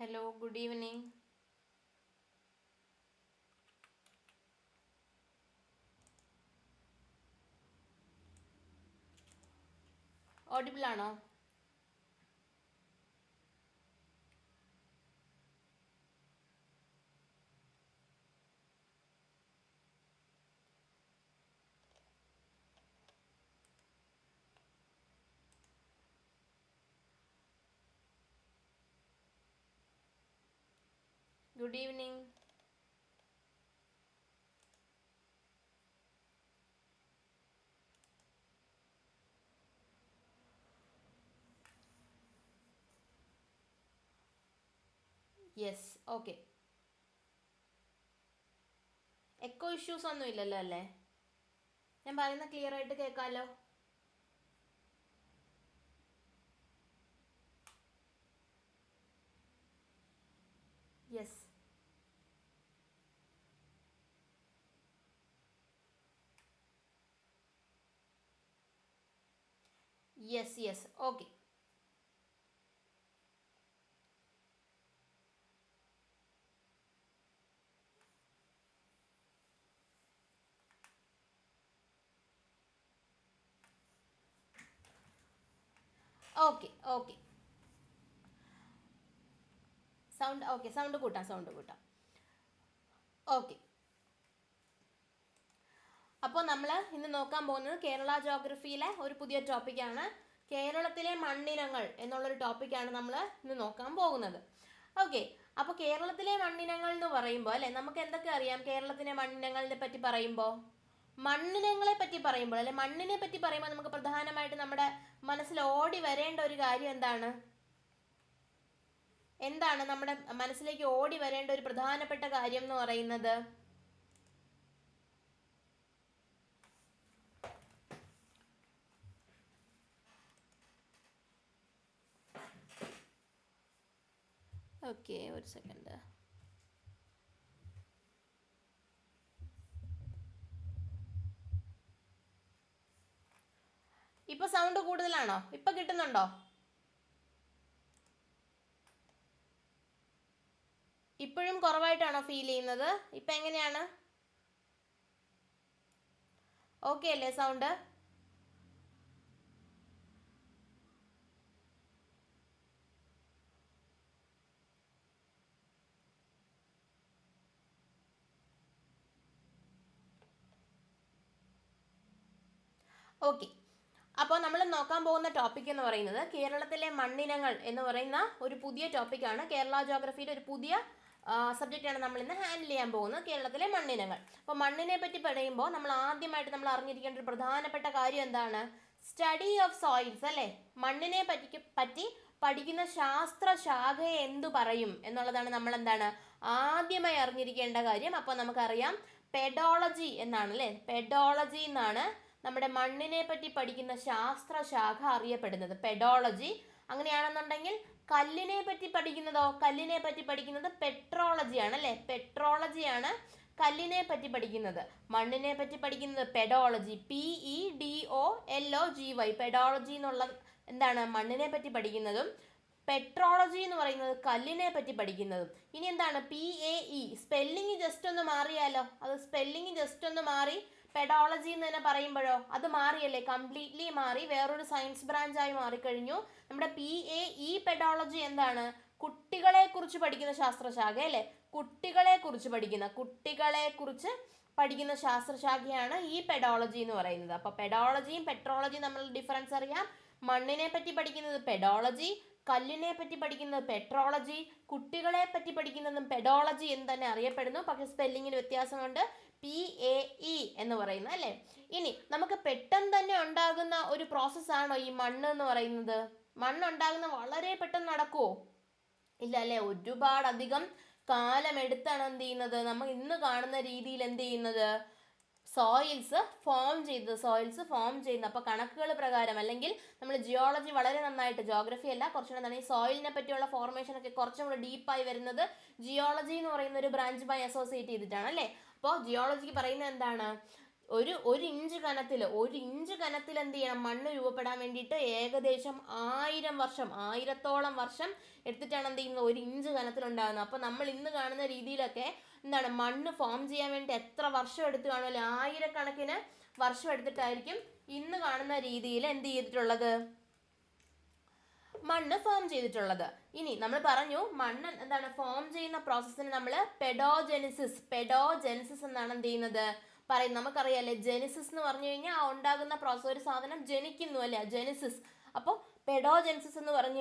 Hello, good evening. Audible ആണോ? Good evening. Yes, okay. Echo issues ഒന്നും ഇല്ലല്ലോ അല്ലേ? ഞാൻ പറയുന്ന ക്ലിയർ ആയിട്ട് കേൾക്കാമല്ലോ. Yes yes yes okay. Okay okay. Sound കൂട്ടാം. ഓക്കെ. അപ്പോൾ നമ്മൾ ഇന്ന് നോക്കാൻ പോകുന്നത് കേരള ജോഗ്രഫിയിലെ ഒരു പുതിയ ടോപ്പിക്കാണ്. കേരളത്തിലെ മണ്ണിനങ്ങൾ എന്നുള്ളൊരു ടോപ്പിക്കാണ് നമ്മൾ ഇന്ന് നോക്കാൻ പോകുന്നത്. ഓക്കെ. അപ്പോൾ കേരളത്തിലെ മണ്ണിനങ്ങൾ എന്ന് പറയുമ്പോൾ അല്ലേ, നമുക്ക് എന്തൊക്കെ അറിയാം കേരളത്തിലെ മണ്ണിനങ്ങളെ പറ്റി പറയുമ്പോൾ? മണ്ണിനങ്ങളെ പറ്റി പറയുമ്പോൾ അല്ലെ, മണ്ണിനെ പറ്റി പറയുമ്പോൾ നമുക്ക് പ്രധാനമായിട്ട് നമ്മുടെ മനസ്സിൽ ഓടി വരേണ്ട ഒരു കാര്യം എന്താണ്? എന്താണ് നമ്മുടെ മനസ്സിലേക്ക് ഓടി വരേണ്ട ഒരു പ്രധാനപ്പെട്ട കാര്യം എന്ന് പറയുന്നത്? ഓക്കെ, ഒരു സെക്കൻഡ്. ഇപ്പൊ സൗണ്ട് കൂടുതലാണോ? ഇപ്പൊ കിട്ടുന്നുണ്ടോ? ഇപ്പോഴും കുറവായിട്ടാണോ ഫീൽ ചെയ്യുന്നത്? ഇപ്പൊ എങ്ങനെയാണ്? ഓക്കെ അല്ലേ സൗണ്ട്? ഓക്കെ. അപ്പോൾ നമ്മൾ നോക്കാൻ പോകുന്ന ടോപ്പിക് എന്ന് പറയുന്നത് കേരളത്തിലെ മണ്ണിനങ്ങൾ എന്ന് പറയുന്ന ഒരു പുതിയ ടോപ്പിക്കാണ്. കേരള ജോഗ്രഫിയുടെ ഒരു പുതിയ സബ്ജക്റ്റാണ് നമ്മൾ ഇന്ന് ഹാൻഡിൽ ചെയ്യാൻ പോകുന്നത്, കേരളത്തിലെ മണ്ണിനങ്ങൾ. അപ്പോൾ മണ്ണിനെ പറ്റി പറയുമ്പോൾ നമ്മൾ ആദ്യമായിട്ട് നമ്മൾ അറിഞ്ഞിരിക്കേണ്ട ഒരു പ്രധാനപ്പെട്ട കാര്യം എന്താണ്? സ്റ്റഡി ഓഫ് സോയിൽസ് അല്ലേ. മണ്ണിനെ പറ്റി പഠിക്കുന്ന ശാസ്ത്ര ശാഖയെ എന്തു പറയും എന്നുള്ളതാണ് നമ്മൾ എന്താണ് ആദ്യമായി അറിഞ്ഞിരിക്കേണ്ട കാര്യം. അപ്പോൾ നമുക്കറിയാം പെഡോളജി എന്നാണ് അല്ലേ. പെഡോളജി എന്നാണ് നമ്മുടെ മണ്ണിനെ പറ്റി പഠിക്കുന്ന ശാസ്ത്രശാഖ അറിയപ്പെടുന്നത്, പെഡോളജി. അങ്ങനെയാണെന്നുണ്ടെങ്കിൽ കല്ലിനെ പറ്റി പഠിക്കുന്നതോ? കല്ലിനെ പറ്റി പഠിക്കുന്നത് പെട്രോളജിയാണ് അല്ലേ. പെട്രോളജിയാണ് കല്ലിനെ പറ്റി പഠിക്കുന്നത്. മണ്ണിനെ പറ്റി പഠിക്കുന്നത് പെഡോളജി, PEDOLOGY, പെഡോളജി എന്നുള്ള എന്താണ് മണ്ണിനെ പറ്റി പഠിക്കുന്നതും പെട്രോളജി എന്ന് പറയുന്നത് കല്ലിനെ പറ്റി പഠിക്കുന്നതും. ഇനി എന്താണ് PAE? സ്പെല്ലിങ് ജസ്റ്റ് ഒന്ന് മാറിയാലോ? അത് സ്പെല്ലിങ് ജസ്റ്റ് ഒന്ന് മാറി പെഡോളജി എന്ന് തന്നെ പറയുമ്പോഴോ അത് മാറിയല്ലേ, കംപ്ലീറ്റ്ലി മാറി, വേറൊരു സയൻസ് ബ്രാഞ്ചായി മാറിക്കഴിഞ്ഞു. നമ്മുടെ PAE പെഡോളജി എന്താണ്? കുട്ടികളെ കുറിച്ച് പഠിക്കുന്ന ശാസ്ത്രശാഖ അല്ലേ. കുട്ടികളെ കുറിച്ച് പഠിക്കുന്ന ശാസ്ത്രശാഖയാണ് ഈ പെഡോളജി എന്ന് പറയുന്നത്. അപ്പോൾ പെഡോളജിയും പെട്രോളജിയും തമ്മിലുള്ള ഡിഫറൻസ് അറിയാം. മണ്ണിനെ പറ്റി പഠിക്കുന്നത് പെഡോളജി, കല്ലിനെ പറ്റി പഠിക്കുന്നത് പെട്രോളജി, കുട്ടികളെ പറ്റി പഠിക്കുന്നതും പെഡോളജി എന്ന് തന്നെ അറിയപ്പെടുന്നു. പക്ഷെ സ്പെല്ലിങ്ങിന് വ്യത്യാസമുണ്ട്, PAE എന്ന് പറയുന്നത് അല്ലേ. ഇനി നമുക്ക് പെട്ടെന്ന് തന്നെ ഉണ്ടാകുന്ന ഒരു പ്രോസസ്സാണോ ഈ മണ്ണ് എന്ന് പറയുന്നത്? മണ്ണുണ്ടാകുന്ന വളരെ പെട്ടെന്ന് നടക്കുമോ? ഇല്ല അല്ലേ. ഒരുപാടധികം കാലമെടുത്താണ് എന്ത് ചെയ്യുന്നത്, നമ്മൾ ഇന്ന് കാണുന്ന രീതിയിൽ എന്ത് ചെയ്യുന്നത്, സോയിൽസ് ഫോം ചെയ്യുന്നത്. അപ്പോൾ കണക്കുകൾ പ്രകാരം, അല്ലെങ്കിൽ നമ്മൾ ജിയോളജി വളരെ നന്നായിട്ട്, ജോഗ്രഫി അല്ല കുറച്ചുകൂടെ എന്താണ് ഈ സോയിലിനെ പറ്റിയുള്ള ഫോർമേഷൻ ഒക്കെ കുറച്ചും കൂടെ ഡീപ്പായി വരുന്നത് ജിയോളജി എന്ന് പറയുന്ന ഒരു ബ്രാഞ്ചുമായി അസോസിയേറ്റ് ചെയ്തിട്ടാണ് അല്ലേ. അപ്പോൾ ജിയോളജിക്ക് പറയുന്നത് എന്താണ്? ഒരു ഇഞ്ച് കനത്തിൽ എന്ത് ചെയ്യണം, മണ്ണ് രൂപപ്പെടാൻ വേണ്ടിയിട്ട് ഏകദേശം 1000 വർഷം, 1000-ഓളം വർഷം എടുത്തിട്ടാണ് എന്ത് ചെയ്യുന്നത്, ഒരു ഇഞ്ച് കനത്തിലുണ്ടാകുന്നത്. അപ്പോൾ നമ്മൾ ഇന്ന് കാണുന്ന രീതിയിലൊക്കെ എന്താണ് മണ്ണ് ഫോം ചെയ്യാൻ വേണ്ടി എത്ര വർഷം എടുത്ത് കാണുമല്ലോ, 1000-കണക്കിന് വർഷം എടുത്തിട്ടായിരിക്കും ഇന്ന് കാണുന്ന രീതിയിൽ എന്ത് ചെയ്തിട്ടുള്ളത്, മണ്ണ് ഫോം ചെയ്തിട്ടുള്ളത്. ഇനി നമ്മൾ പറഞ്ഞു മണ്ണ് എന്താണ് ഫോം ചെയ്യുന്ന പ്രോസസ്സിന് നമ്മൾ പെഡോജെനിസിസ് എന്നാണ് എന്ത് ചെയ്യുന്നത് പറയുന്നത്. നമുക്കറിയാമല്ലേ, ജെനിസിസ് എന്ന് പറഞ്ഞു കഴിഞ്ഞാൽ ഉണ്ടാകുന്ന പ്രോസസ്, ഒരു സാധനം ജനിക്കുന്നു അല്ലേ, ജെനിസിസ്. അപ്പോൾ പെഡോജെനിസിസ് എന്ന് പറഞ്ഞു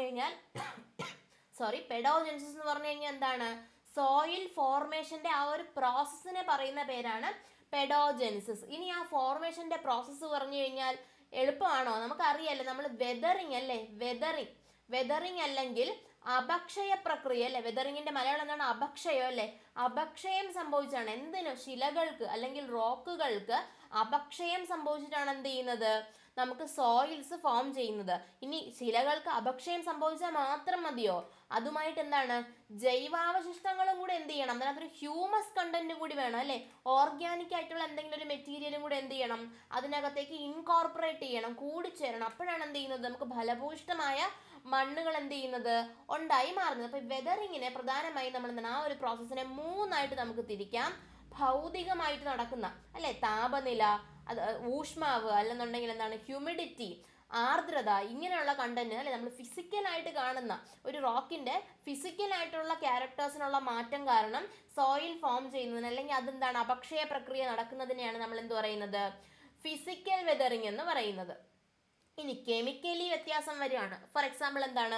കഴിഞ്ഞാൽ എന്താണ്, സോയിൽ ഫോർമേഷന്റെ ആ ഒരു പ്രോസസ്സിനെ പറയുന്ന പേരാണ് പെഡോജെനിസിസ്. ഇനി ആ ഫോർമേഷന്റെ പ്രോസസ്സ് പറഞ്ഞു കഴിഞ്ഞാൽ എളുപ്പമാണോ, നമുക്കറിയാമല്ലോ, നമ്മൾ വെതറിങ് അല്ലെങ്കിൽ അപക്ഷയ പ്രക്രിയ അല്ലെ, വെതറിങ്ങിന്റെ മലയാളം എന്താണ്, അപക്ഷയം അല്ലെ, അപക്ഷയം സംഭവിച്ചാണ് എന്തിനു, ശിലകൾക്ക് അല്ലെങ്കിൽ റോക്കുകൾക്ക് അപക്ഷയം സംഭവിച്ചിട്ടാണ് എന്ത് ചെയ്യുന്നത്, നമുക്ക് സോയിൽസ് ഫോം ചെയ്യുന്നത്. ഇനി ശിലകൾക്ക് അപക്ഷയം സംഭവിച്ചാൽ മാത്രം മതിയോ, അതുമായിട്ട് എന്താണ് ജൈവാവശിഷ്ടങ്ങളും കൂടെ എന്ത് ചെയ്യണം, അതിനകത്തൊരു ഹ്യൂമസ് കണ്ടന്റ് കൂടി വേണം അല്ലെ, ഓർഗാനിക് ആയിട്ടുള്ള എന്തെങ്കിലും ഒരു മെറ്റീരിയലും കൂടെ എന്ത് ചെയ്യണം, അതിനകത്തേക്ക് ഇൻകോർപ്പറേറ്റ് ചെയ്യണം, കൂടിച്ചേരണം. അപ്പോഴാണ് എന്ത് ചെയ്യുന്നത്, നമുക്ക് ഫലഭൂയിഷ്ടമായ മണ്ണുകൾ എന്ത് ചെയ്യുന്നത്, ഉണ്ടായി മാറുന്നത്. അപ്പൊ വെതറിങ്ങിനെ പ്രധാനമായും നമ്മൾ എന്താണ്, ആ ഒരു പ്രോസസ്സിനെ 3ആയിട്ട് നമുക്ക് തിരിക്കാം. ഭൗതികമായിട്ട് നടക്കുന്ന അല്ലെ, താപനില, അത് ഊഷ്മാവ്, അല്ലെന്നുണ്ടെങ്കിൽ എന്താണ് ഹ്യൂമിഡിറ്റി, ആർദ്രത, ഇങ്ങനെയുള്ള കണ്ടന്റ് അല്ലെ, നമ്മൾ ഫിസിക്കലായിട്ട് കാണുന്ന ഒരു റോക്കിന്റെ ഫിസിക്കലായിട്ടുള്ള ക്യാരക്ടേഴ്സിനുള്ള മാറ്റം കാരണം സോയിൽ ഫോം ചെയ്യുന്നതിന്, അല്ലെങ്കിൽ അതെന്താണ് അപക്ഷയ പ്രക്രിയ നടക്കുന്നതിനെയാണ് നമ്മൾ എന്ത് പറയുന്നത്, ഫിസിക്കൽ വെതറിങ് എന്ന് പറയുന്നത്. ഇനി കെമിക്കലി വ്യത്യാസം വരികയാണ്. ഫോർ എക്സാമ്പിൾ എന്താണ്,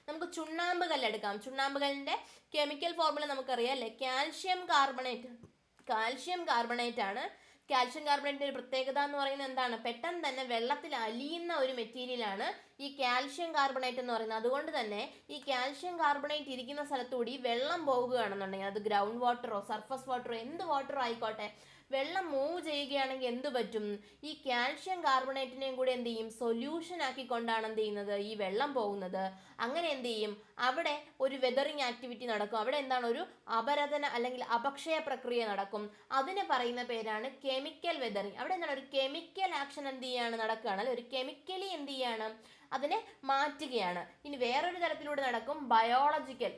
നമുക്ക് ചുണ്ണാമ്പ് കല്ലെടുക്കാം. ചുണ്ണാമ്പ് കല്ലിന്റെ കെമിക്കൽ ഫോർമുല നമുക്കറിയാം അല്ലേ, കാൽഷ്യം കാർബണേറ്റ് ആണ്. കാൽഷ്യം കാർബണേറ്റിന്റെ ഒരു പ്രത്യേകത എന്ന് പറയുന്നത് എന്താണ്, പെട്ടെന്ന് തന്നെ വെള്ളത്തിൽ അലിയുന്ന ഒരു മെറ്റീരിയലാണ് ഈ കാൽഷ്യം കാർബണേറ്റ് എന്ന് പറയുന്നത്. അതുകൊണ്ട് തന്നെ ഈ കാൽഷ്യം കാർബണേറ്റ് ഇരിക്കുന്ന സ്ഥലത്തുകൂടി വെള്ളം പോകുകയാണെന്നുണ്ടെങ്കിൽ, അത് ഗ്രൗണ്ട് വാട്ടറോ സർഫസ് വാട്ടറോ എന്ത് വാട്ടറോ ആയിക്കോട്ടെ, വെള്ളം മൂവ് ചെയ്യുകയാണെങ്കിൽ എന്ത് പറ്റും, ഈ കാൽഷ്യം കാർബണേറ്റിനെയും കൂടി എന്ത് ചെയ്യും, സൊല്യൂഷൻ ആക്കിക്കൊണ്ടാണ് എന്ത് ചെയ്യുന്നത്, ഈ വെള്ളം പോകുന്നത്. അങ്ങനെ എന്ത് ചെയ്യും, അവിടെ ഒരു വെതറിങ് ആക്ടിവിറ്റി നടക്കും. അവിടെ എന്താണ്, ഒരു അപരദന അല്ലെങ്കിൽ അപക്ഷയ പ്രക്രിയ നടക്കും. അതിന് പറയുന്ന പേരാണ് കെമിക്കൽ വെതറിങ്. അവിടെ എന്താണ്, ഒരു കെമിക്കൽ ആക്ഷൻ എന്ത് ചെയ്യാണ്, നടക്കുകയാണ് അല്ലെ, ഒരു കെമിക്കലി എന്ത് ചെയ്യാണ്, അതിനെ മാറ്റുകയാണ്. ഇനി വേറൊരു തരത്തിലൂടെ നടക്കും ബയോളജിക്കൽ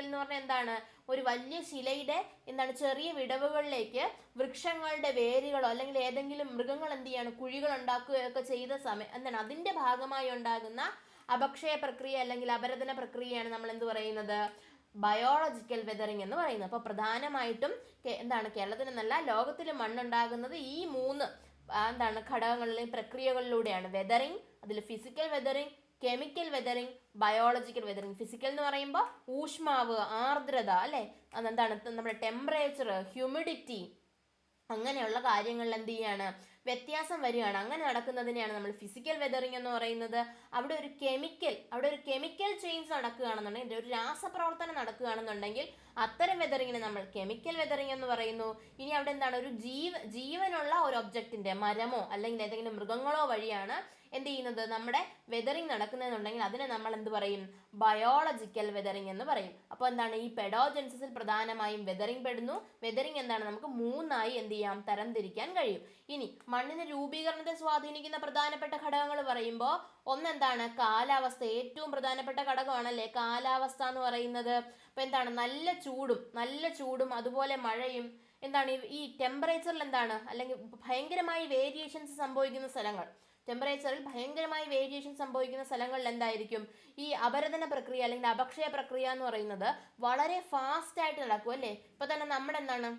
എന്ന് പറഞ്ഞാൽ എന്താണ്, ഒരു വലിയ ശിലയുടെ എന്താണ് ചെറിയ വിടവുകളിലേക്ക് വൃക്ഷങ്ങളുടെ വേരുകളോ അല്ലെങ്കിൽ ഏതെങ്കിലും മൃഗങ്ങൾ എന്ത് ചെയ്യാണ്, കുഴികൾ ഉണ്ടാക്കുകയൊക്കെ ചെയ്ത സമയം എന്താണ്, അതിന്റെ ഭാഗമായി ഉണ്ടാകുന്ന അപക്ഷയ പ്രക്രിയ അല്ലെങ്കിൽ അപരദന പ്രക്രിയയാണ് നമ്മൾ എന്ത് പറയുന്നത്, ബയോളജിക്കൽ വെതറിങ് എന്ന് പറയുന്നത്. അപ്പോൾ പ്രധാനമായിട്ടും എന്താണ്, കേരളത്തിൽ നിന്നല്ല ലോകത്തിൽ മണ്ണുണ്ടാകുന്നത് ഈ 3 എന്താണ് ഘടകങ്ങളിലെയും പ്രക്രിയകളിലൂടെയാണ്. വെതറിങ്, അതിൽ physical weathering, chemical weathering, biological weathering. Physical എന്ന് പറയുമ്പോൾ ഊഷ്മാവ്, ആർദ്രത അല്ലെ, അതെന്താണ് നമ്മുടെ ടെമ്പറേച്ചർ, ഹ്യൂമിഡിറ്റി, അങ്ങനെയുള്ള കാര്യങ്ങളിൽ എന്ത് ചെയ്യാണ്, വ്യത്യാസം വരികയാണ്. അങ്ങനെ നടക്കുന്നതിനെയാണ് നമ്മൾ ഫിസിക്കൽ വെതറിങ് എന്ന് പറയുന്നത്. അവിടെ ഒരു കെമിക്കൽ ചേഞ്ച് നടക്കുകയാണെന്നുണ്ടെങ്കിൽ, ഒരു രാസപ്രവർത്തനം നടക്കുകയാണെന്നുണ്ടെങ്കിൽ അത്തരം വെതറിങ്ങിനെ നമ്മൾ കെമിക്കൽ വെതറിങ് എന്ന് പറയുന്നു. ഇനി അവിടെ എന്താണ്, ഒരു ജീവനുള്ള ഒരു ഒബ്ജക്റ്റിന്റെ, മരമോ അല്ലെങ്കിൽ ഏതെങ്കിലും മൃഗങ്ങളോ വഴിയാണ് എന്ത് ചെയ്യുന്നത്, നമ്മുടെ വെതറിങ് നടക്കുന്നതെന്നുണ്ടെങ്കിൽ അതിനെ നമ്മൾ എന്ത് പറയും, ബയോളജിക്കൽ വെതറിങ് എന്ന് പറയും. അപ്പോൾ എന്താണ്, ഈ പെഡോജെനിസിസിൽ പ്രധാനമായും വെതറിങ് പെടുന്നു. വെതറിങ് എന്താണ്, നമുക്ക് 3ആയി എന്ത് ചെയ്യാം, തരംതിരിക്കാൻ കഴിയും. ഇനി മണ്ണിന്റെ രൂപീകരണത്തെ സ്വാധീനിക്കുന്ന പ്രധാനപ്പെട്ട ഘടകങ്ങൾ പറയുമ്പോൾ ഒന്നെന്താണ്, കാലാവസ്ഥ. ഏറ്റവും പ്രധാനപ്പെട്ട ഘടകമാണല്ലേ കാലാവസ്ഥ എന്ന് പറയുന്നത്. അപ്പോൾ എന്താണ്, നല്ല ചൂടും അതുപോലെ മഴയും, എന്താണ് ഈ ടെമ്പറേച്ചറിൽ എന്താണ്, അല്ലെങ്കിൽ ഭയങ്കരമായി വേരിയേഷൻസ് സംഭവിക്കുന്ന സ്ഥലങ്ങൾ, ടെമ്പറേച്ചറിൽ ഭയങ്കരമായി വേരിയേഷൻ സംഭവിക്കുന്ന സ്ഥലങ്ങളിൽ എന്തായിരിക്കും, ഈ അപരദന പ്രക്രിയ അല്ലെങ്കിൽ അപക്ഷയ പ്രക്രിയ എന്ന് പറയുന്നത് വളരെ ഫാസ്റ്റ് ആയിട്ട് നടക്കും അല്ലേ. ഇപ്പൊ തന്നെ നമ്മുടെ എന്താണ്,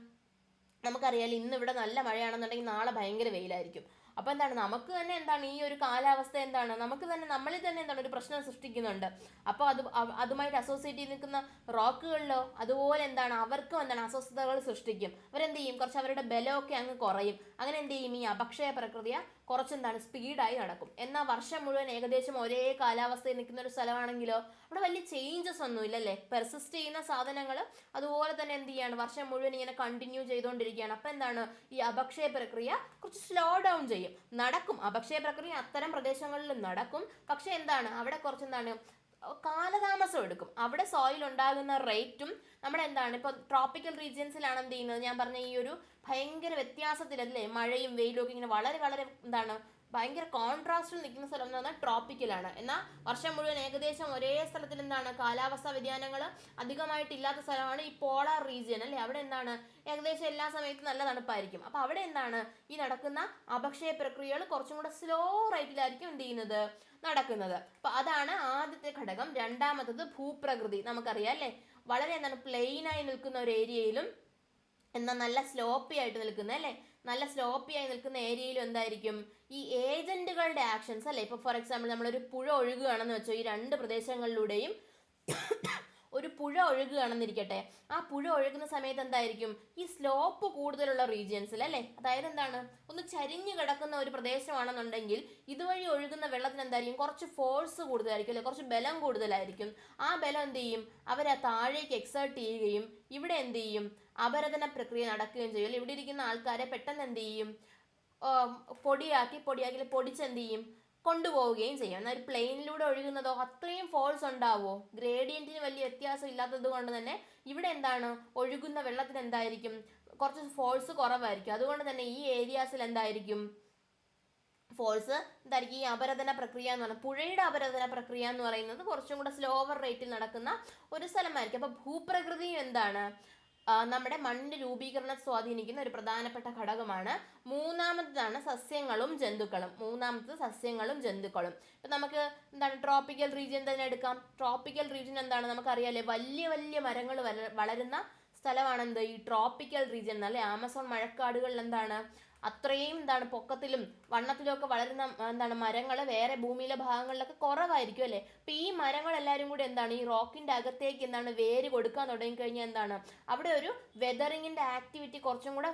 നമുക്കറിയാലോ, ഇന്ന് ഇവിടെ നല്ല മഴയാണെന്നുണ്ടെങ്കിൽ നാളെ ഭയങ്കര വെയിലായിരിക്കും. അപ്പോൾ എന്താണ്, നമുക്ക് തന്നെ എന്താണ് ഈ ഒരു കാലാവസ്ഥ എന്താണ്, നമ്മളിൽ തന്നെ എന്താണ് ഒരു പ്രശ്നം സൃഷ്ടിക്കുന്നുണ്ട്. അപ്പോൾ അതുമായിട്ട് അസോസിയേറ്റ് ചെയ്ത് നിൽക്കുന്ന റോക്കുകളിലോ അതുപോലെ എന്താണ്, അവർക്കും എന്താണ് അസ്വസ്ഥതകൾ സൃഷ്ടിക്കും. അവരെന്ത് ചെയ്യും, കുറച്ച് അവരുടെ ബലമൊക്കെ അങ്ങ് കുറയും. അങ്ങനെ എന്ത് ചെയ്യും, ഈ അപക്ഷയ പ്രക്രിയ കുറച്ചെന്താണ് സ്പീഡായി നടക്കും. എന്നാൽ വർഷം മുഴുവൻ ഏകദേശം ഒരേ കാലാവസ്ഥയിൽ നിൽക്കുന്ന ഒരു സ്ഥലമാണെങ്കിലോ അവിടെ വലിയ ചേഞ്ചസ് ഒന്നും ഇല്ലല്ലേ. പെർസിസ്റ്റ് ചെയ്യുന്ന സാധനങ്ങൾ അതുപോലെ തന്നെ എന്ത് ചെയ്യാണ്, വർഷം മുഴുവൻ ഇങ്ങനെ കണ്ടിന്യൂ ചെയ്തുകൊണ്ടിരിക്കുകയാണ്. അപ്പം എന്താണ്, ഈ അപക്ഷയ പ്രക്രിയ കുറച്ച് സ്ലോ ഡൗൺ ചെയ്യും. നടക്കും, അപക്ഷയ പ്രക്രിയ അത്തരം പ്രദേശങ്ങളിൽ നടക്കും. പക്ഷെ എന്താണ്, അവിടെ കുറച്ച് എന്താണ് കാലതാമസം എടുക്കും. അവിടെ സോയിൽ ഉണ്ടാകുന്ന റേറ്റും നമ്മുടെ എന്താണ് ഇപ്പോൾ ട്രോപ്പിക്കൽ റീജിയൻസിലാണ് എന്ത് ചെയ്യുന്നത്, ഞാൻ പറഞ്ഞ ഈ ഒരു ഭയങ്കര വ്യത്യാസത്തിലല്ലേ, മഴയും വെയിലും ഒക്കെ ഇങ്ങനെ വളരെ വളരെ എന്താണ് ഭയങ്കര കോൺട്രാസ്റ്റിൽ നിൽക്കുന്ന സ്ഥലം എന്ന് പറഞ്ഞാൽ ട്രോപ്പിക്കലാണ്. എന്നാൽ വർഷം മുഴുവൻ ഏകദേശം ഒരേ സ്ഥലത്തിൽ എന്താണ് കാലാവസ്ഥാ വ്യതിയാനങ്ങൾ അധികമായിട്ടില്ലാത്ത സ്ഥലമാണ് ഈ പോളാർ റീജിയൻ അല്ലേ. അവിടെ എന്താണ് ഏകദേശം എല്ലാ സമയത്തും നല്ല തണുപ്പായിരിക്കും. അപ്പോൾ അവിടെ എന്താണ് ഈ നടക്കുന്ന അപക്ഷയ പ്രക്രിയകൾ കുറച്ചും കൂടെ സ്ലോ റേറ്റിലായിരിക്കും എന്ത് ചെയ്യുന്നത്, നടക്കുന്നത്. അപ്പോൾ അതാണ് ആദ്യത്തെ ഘടകം. രണ്ടാമത്തത് ഭൂപ്രകൃതി. നമുക്കറിയാം അല്ലേ, വളരെ എന്താണ് പ്ലെയിനായി നിൽക്കുന്ന ഒരു ഏരിയയിലും എന്നാൽ നല്ല സ്ലോപ്പി ആയിട്ട് നിൽക്കുന്ന അല്ലേ, നല്ല സ്ലോപ്പി ആയി നിൽക്കുന്ന ഏരിയയിലും എന്തായിരിക്കും ഈ ഏജന്റുകളുടെ ആക്ഷൻസ് അല്ലേ. ഇപ്പോൾ ഫോർ എക്സാമ്പിൾ നമ്മളൊരു പുഴ ഒഴുകുകയാണെന്ന് വെച്ചോ, ഈ രണ്ട് പ്രദേശങ്ങളിലൂടെയും ഒരു പുഴ ഒഴുകുകയാണെന്നിരിക്കട്ടെ, ആ പുഴ ഒഴുകുന്ന സമയത്ത് എന്തായിരിക്കും ഈ സ്ലോപ്പ് കൂടുതലുള്ള റീജിയൻസിൽ അല്ലേ, അതായത് എന്താണ് ഒന്ന് ചരിഞ്ഞു കിടക്കുന്ന ഒരു പ്രദേശമാണെന്നുണ്ടെങ്കിൽ ഇതുവഴി ഒഴുകുന്ന വെള്ളത്തിന് എന്തായിരിക്കും കുറച്ച് ഫോഴ്സ് കൂടുതലായിരിക്കും അല്ലെ, കുറച്ച് ബലം കൂടുതലായിരിക്കും. ആ ബലം എന്ത് ചെയ്യും, അവരെ താഴേക്ക് എക്സേർട്ട് ചെയ്യുകയും ഇവിടെ എന്ത് ചെയ്യും അപരദന പ്രക്രിയ നടക്കുകയും ചെയ്യും. ഇവിടെ ഇരിക്കുന്ന ആൾക്കാരെ പെട്ടെന്ന് എന്ത് ചെയ്യും പൊടിയാക്കി പൊടിച്ചെന്ത് ചെയ്യും കൊണ്ടുപോവുകയും ചെയ്യും. എന്നാൽ ഒരു പ്ലെയിനിലൂടെ ഒഴുകുന്നതോ അത്രയും ഫോഴ്സ് ഉണ്ടാവുമോ, ഗ്രേഡിയൻറ്റിന് വലിയ വ്യത്യാസം ഇല്ലാത്തത് കൊണ്ട് തന്നെ ഇവിടെ എന്താണ് ഒഴുകുന്ന വെള്ളത്തിന് എന്തായിരിക്കും കുറച്ച് ഫോഴ്സ് കുറവായിരിക്കും. അതുകൊണ്ട് തന്നെ ഈ ഏരിയാസിൽ എന്തായിരിക്കും ഫോഴ്സ് എന്തായിരിക്കും, ഈ അപരദന പ്രക്രിയ എന്ന് പറഞ്ഞാൽ പുഴയുടെ അപരദന പ്രക്രിയ എന്ന് പറയുന്നത് കുറച്ചും കൂടെ സ്ലോവർ റേറ്റിൽ നടക്കുന്ന ഒരു സ്ഥലമായിരിക്കും. അപ്പോൾ ഭൂപ്രകൃതിയും എന്താണ് നമ്മുടെ മണ്ണിന്റെ രൂപീകരണത്തെ സ്വാധീനിക്കുന്ന ഒരു പ്രധാനപ്പെട്ട ഘടകമാണ്. മൂന്നാമത്തേതാണ് സസ്യങ്ങളും ജന്തുക്കളും. ഇപ്പം നമുക്ക് എന്താണ് ട്രോപ്പിക്കൽ റീജിയൻ തന്നെ എടുക്കാം. ട്രോപ്പിക്കൽ റീജിയൻ എന്താണ് നമുക്കറിയാലേ, വലിയ വലിയ മരങ്ങൾ വളരുന്ന സ്ഥലമാണെന്ത് ഈ ട്രോപ്പിക്കൽ റീജിയൻ അല്ലെ. ആമസോൺ മഴക്കാടുകളിൽ എന്താണ് അത്രയും എന്താണ് പൊക്കത്തിലും വണ്ണത്തിലും ഒക്കെ വളരുന്ന എന്താണ് മരങ്ങൾ വേറെ ഭൂമിയിലെ ഭാഗങ്ങളിലൊക്കെ കുറവായിരിക്കും അല്ലേ. അപ്പം ഈ മരങ്ങൾ എല്ലാവരും കൂടി എന്താണ് ഈ റോക്കിന്റെ അകത്തേക്ക് എന്താണ് വേര് കൊടുക്കാൻ തുടങ്ങിക്കഴിഞ്ഞാൽ എന്താണ് അവിടെ ഒരു വെതറിങ്ങിന്റെ ആക്ടിവിറ്റി കുറച്ചും കൂടെ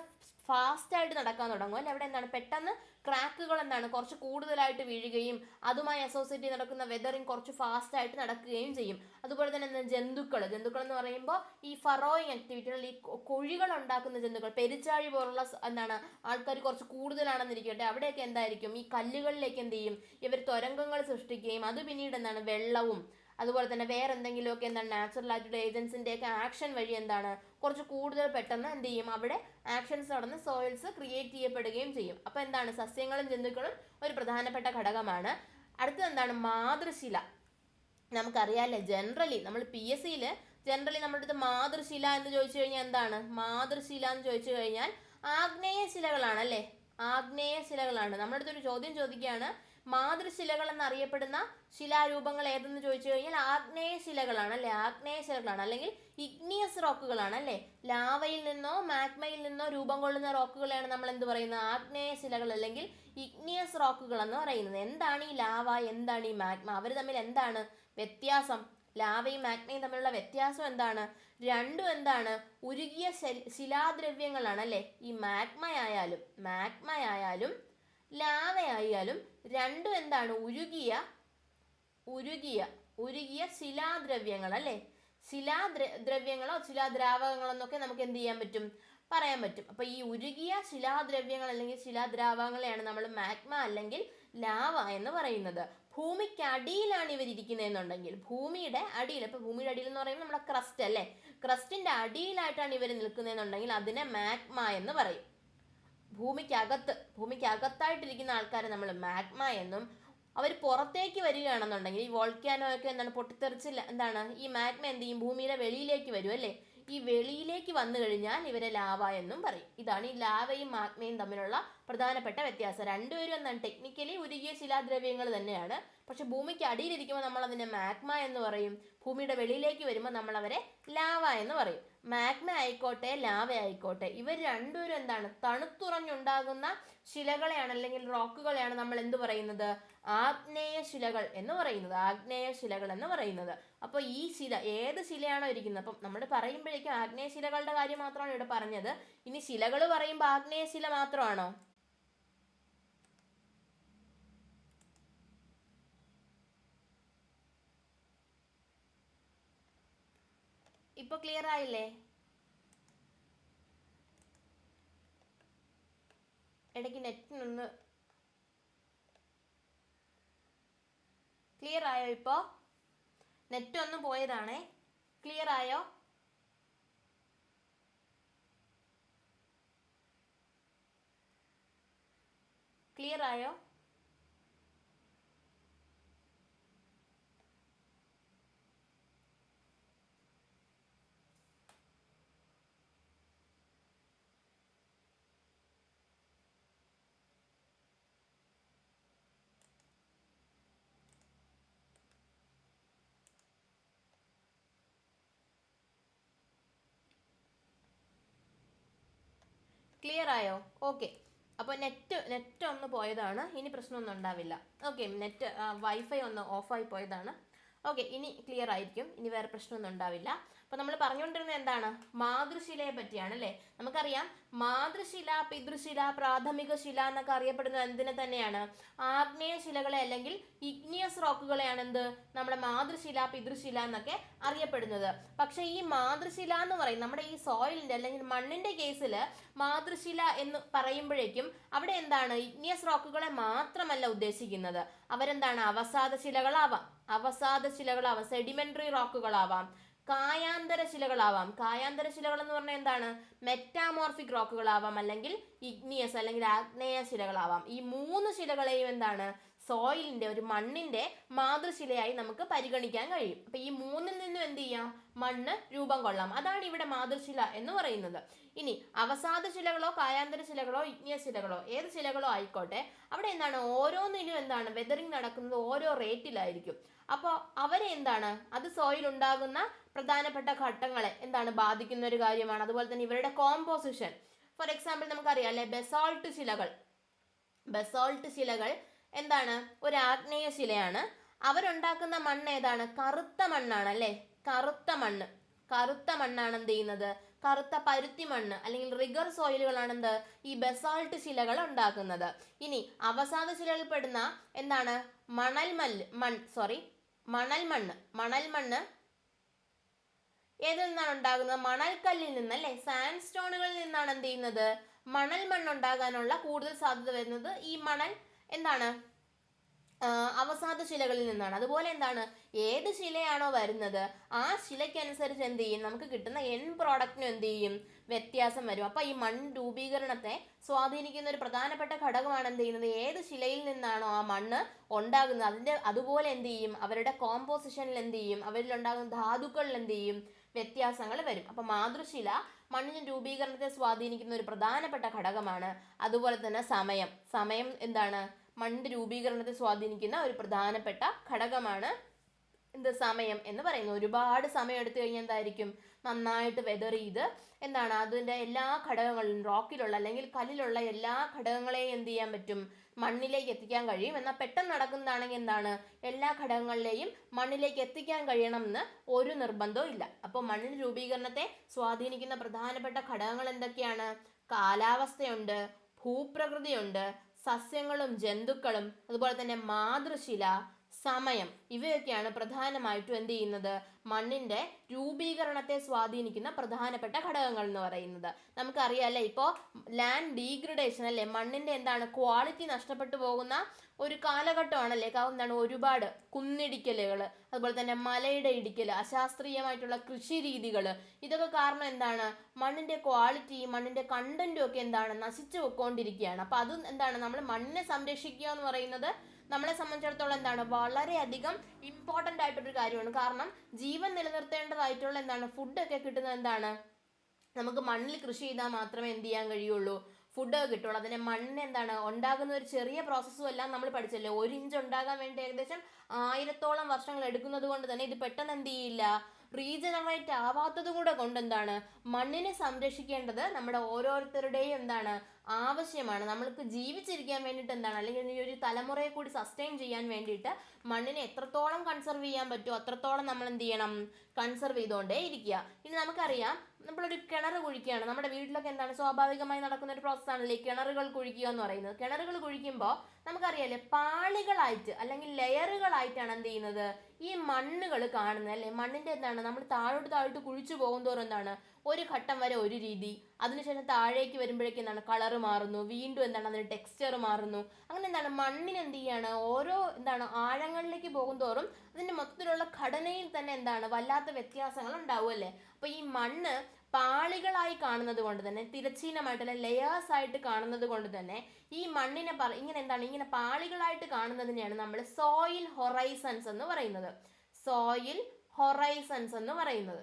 ഫാസ്റ്റ് ആയിട്ട് നടക്കാൻ തുടങ്ങും അല്ലെ. അവിടെ എന്താണ് പെട്ടെന്ന് ക്രാക്കുകൾ എന്താണ് കുറച്ച് കൂടുതലായിട്ട് വീഴുകയും അതുമായി അസോസിയേറ്റ് ചെയ്ത് നടക്കുന്ന വെതറിങ് കുറച്ച് ഫാസ്റ്റ് ആയിട്ട് നടക്കുകയും ചെയ്യും. അതുപോലെ തന്നെ എന്താ ജന്തുക്കൾ എന്ന് പറയുമ്പോൾ ഈ ഫറോയിങ് ആക്ടിവിറ്റികൾ, ഈ കുഴികൾ ഉണ്ടാക്കുന്ന ജന്തുക്കൾ, പെരിച്ചാഴി പോലുള്ള എന്താണ് ആൾക്കാർ കുറച്ച് കൂടുതലാണെന്നിരിക്കട്ടെ, അവിടെയൊക്കെ എന്തായിരിക്കും ഈ കല്ലുകളിലേക്ക് എന്ത് ചെയ്യും ഇവർ തുരങ്കങ്ങൾ സൃഷ്ടിക്കുകയും അത് പിന്നീട് എന്താണ് വെള്ളവും അതുപോലെ തന്നെ വേറെ എന്തെങ്കിലുമൊക്കെ എന്താണ് നാച്ചുറൽ ആയിട്ടുള്ള ഏജൻസിൻ്റെയൊക്കെ ആക്ഷൻ വഴി എന്താണ് കുറച്ച് കൂടുതൽ പെട്ടെന്ന് എന്ത് ചെയ്യും അവിടെ ആക്ഷൻസ് നടന്ന് സോയിൽസ് ക്രിയേറ്റ് ചെയ്യപ്പെടുകയും ചെയ്യും. അപ്പോൾ എന്താണ് സസ്യങ്ങളും ജന്തുക്കളും ഒരു പ്രധാനപ്പെട്ട ഘടകമാണ്. അടുത്തത് എന്താണ് മാതൃശില. നമുക്കറിയാമല്ലേ ജനറലി നമ്മൾ PSCയിൽ ജനറലി നമ്മുടെ അടുത്ത് മാതൃശില എന്ന് ചോദിച്ചു കഴിഞ്ഞാൽ എന്താണ് മാതൃശില എന്ന് ചോദിച്ചു കഴിഞ്ഞാൽ ആഗ്നേയശിലകളാണ് അല്ലേ, ആഗ്നേയശിലകളാണ്. നമ്മുടെ അടുത്തൊരു ചോദ്യം ചോദിക്കുകയാണ് മാതൃശിലകൾ എന്നറിയപ്പെടുന്ന ശിലാരൂപങ്ങൾ ഏതെന്ന് ചോദിച്ചു കഴിഞ്ഞാൽ ആഗ്നേയശിലകളാണ് അല്ലേ, ആഗ്നേയശിലകളാണ് അല്ലെങ്കിൽ ഇഗ്നിയസ് റോക്കുകളാണ് അല്ലേ. ലാവയിൽ നിന്നോ മാഗ്മയിൽ നിന്നോ രൂപം കൊള്ളുന്ന റോക്കുകളെയാണ് നമ്മൾ എന്ത് പറയുന്നത് ആഗ്നേയശിലകൾ അല്ലെങ്കിൽ ഇഗ്നിയസ് റോക്കുകൾ എന്ന് പറയുന്നത്. എന്താണ് ഈ ലാവ, എന്താണ് ഈ മാഗ്മ, അവർ തമ്മിൽ എന്താണ് വ്യത്യാസം, ലാവയും മാഗ്മയും തമ്മിലുള്ള വ്യത്യാസം എന്താണ്, രണ്ടും എന്താണ് ഉരുകിയ ശിലാദ്രവ്യങ്ങളാണ് അല്ലേ. ഈ മാഗ്മയായാലും ലാവയായാലും രണ്ടും എന്താണ് ഉരുകിയ ശിലാദ്രവ്യങ്ങൾ അല്ലേ. ശിലാദ്രവ്യങ്ങളോ ശിലാദ്രാവകങ്ങളോ എന്നൊക്കെ നമുക്ക് എന്ത് ചെയ്യാൻ പറ്റും പറയാൻ പറ്റും. അപ്പോൾ ഈ ഉരുകിയ ശിലാദ്രവ്യങ്ങൾ അല്ലെങ്കിൽ ശിലാദ്രാവകങ്ങളെയാണ് നമ്മൾ മാഗ്മ അല്ലെങ്കിൽ ലാവ എന്ന് പറയുന്നത്. ഭൂമിക്ക് അടിയിലാണ് ഇവർ ഇരിക്കുന്നതെന്നുണ്ടെങ്കിൽ, ഭൂമിയുടെ അടിയിൽ, ഇപ്പോൾ ഭൂമിയുടെ അടിയിൽ എന്ന് പറയുമ്പോൾ നമ്മുടെ ക്രസ്റ്റ് അല്ലേ, ക്രസ്റ്റിന്റെ അടിയിലായിട്ടാണ് ഇവർ നിൽക്കുന്നതെന്നുണ്ടെങ്കിൽ അതിനെ മാഗ്മ എന്ന് പറയും. ഭൂമിക്കകത്തായിട്ടിരിക്കുന്ന ആൾക്കാരെ നമ്മൾ മാഗ്മ എന്നും, അവർ പുറത്തേക്ക് വരികയാണെന്നുണ്ടെങ്കിൽ ഈ വോൾക്കാനോ ഒക്കെ എന്താണ് പൊട്ടിത്തെറിച്ചില്ല എന്താണ് ഈ മാഗ്മ എന്ത് ചെയ്യും ഭൂമിയുടെ വെളിയിലേക്ക് വരും അല്ലേ. ഈ വെളിയിലേക്ക് വന്നു കഴിഞ്ഞാൽ ഇവരെ ലാവ എന്നും പറയും. ഇതാണ് ഈ ലാവയും മാഗ്മയും തമ്മിലുള്ള പ്രധാനപ്പെട്ട വ്യത്യാസം. രണ്ടുപേരും എന്താണ് ടെക്നിക്കലി ഉരുകിയ ശിലാദ്രവ്യങ്ങൾ തന്നെയാണ്. പക്ഷെ ഭൂമിക്ക് അടിയിലിരിക്കുമ്പോൾ നമ്മൾ അതിനെ മാഗ്മ എന്ന് പറയും, ഭൂമിയുടെ വെളിയിലേക്ക് വരുമ്പോൾ നമ്മൾ അവരെ ലാവ എന്ന് പറയും. മാഗ്മ ആയിക്കോട്ടെ ലാവ ആയിക്കോട്ടെ ഇവർ രണ്ടുപേരും എന്താണ് തണുത്തുറഞ്ഞുണ്ടാകുന്ന ശിലകളെയാണ് അല്ലെങ്കിൽ റോക്കുകളെയാണ് നമ്മൾ എന്ത് പറയുന്നത് ആഗ്നേയശിലകൾ എന്ന് പറയുന്നത്. അപ്പോൾ ഈ ശില ഏത് ശിലയാണോ ഇരിക്കുന്നത്, അപ്പം നമ്മൾ പറയുമ്പോഴേക്കും ആഗ്നേയശിലകളുടെ കാര്യം മാത്രമാണ് ഇവിടെ പറഞ്ഞത്. ഇനി ശിലകൾ പറയുമ്പോൾ ആഗ്നേയശില മാത്രമാണോ? ഇപ്പൊ ക്ലിയർ ആയില്ലേ? ഇടയ്ക്ക് നെറ്റിനൊന്ന് ക്ലിയർ ആയോ? ഇപ്പോൾ നെറ്റ് ഒന്ന് പോയതാണേ. ക്ലിയർ ആയോ? ക്ലിയർ ആയോ? ക്ലിയർ ആയോ? ഓക്കെ. അപ്പോൾ നെറ്റ് ഒന്ന് പോയതാണ്, ഇനി പ്രശ്നമൊന്നും ഉണ്ടാവില്ല. ഓക്കെ, നെറ്റ് വൈഫൈ ഒന്ന് ഓഫായി പോയതാണ്. ഓക്കെ, ഇനി ക്ലിയർ ആയിരിക്കും, ഇനി വേറെ പ്രശ്നമൊന്നും ഉണ്ടാവില്ല. അപ്പോൾ നമ്മൾ പറഞ്ഞുകൊണ്ടിരുന്നത് എന്താണ്? മാതൃശിലയെ പറ്റിയാണ് അല്ലേ. നമുക്കറിയാം മാതൃശില, പിതൃശില, പ്രാഥമിക ശില എന്നൊക്കെ അറിയപ്പെടുന്നത് എന്തിനെ തന്നെയാണ്? ആഗ്നേയ ശിലകളെ അല്ലെങ്കിൽ ഇഗ്നിയസ് റോക്കുകളെയാണ് എന്ത് നമ്മുടെ മാതൃശില, പിതൃശില എന്നൊക്കെ അറിയപ്പെടുന്നത്. പക്ഷേ ഈ മാതൃശില എന്ന് പറയും നമ്മുടെ ഈ സോയിലിന്റെ അല്ലെങ്കിൽ മണ്ണിന്റെ കേസിൽ മാതൃശില എന്ന് പറയുമ്പോഴേക്കും അവിടെ എന്താണ് ഇഗ്നിയസ് റോക്കുകളെ മാത്രമല്ല ഉദ്ദേശിക്കുന്നത്. അവരെന്താണ് അവസാദ ശിലകളാവാം, സെഡിമെന്ററി റോക്കുകളാവാം, കായാന്തര ശിലകളാവാം. കായാന്തര ശിലകൾ എന്ന് പറഞ്ഞാൽ എന്താണ്? മെറ്റാമോർഫിക് റോക്കുകളാവാം, അല്ലെങ്കിൽ ഇഗ്നിയസ് അല്ലെങ്കിൽ ആഗ്നേയ ശിലകളാവാം. ഈ 3 ശിലകളെയും എന്താണ് സോയിലിന്റെ ഒരു മണ്ണിന്റെ മാതൃശിലയായി നമുക്ക് പരിഗണിക്കാൻ കഴിയും. അപ്പൊ ഈ 3-ൽ നിന്നും എന്ത് ചെയ്യാം? മണ്ണ് രൂപം കൊള്ളാം. അതാണ് ഇവിടെ മാതൃശില എന്ന് പറയുന്നത്. ഇനി അവസാദ ശിലകളോ കായാന്തര ശിലകളോ ഇഗ്നിയസ് ശിലകളോ ഏത് ശിലകളോ ആയിക്കോട്ടെ, അവിടെ എന്താണ് ഓരോന്നിനും എന്താണ് വെതറിങ് നടക്കുന്നത് ഓരോ റേറ്റിലായിരിക്കും. അപ്പോൾ അവരെ എന്താണ് അത് സോയിൽ ഉണ്ടാകുന്ന പ്രധാനപ്പെട്ട ഘട്ടങ്ങളെ എന്താണ് ബാധിക്കുന്ന ഒരു കാര്യമാണ്. അതുപോലെ തന്നെ ഇവരുടെ കോമ്പോസിഷൻ. ഫോർ എക്സാമ്പിൾ നമുക്കറിയാം അല്ലെ, ബസോൾട്ട് ശിലകൾ എന്താണ് ഒരു ആഗ്നേയ ശിലയാണ്. അവരുണ്ടാക്കുന്ന മണ്ണ് ഏതാണ്? കറുത്ത മണ്ണാണ് അല്ലെ. കറുത്ത മണ്ണാണ് എന്ത് ചെയ്യുന്നത്? കറുത്ത പരുത്തി മണ്ണ് അല്ലെങ്കിൽ റിഗർ സോയിലുകളാണ് എന്ത് ഈ ബസോൾട്ട് ശിലകൾ ഉണ്ടാക്കുന്നത്. ഇനി അവസാദ ശിലകളിൽ പെടുന്ന എന്താണ് മണൽ മണ്ണ് ഏതിൽ നിന്നാണ് ഉണ്ടാകുന്നത്? മണൽക്കല്ലിൽ നിന്ന് അല്ലെ, സാൻഡ് സ്റ്റോണുകളിൽ നിന്നാണ് എന്ത് ചെയ്യുന്നത് മണൽ മണ്ണ് ഉണ്ടാകാനുള്ള കൂടുതൽ സാധ്യത വരുന്നത്. ഈ മണൽ എന്താണ് അവസാദ ശിലകളിൽ നിന്നാണ്. അതുപോലെ എന്താണ് ഏത് ശിലയാണോ വരുന്നത് ആ ശിലയ്ക്കനുസരിച്ച് എന്ത് ചെയ്യും നമുക്ക് കിട്ടുന്ന പ്രോഡക്റ്റിനും എന്ത് ചെയ്യും വ്യത്യാസം വരും. അപ്പൊ ഈ മണ്ണ് രൂപീകരണത്തെ സ്വാധീനിക്കുന്ന ഒരു പ്രധാനപ്പെട്ട ഘടകമാണ് എന്ത് ചെയ്യുന്നത് ഏത് ശിലയിൽ നിന്നാണോ ആ മണ്ണ് ഉണ്ടാകുന്നത് അതുപോലെ എന്ത് ചെയ്യും അവരുടെ കോമ്പോസിഷനിൽ എന്ത് ചെയ്യും അവരിൽ ഉണ്ടാകുന്ന ധാതുക്കളിൽ എന്ത് ചെയ്യും വ്യത്യാസങ്ങൾ വരും. അപ്പൊ മാതൃശില മണ്ണിന്റെ രൂപീകരണത്തെ സ്വാധീനിക്കുന്ന ഒരു പ്രധാനപ്പെട്ട ഘടകമാണ്. അതുപോലെ തന്നെ സമയം എന്താണ് മണ്ണിന്റെ രൂപീകരണത്തെ സ്വാധീനിക്കുന്ന ഒരു പ്രധാനപ്പെട്ട ഘടകമാണ് സമയം എന്ന് പറയുന്നത്. ഒരുപാട് സമയം എടുത്തു കഴിഞ്ഞാൽ എന്തായിരിക്കും നന്നായിട്ട് വെതർ ചെയ്ത് എന്താണ് അതിൻ്റെ എല്ലാ ഘടകങ്ങളിലും റോക്കിലുള്ള അല്ലെങ്കിൽ കല്ലിലുള്ള എല്ലാ ഘടകങ്ങളെയും എന്ത് ചെയ്യാൻ പറ്റും മണ്ണിലേക്ക് എത്തിക്കാൻ കഴിയും. എന്നാൽ പെട്ടെന്ന് നടക്കുന്നതാണെങ്കിൽ എന്താണ് എല്ലാ ഘടകങ്ങളിലെയും മണ്ണിലേക്ക് എത്തിക്കാൻ കഴിയണമെന്ന് ഒരു നിർബന്ധവും ഇല്ല. അപ്പോൾ മണ്ണിന്റെ രൂപീകരണത്തെ സ്വാധീനിക്കുന്ന പ്രധാനപ്പെട്ട ഘടകങ്ങൾ എന്തൊക്കെയാണ്? കാലാവസ്ഥയുണ്ട്, ഭൂപ്രകൃതിയുണ്ട്, സസ്യങ്ങളും ജന്തുക്കളും, അതുപോലെ തന്നെ മാതൃശില, സമയം, ഇവയൊക്കെയാണ് പ്രധാനമായിട്ടും എന്ത് ചെയ്യുന്നത് മണ്ണിന്റെ രൂപീകരണത്തെ സ്വാധീനിക്കുന്ന പ്രധാനപ്പെട്ട ഘടകങ്ങൾ എന്ന് പറയുന്നത്. നമുക്കറിയാം അല്ലെ, ഇപ്പോൾ ലാൻഡ് ഡീഗ്രഡേഷൻ അല്ലെ, മണ്ണിന്റെ എന്താണ് ക്വാളിറ്റി നഷ്ടപ്പെട്ടു പോകുന്ന ഒരു കാലഘട്ടമാണല്ലേ. എന്താണ് ഒരുപാട് കുന്നിടിക്കലുകൾ, അതുപോലെ തന്നെ മലയുടെ ഇടിക്കൽ, അശാസ്ത്രീയമായിട്ടുള്ള കൃഷി രീതികൾ, ഇതൊക്കെ കാരണം എന്താണ് മണ്ണിന്റെ ക്വാളിറ്റിയും മണ്ണിന്റെ കണ്ടന്റും ഒക്കെ എന്താണ് നശിച്ചു പോയിക്കൊണ്ടിരിക്കുകയാണ്. അപ്പൊ അത് എന്താണ് നമ്മൾ മണ്ണിനെ സംരക്ഷിക്കുക എന്ന് പറയുന്നത് നമ്മളെ സംബന്ധിച്ചിടത്തോളം എന്താണ് വളരെയധികം ഇമ്പോർട്ടൻ്റ് ആയിട്ടൊരു കാര്യമാണ്. കാരണം ജീവൻ നിലനിർത്തേണ്ടതായിട്ടുള്ള എന്താണ് ഫുഡൊക്കെ കിട്ടുന്നത് എന്താണ് നമുക്ക് മണ്ണിൽ കൃഷി ചെയ്താൽ മാത്രമേ എന്ത് ചെയ്യാൻ കഴിയുള്ളൂ ഫുഡ് കിട്ടുള്ളൂ. അതിനെ മണ്ണിന് എന്താണ് ഉണ്ടാകുന്ന ഒരു ചെറിയ പ്രോസസ്സും എല്ലാം നമ്മൾ പഠിച്ചല്ലേ. 1 ഇഞ്ച് ഉണ്ടാകാൻ വേണ്ടി ഏകദേശം 1000-ഓളം വർഷങ്ങൾ എടുക്കുന്നത് കൊണ്ട് തന്നെ ഇത് പെട്ടെന്ന് എന്ത് ചെയ്യില്ല റീജനറേറ്റ് ആവാത്തത് കൂടെ കൊണ്ട് എന്താണ് മണ്ണിനെ സംരക്ഷിക്കേണ്ടത് നമ്മുടെ ഓരോരുത്തരുടെയും എന്താണ് ആവശ്യമാണ്. നമ്മൾക്ക് ജീവിച്ചിരിക്കാൻ വേണ്ടിയിട്ട് എന്താണ് അല്ലെങ്കിൽ ഈ ഒരു തലമുറയെ കൂടി സസ്റ്റെയിൻ ചെയ്യാൻ വേണ്ടിയിട്ട് മണ്ണിനെ എത്രത്തോളം കൺസർവ് ചെയ്യാൻ പറ്റുമോ അത്രത്തോളം നമ്മൾ എന്ത് ചെയ്യണം കൺസർവ് ചെയ്തുകൊണ്ടേ ഇരിക്കുക. ഇനി നമുക്കറിയാം നമ്മളൊരു കിണർ കുഴിക്കുകയാണ്. നമ്മുടെ വീട്ടിലൊക്കെ എന്താണ് സ്വാഭാവികമായി നടക്കുന്ന ഒരു പ്രോസസ്സാണല്ലേ കിണറുകൾ കുഴിക്കുക എന്ന് പറയുന്നത്. കിണറുകൾ കുഴിക്കുമ്പോൾ നമുക്കറിയാലേ പാളികളായിട്ട് അല്ലെങ്കിൽ ലെയറുകളായിട്ടാണ് എന്ത് ചെയ്യുന്നത് ഈ മണ്ണുകൾ കാണുന്നത് അല്ലേ. മണ്ണിന്റെ എന്താണ് നമ്മൾ താഴോട്ട് കുഴിച്ചു പോകുന്തോറും എന്താണ് ഒരു ഘട്ടം വരെ ഒരു രീതി, അതിനുശേഷം താഴേക്ക് വരുമ്പോഴേക്കും എന്താണ് കളറ് മാറുന്നു, വീണ്ടും എന്താണ് അതിന് ടെക്സ്ചർ മാറുന്നു. അങ്ങനെ എന്താണ് മണ്ണിന് എന്ത് ചെയ്യാണ് ഓരോ എന്താണ് ആഴങ്ങളിലേക്ക് പോകും തോറും അതിൻ്റെ മൊത്തത്തിലുള്ള ഘടനയിൽ തന്നെ എന്താണ് വല്ലാത്ത വ്യത്യാസങ്ങൾ ഉണ്ടാവും അല്ലേ. അപ്പോൾ ഈ മണ്ണ് പാളികളായി കാണുന്നത് കൊണ്ട് തന്നെ, തിരശ്ചീനമായിട്ട് ലെയേഴ്സ് ആയിട്ട് കാണുന്നത് കൊണ്ട് തന്നെ ഈ മണ്ണിനെ ഇങ്ങനെ എന്താണ് ഇങ്ങനെ പാളികളായിട്ട് കാണുന്നതിനെയാണ് നമ്മൾ സോയിൽ ഹൊറൈസൺസ് എന്ന് പറയുന്നത്. സോയിൽ ഹൊറൈസൺസ് എന്ന് പറയുന്നത്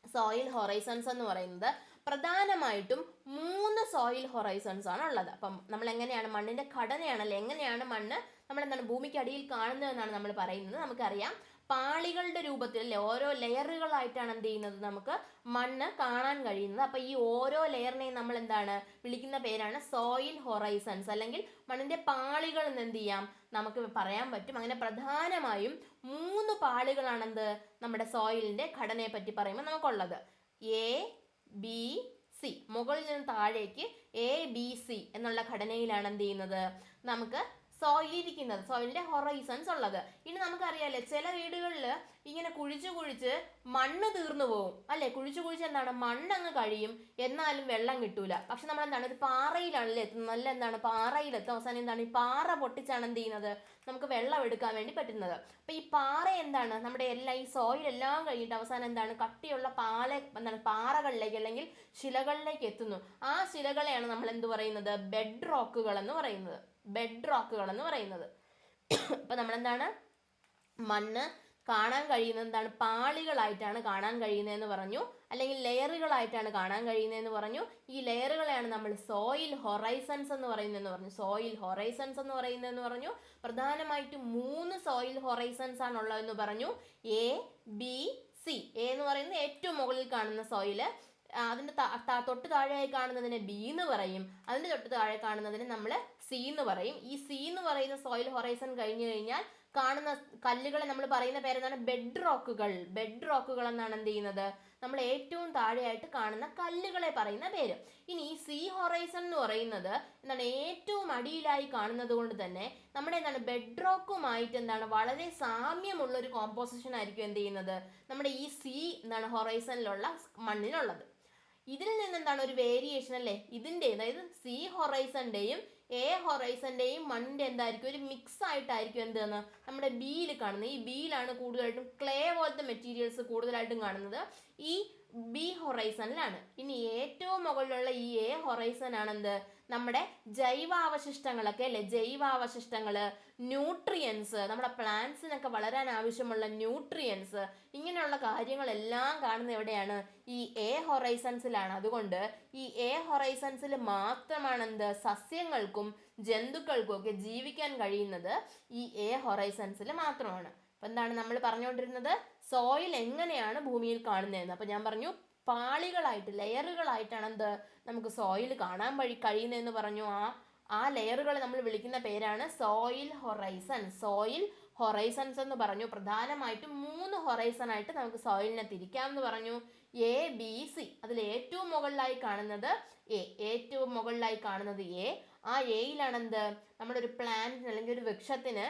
സോയിൽ ഹൊറൈസൺസ് എന്ന് പറയുന്നത് പ്രധാനമായിട്ടും 3 സോയിൽ ഹൊറൈസൺസ് ആണ് ഉള്ളത്. അപ്പം നമ്മൾ എങ്ങനെയാണ് മണ്ണിന്റെ ഘടനയാണല്ലേ, എങ്ങനെയാണ് മണ്ണ് നമ്മൾ എന്താണ് ഭൂമിക്ക് അടിയിൽ കാണുന്നതെന്നാണ് നമ്മൾ പറയുന്നത്. നമുക്കറിയാം പാളികളുടെ രൂപത്തിൽ അല്ലെ, ഓരോ ലെയറുകളായിട്ടാണ് എന്ത് ചെയ്യുന്നത് നമുക്ക് മണ്ണ് കാണാൻ കഴിയുന്നത്. അപ്പൊ ഈ ഓരോ ലെയറിനെയും നമ്മൾ എന്താണ് വിളിക്കുന്ന പേരാണ് സോയിൽ ഹൊറൈസൺസ്, അല്ലെങ്കിൽ മണ്ണിന്റെ പാളികൾ എന്ന് എന്ത് ചെയ്യാം നമുക്ക് പറയാൻ പറ്റും. അങ്ങനെ പ്രധാനമായും 3 പാളികളാണ് എന്ത് നമ്മുടെ സോയിലിന്റെ ഘടനയെ പറ്റി പറയുമ്പോൾ നമുക്കുള്ളത്. എ ബി സി, മുകളിൽ നിന്ന് താഴേക്ക് എ ബി സി എന്നുള്ള ഘടനയിലാണ് എന്ത് ചെയ്യുന്നത് നമുക്ക് സോയിലിരിക്കുന്നത്, സോയിലിന്റെ ഹൊറൈസൺസ് ഉള്ളത്. ഇനി നമുക്കറിയാലേ ചില വീടുകളിൽ ഇങ്ങനെ കുഴിച്ച് മണ്ണ് തീർന്നു പോകും അല്ലെ, കുഴിച്ച് എന്താണ് മണ്ണ് അങ്ങ് കഴിയും, എന്നാലും വെള്ളം കിട്ടൂല. പക്ഷെ നമ്മൾ എന്താണ് ഒരു പാറയിലാണല്ലേ എത്തുന്നത്, നല്ല എന്താണ് പാറയിലെത്തും, അവസാനം എന്താണ് ഈ പാറ പൊട്ടിച്ചാണ് എന്ത് ചെയ്യുന്നത് നമുക്ക് വെള്ളം എടുക്കാൻ വേണ്ടി പറ്റുന്നത്. അപ്പൊ ഈ പാറ എന്താണ് നമ്മുടെ ഈ സോയിൽ എല്ലാം കഴിഞ്ഞിട്ട് അവസാനം എന്താണ് കട്ടിയുള്ള പാറകളിലേക്ക് അല്ലെങ്കിൽ ശിലകളിലേക്ക് എത്തുന്നു. ആ ശിലകളെയാണ് നമ്മൾ എന്ത് പറയുന്നത് ബെഡ് റോക്കുകൾ എന്ന് പറയുന്നത്. അപ്പൊ നമ്മളെന്താണ് മണ്ണ് കാണാൻ കഴിയുന്നത് എന്താണ് പാളികളായിട്ടാണ് കാണാൻ കഴിയുന്നതെന്ന് പറഞ്ഞു, അല്ലെങ്കിൽ ലെയറുകളായിട്ടാണ് കാണാൻ കഴിയുന്നതെന്ന് പറഞ്ഞു. ഈ ലെയറുകളെയാണ് നമ്മൾ സോയിൽ ഹൊറൈസൺസ് എന്ന് പറയുന്നതെന്ന് പറഞ്ഞു. പ്രധാനമായിട്ടും 3 സോയിൽ ഹൊറൈസൺസ് ആണ് ഉള്ളതെന്ന് പറഞ്ഞു. A B C. എ എന്ന് പറയുന്നത് ഏറ്റവും മുകളിൽ കാണുന്ന സോയില്, അതിൻ്റെ തൊട്ട് താഴെയായി കാണുന്നതിനെ ബി എന്ന് പറയും, അതിൻ്റെ തൊട്ട് താഴെ കാണുന്നതിന് നമ്മൾ സി എന്ന് പറയും. ഈ സി എന്ന് പറയുന്ന സോയിൽ ഹൊറൈസൺ കഴിഞ്ഞു കഴിഞ്ഞാൽ കാണുന്ന കല്ലുകളെ നമ്മൾ പറയുന്ന പേരെന്താണ് ബെഡ് റോക്കുകൾ എന്നാണ് എന്ത് ചെയ്യുന്നത് നമ്മൾ ഏറ്റവും താഴെയായിട്ട് കാണുന്ന കല്ലുകളെ പറയുന്ന പേര്. ഇനി ഈ സി ഹൊറൈസൺ എന്ന് പറയുന്നത് എന്താണ് ഏറ്റവും അടിയിലായി കാണുന്നത് കൊണ്ട് തന്നെ നമ്മുടെ എന്താണ് ബെഡ് റോക്കുമായിട്ട് എന്താണ് വളരെ സാമ്യമുള്ള ഒരു കോമ്പോസിഷൻ ആയിരിക്കും എന്ത് ചെയ്യുന്നത് നമ്മുടെ ഈ സി എന്താണ് ഹൊറൈസണിലുള്ള മണ്ണിനുള്ളത്. ഇതിൽ നിന്ന് എന്താണ് ഒരു വേരിയേഷൻ അല്ലേ, ഇതിൻ്റെ അതായത് സി ഹൊറൈസന്റെയും എ ഹൊറൈസന്റെയും മണ്ണിന്റെ എന്തായിരിക്കും ഒരു മിക്സ് ആയിട്ടായിരിക്കും എന്തെന്ന് നമ്മുടെ ബിയിൽ കാണുന്നത്. ഈ ബിയിലാണ് കൂടുതലായിട്ടും ക്ലേ പോലത്തെ മെറ്റീരിയൽസ് കൂടുതലായിട്ടും കാണുന്നത്, ഈ ബി ഹൊറൈസണിലാണ്. ഇനി ഏറ്റവും മുകളിലുള്ള ഈ എ ഹൊറൈസൺ ആണെന്ത് നമ്മുടെ ജൈവാവശിഷ്ടങ്ങളൊക്കെ അല്ലെ, ജൈവാവശിഷ്ടങ്ങള്, ന്യൂട്രിയൻസ്, നമ്മുടെ പ്ലാന്റ്സിനൊക്കെ വളരാൻ ആവശ്യമുള്ള ന്യൂട്രിയൻസ്, ഇങ്ങനെയുള്ള കാര്യങ്ങളെല്ലാം കാണുന്നത് എവിടെയാണ് ഈ എ ഹൊറൈസൺസിലാണ്. അതുകൊണ്ട് ഈ എ ഹൊറൈസൺസിൽ മാത്രമാണ് എന്ത് സസ്യങ്ങൾക്കും ജന്തുക്കൾക്കും ഒക്കെ ജീവിക്കാൻ കഴിയുന്നത് ഈ എ ഹൊറൈസൺസിൽ മാത്രമാണ്. അപ്പൊ എന്താണ് നമ്മൾ പറഞ്ഞുകൊണ്ടിരുന്നത് സോയിൽ എങ്ങനെയാണ് ഭൂമിയിൽ കാണുന്നതെന്ന്. അപ്പൊ ഞാൻ പറഞ്ഞു പാളികളായിട്ട് ലെയറുകളായിട്ടാണ് എന്ത് നമുക്ക് സോയിൽ കാണാൻ കഴിയുന്നതെന്ന് പറഞ്ഞു. ആ ലെയറുകളെ നമ്മൾ വിളിക്കുന്ന പേരാണ് സോയിൽ ഹൊറൈസൺസ് എന്ന് പറഞ്ഞു. പ്രധാനമായിട്ടും 3 ഹൊറൈസൺ ആയിട്ട് നമുക്ക് സോയിലിനെ തിരിക്കാമെന്ന് പറഞ്ഞു. A B C. അതിൽ ഏറ്റവും മുകളിലായി കാണുന്നത് എ. ആ എയിലാണ് എന്ത് നമ്മുടെ ഒരു പ്ലാന്റിന് അല്ലെങ്കിൽ ഒരു വൃക്ഷത്തിന്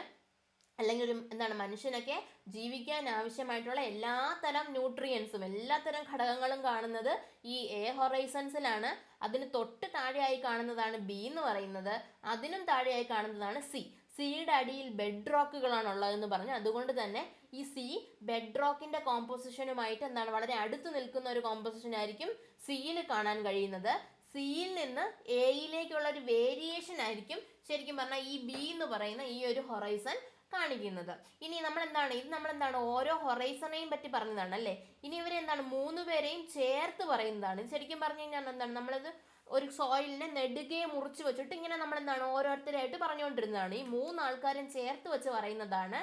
അല്ലെങ്കിൽ ഒരു എന്താണ് മനുഷ്യനൊക്കെ ജീവിക്കാൻ ആവശ്യമായിട്ടുള്ള എല്ലാത്തരം ന്യൂട്രിയൻസും എല്ലാത്തരം ഘടകങ്ങളും കാണുന്നത് ഈ എ ഹൊറൈസൺസിലാണ്. അതിന് തൊട്ട് താഴെയായി കാണുന്നതാണ് ബി എന്ന് പറയുന്നത്, അതിനും താഴെയായി കാണുന്നതാണ് സി. സിയുടെ അടിയിൽ ബെഡ് റോക്കുകളാണ് ഉള്ളതെന്ന് പറഞ്ഞു. അതുകൊണ്ട് തന്നെ ഈ സി ബെഡ് റോക്കിന്റെ കോമ്പോസിഷനുമായിട്ട് എന്താണ് വളരെ അടുത്ത് നിൽക്കുന്ന ഒരു കോമ്പോസിഷൻ ആയിരിക്കും സിയിൽ കാണാൻ കഴിയുന്നത്. സിയിൽ നിന്ന് എയിലേക്കുള്ള ഒരു വേരിയേഷൻ ആയിരിക്കും ശരിക്കും പറഞ്ഞാൽ ഈ ബി എന്ന് പറയുന്ന ഈ ഒരു ഹൊറൈസൺ കാണിക്കുന്നത്. ഇനി നമ്മളെന്താണ് ഓരോ ഹൊറൈസണെയും പറ്റി പറഞ്ഞതാണ് അല്ലേ. ഇനി ഇവരെന്താണ് 3 പേരെയും ചേർത്ത് പറയുന്നതാണ്. ഇത് ശരിക്കും പറഞ്ഞു കഴിഞ്ഞാൽ എന്താണ് നമ്മളത് ഒരു സോയിലിനെ നെടുകെ മുറിച്ച് വെച്ചിട്ട് ഇങ്ങനെ നമ്മളെന്താണ് ഓരോരുത്തരായിട്ട് പറഞ്ഞുകൊണ്ടിരുന്നതാണ്. ഈ 3 ആൾക്കാരും ചേർത്ത് വെച്ച് പറയുന്നതാണ്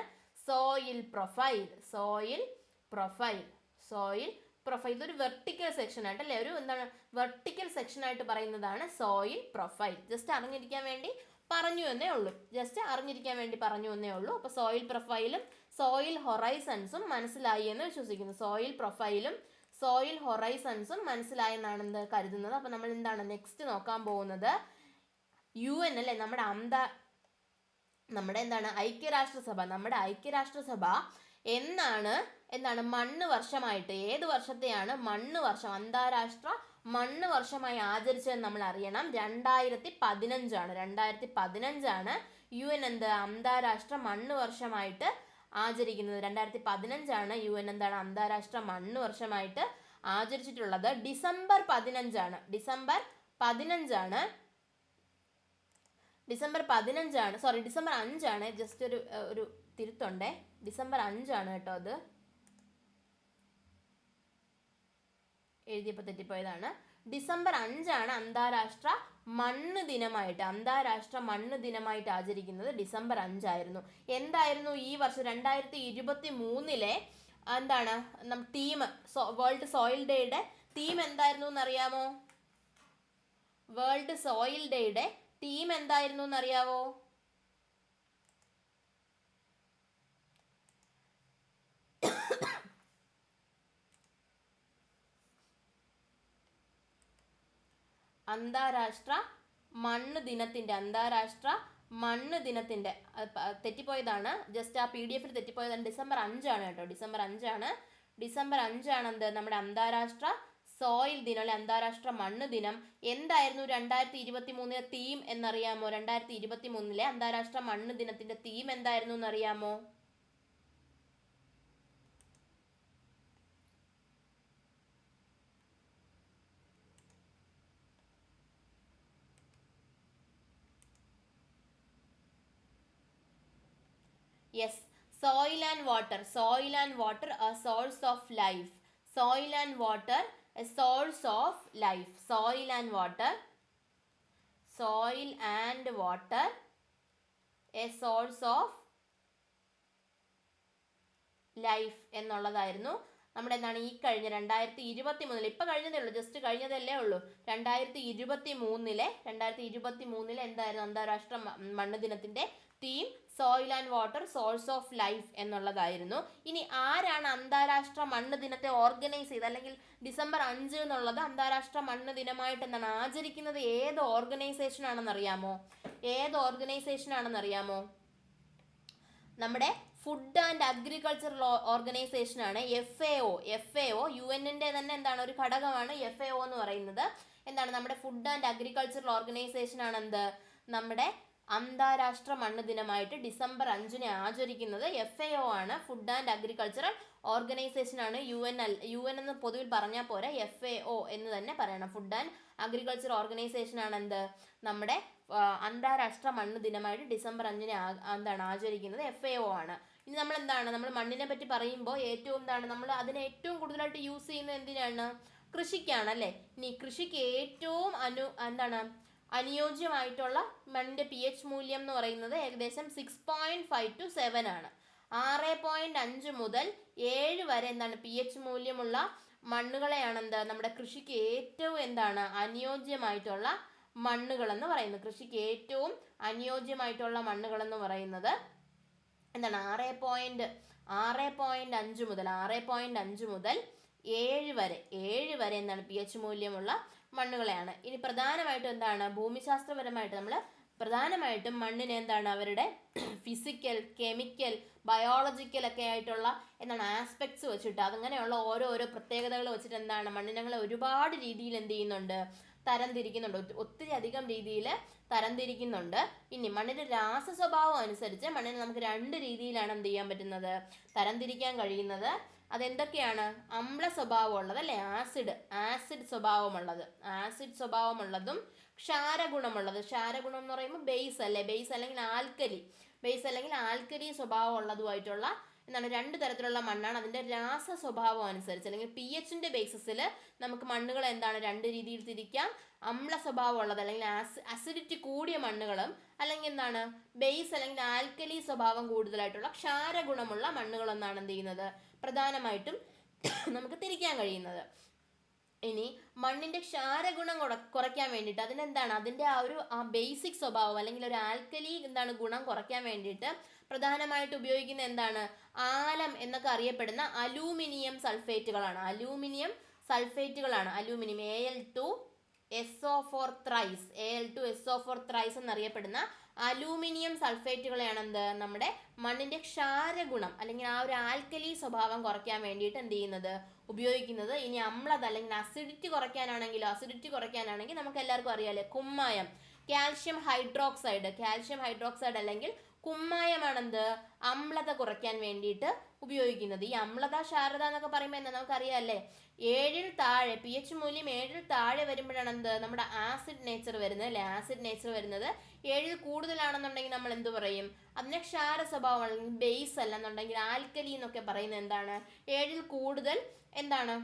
സോയിൽ പ്രൊഫൈൽ. ഇതൊരു വെർട്ടിക്കൽ സെക്ഷൻ ആയിട്ട് അല്ലേ, ഒരു എന്താണ് വെർട്ടിക്കൽ സെക്ഷൻ ആയിട്ട് പറയുന്നതാണ് സോയിൽ പ്രൊഫൈൽ. ജസ്റ്റ് അറിഞ്ഞിരിക്കാൻ വേണ്ടി പറഞ്ഞു എന്നേ ഉള്ളൂ. അപ്പോൾ സോയിൽ പ്രൊഫൈലും സോയിൽ ഹൊറൈസൺസും മനസ്സിലായി എന്ന് വിശ്വസിക്കുന്നു. സോയിൽ പ്രൊഫൈലും സോയിൽ ഹൊറൈസൺസും മനസ്സിലായെന്നാണ് എന്ത് കരുതുന്നത്. അപ്പോൾ നമ്മൾ എന്താണ് നെക്സ്റ്റ് നോക്കാൻ പോകുന്നത് UN അല്ലേ, നമ്മുടെ എന്താണ് ഐക്യരാഷ്ട്രസഭ എന്താണ് മണ്ണ് വർഷമായിട്ട്, ഏത് വർഷത്തെയാണ് മണ്ണ് വർഷം, അന്താരാഷ്ട്ര മണ്ണ് വർഷമായി ആചരിച്ചതെന്ന് നമ്മൾ അറിയണം. 2015 2015 UN അന്താരാഷ്ട്ര മണ്ണ് വർഷമായിട്ട് ആചരിക്കുന്നത്. 2015 UN അന്താരാഷ്ട്ര മണ്ണ് വർഷമായിട്ട് ആചരിച്ചിട്ടുള്ളത്. ഡിസംബർ 15 ഡിസംബർ 5 ജസ്റ്റ് ഒരു തിരുത്തുണ്ടേ, ഡിസംബർ 5 കേട്ടോ, അത് എഴുതിയപ്പോൾ തെറ്റിപ്പോയതാണ്. ഡിസംബർ 5 അന്താരാഷ്ട്ര മണ്ണ് ദിനമായിട്ട് ആചരിക്കുന്നത്. ഡിസംബർ 5 എന്തായിരുന്നു ഈ വർഷം 2023 തീം, വേൾഡ് സോയിൽ ഡേയുടെ തീം എന്തായിരുന്നു എന്നറിയാമോ? വേൾഡ് സോയിൽ ഡേയുടെ തീം എന്തായിരുന്നു എന്നറിയാവോ? അന്താരാഷ്ട്ര മണ്ണ് ദിനത്തിന്റെ തെറ്റിപ്പോയതാണ്, ജസ്റ്റ് ആ PDF തെറ്റിപ്പോയതാണ്. ഡിസംബർ 5 കേട്ടോ, ഡിസംബർ 5 നമ്മുടെ അന്താരാഷ്ട്ര സോയിൽ ദിനം, അല്ലെ അന്താരാഷ്ട്ര മണ്ണ് ദിനം. എന്തായിരുന്നു 2023 തീം എന്നറിയാമോ? 2023 അന്താരാഷ്ട്ര മണ്ണ് ദിനത്തിന്റെ തീം എന്തായിരുന്നു എന്നറിയാമോ? Yes, soil and water, a source of life. Soil and water, a source of life. Soil and water, a source of life എന്നുള്ളതായിരുന്നു നമ്മുടെ ഈ കഴിഞ്ഞ 2023 ഇപ്പം കഴിഞ്ഞതേ ഉള്ളൂ, ജസ്റ്റ് കഴിഞ്ഞതല്ലേ ഉള്ളൂ. 2023 എന്തായിരുന്നു അന്താരാഷ്ട്ര മണ്ണ് ദിനത്തിന്റെ theme? Soil and water, source of life എന്നുള്ളതായിരുന്നു. ഇനി ആരാണ് അന്താരാഷ്ട്ര മണ്ണ് ദിനത്തെ ഓർഗനൈസ് ചെയ്ത്, അല്ലെങ്കിൽ ഡിസംബർ 5 എന്നുള്ളത് അന്താരാഷ്ട്ര മണ്ണ് ദിനമായിട്ട് ആചരിക്കുന്നത്? ഏത് ഓർഗനൈസേഷൻ ആണെന്നറിയാമോ? നമ്മുടെ ഫുഡ് ആൻഡ് അഗ്രികൾച്ചറൽ ഓർഗനൈസേഷനാണ് FAO. UN-ന്റെ തന്നെ ഒരു ഘടകമാണ് FAO എന്ന് പറയുന്നത്. നമ്മുടെ ഫുഡ് ആൻഡ് അഗ്രികൾച്ചറൽ ഓർഗനൈസേഷൻ ആണ് നമ്മുടെ അന്താരാഷ്ട്ര മണ്ണ് ദിനമായിട്ട് ഡിസംബർ 5 ആചരിക്കുന്നത്. FAO ആണ്, ഫുഡ് ആൻഡ് അഗ്രികൾച്ചറൽ ഓർഗനൈസേഷൻ ആണ്. UN എന്ന് പൊതുവിൽ പറഞ്ഞാൽ പോരാ, FAO എന്ന് തന്നെ പറയണം. ഫുഡ് ആൻഡ് അഗ്രികൾച്ചർ ഓർഗനൈസേഷൻ ആണ് നമ്മുടെ അന്താരാഷ്ട്ര മണ്ണ് ദിനമായിട്ട് ഡിസംബർ 5 ആചരിക്കുന്നത്. FAO ആണ്. ഇനി നമ്മൾ മണ്ണിനെ പറ്റി പറയുമ്പോൾ നമ്മൾ അതിനെ ഏറ്റവും കൂടുതലായിട്ട് യൂസ് ചെയ്യുന്നത് എന്തിനാണ്? കൃഷിക്കാണ്, അല്ലേ? ഇനി കൃഷിക്ക് ഏറ്റവും അനുയോജ്യമായിട്ടുള്ള മണ്ണിന്റെ pH മൂല്യം എന്ന് പറയുന്നത് ഏകദേശം 6.5 to 7 ആണ്. 6.5 മുതൽ 7 വരെ pH മൂല്യമുള്ള മണ്ണുകളെയാണ് നമ്മുടെ കൃഷിക്ക് ഏറ്റവും അനുയോജ്യമായിട്ടുള്ള മണ്ണുകൾ എന്ന് പറയുന്നത്. കൃഷിക്ക് ഏറ്റവും അനുയോജ്യമായിട്ടുള്ള മണ്ണുകൾ എന്ന് പറയുന്നത് 6.5 മുതൽ 7 വരെ pH മൂല്യമുള്ള മണ്ണുകളെയാണ്. ഇനി പ്രധാനമായിട്ടും ഭൂമിശാസ്ത്രപരമായിട്ട് നമ്മൾ പ്രധാനമായിട്ടും മണ്ണിനെ അവരുടെ ഫിസിക്കൽ, കെമിക്കൽ, ബയോളജിക്കൽ ഒക്കെ ആയിട്ടുള്ള ആസ്പെക്ട്സ് വെച്ചിട്ട്, അങ്ങനെയുള്ള ഓരോരോ പ്രത്യേകതകൾ വെച്ചിട്ട് മണ്ണിനങ്ങളെ ഒരുപാട് രീതിയിൽ തരംതിരിക്കുന്നുണ്ട്. ഒത്തിരി അധികം രീതിയിൽ തരംതിരിക്കുന്നുണ്ട്. ഇനി മണ്ണിന്റെ രാസ സ്വഭാവം അനുസരിച്ച് മണ്ണിനെ നമുക്ക് 2 രീതിയിലാണ് തരംതിരിക്കാൻ കഴിയുന്നത്. അതെന്തൊക്കെയാണ്? അമ്ല സ്വഭാവമുള്ളത്, അല്ലെ? ആസിഡ് സ്വഭാവമുള്ളതും ക്ഷാരഗുണമുള്ളത്. ക്ഷാരഗുണം എന്ന് പറയുമ്പോൾ ബേസ് അല്ലെങ്കിൽ ആൽക്കലി സ്വഭാവം ഉള്ളതുമായിട്ടുള്ള 2 തരത്തിലുള്ള മണ്ണാണ്. അതിന്റെ രാസ സ്വഭാവം അനുസരിച്ച് അല്ലെങ്കിൽ pHന്റെ ബേസിസിൽ നമുക്ക് മണ്ണുകൾ 2 രീതിയിൽ തിരിക്കാം. അമ്ല സ്വഭാവം ഉള്ളത് അല്ലെങ്കിൽ അസിഡിറ്റി കൂടിയ മണ്ണുകളും, അല്ലെങ്കിൽ ബേസ് അല്ലെങ്കിൽ ആൽക്കലി സ്വഭാവം കൂടുതലായിട്ടുള്ള ക്ഷാരഗുണമുള്ള മണ്ണുകളെന്നാണ് പ്രധാനമായിട്ടും നമുക്ക് തിരിക്കാൻ കഴിയുന്നത്. ഇനി മണ്ണിന്റെ ക്ഷാരഗുണം കുറയ്ക്കാൻ വേണ്ടിയിട്ട് അതിന്റെ ആ ബേസിക് സ്വഭാവം അല്ലെങ്കിൽ ഒരു ആൽക്കലി ഗുണം കുറയ്ക്കാൻ വേണ്ടിയിട്ട് പ്രധാനമായിട്ട് ഉപയോഗിക്കുന്ന ആലം എന്നൊക്കെ അറിയപ്പെടുന്ന അലൂമിനിയം സൾഫേറ്റുകളാണ്. അലൂമിനിയം Al2SO4 ത്രൈസ് എന്നറിയപ്പെടുന്ന അലൂമിനിയം സൾഫേറ്റുകളെയാണ് എന്ത് നമ്മുടെ മണ്ണിന്റെ ക്ഷാരഗുണം അല്ലെങ്കിൽ ആ ഒരു ആൽക്കലി സ്വഭാവം കുറയ്ക്കാൻ വേണ്ടിയിട്ട് എന്ത് ചെയ്യുന്നത് ഉപയോഗിക്കുന്നത്. ഇനി അമ്ലത അല്ലെങ്കിൽ അസിഡിറ്റി കുറയ്ക്കാനാണെങ്കിൽ നമുക്ക് എല്ലാവർക്കും അറിയാലേ കുമ്മായം, കാൽഷ്യം ഹൈഡ്രോക്സൈഡ് അല്ലെങ്കിൽ കുമ്മായമാണ് എന്ത് അമ്ലത കുറയ്ക്കാൻ വേണ്ടിയിട്ട് ഉപയോഗിക്കുന്നത്. ഈ അമ്ലത ക്ഷാരത എന്നൊക്കെ പറയുമ്പോൾ എന്താ നമുക്കറിയാമല്ലേ, 7ൽ താഴെ pH മൂല്യം 7ൽ താഴെ വരുമ്പോഴാണ് എന്ത് നമ്മുടെ ആസിഡ് നേച്ചർ വരുന്നത് അല്ലെ. ആസിഡ് നേച്ചർ വരുന്നത് 7ൽ കൂടുതലാണെന്നുണ്ടെങ്കിൽ നമ്മൾ എന്ത് പറയും, അതിനെ ക്ഷാര സ്വഭാവം അല്ലെങ്കിൽ ബേസ് അല്ലെന്നുണ്ടെങ്കിൽ ആൽക്കലി എന്നൊക്കെ പറയുന്നത് എന്താണ്, 7ൽ കൂടുതൽ എന്താണ്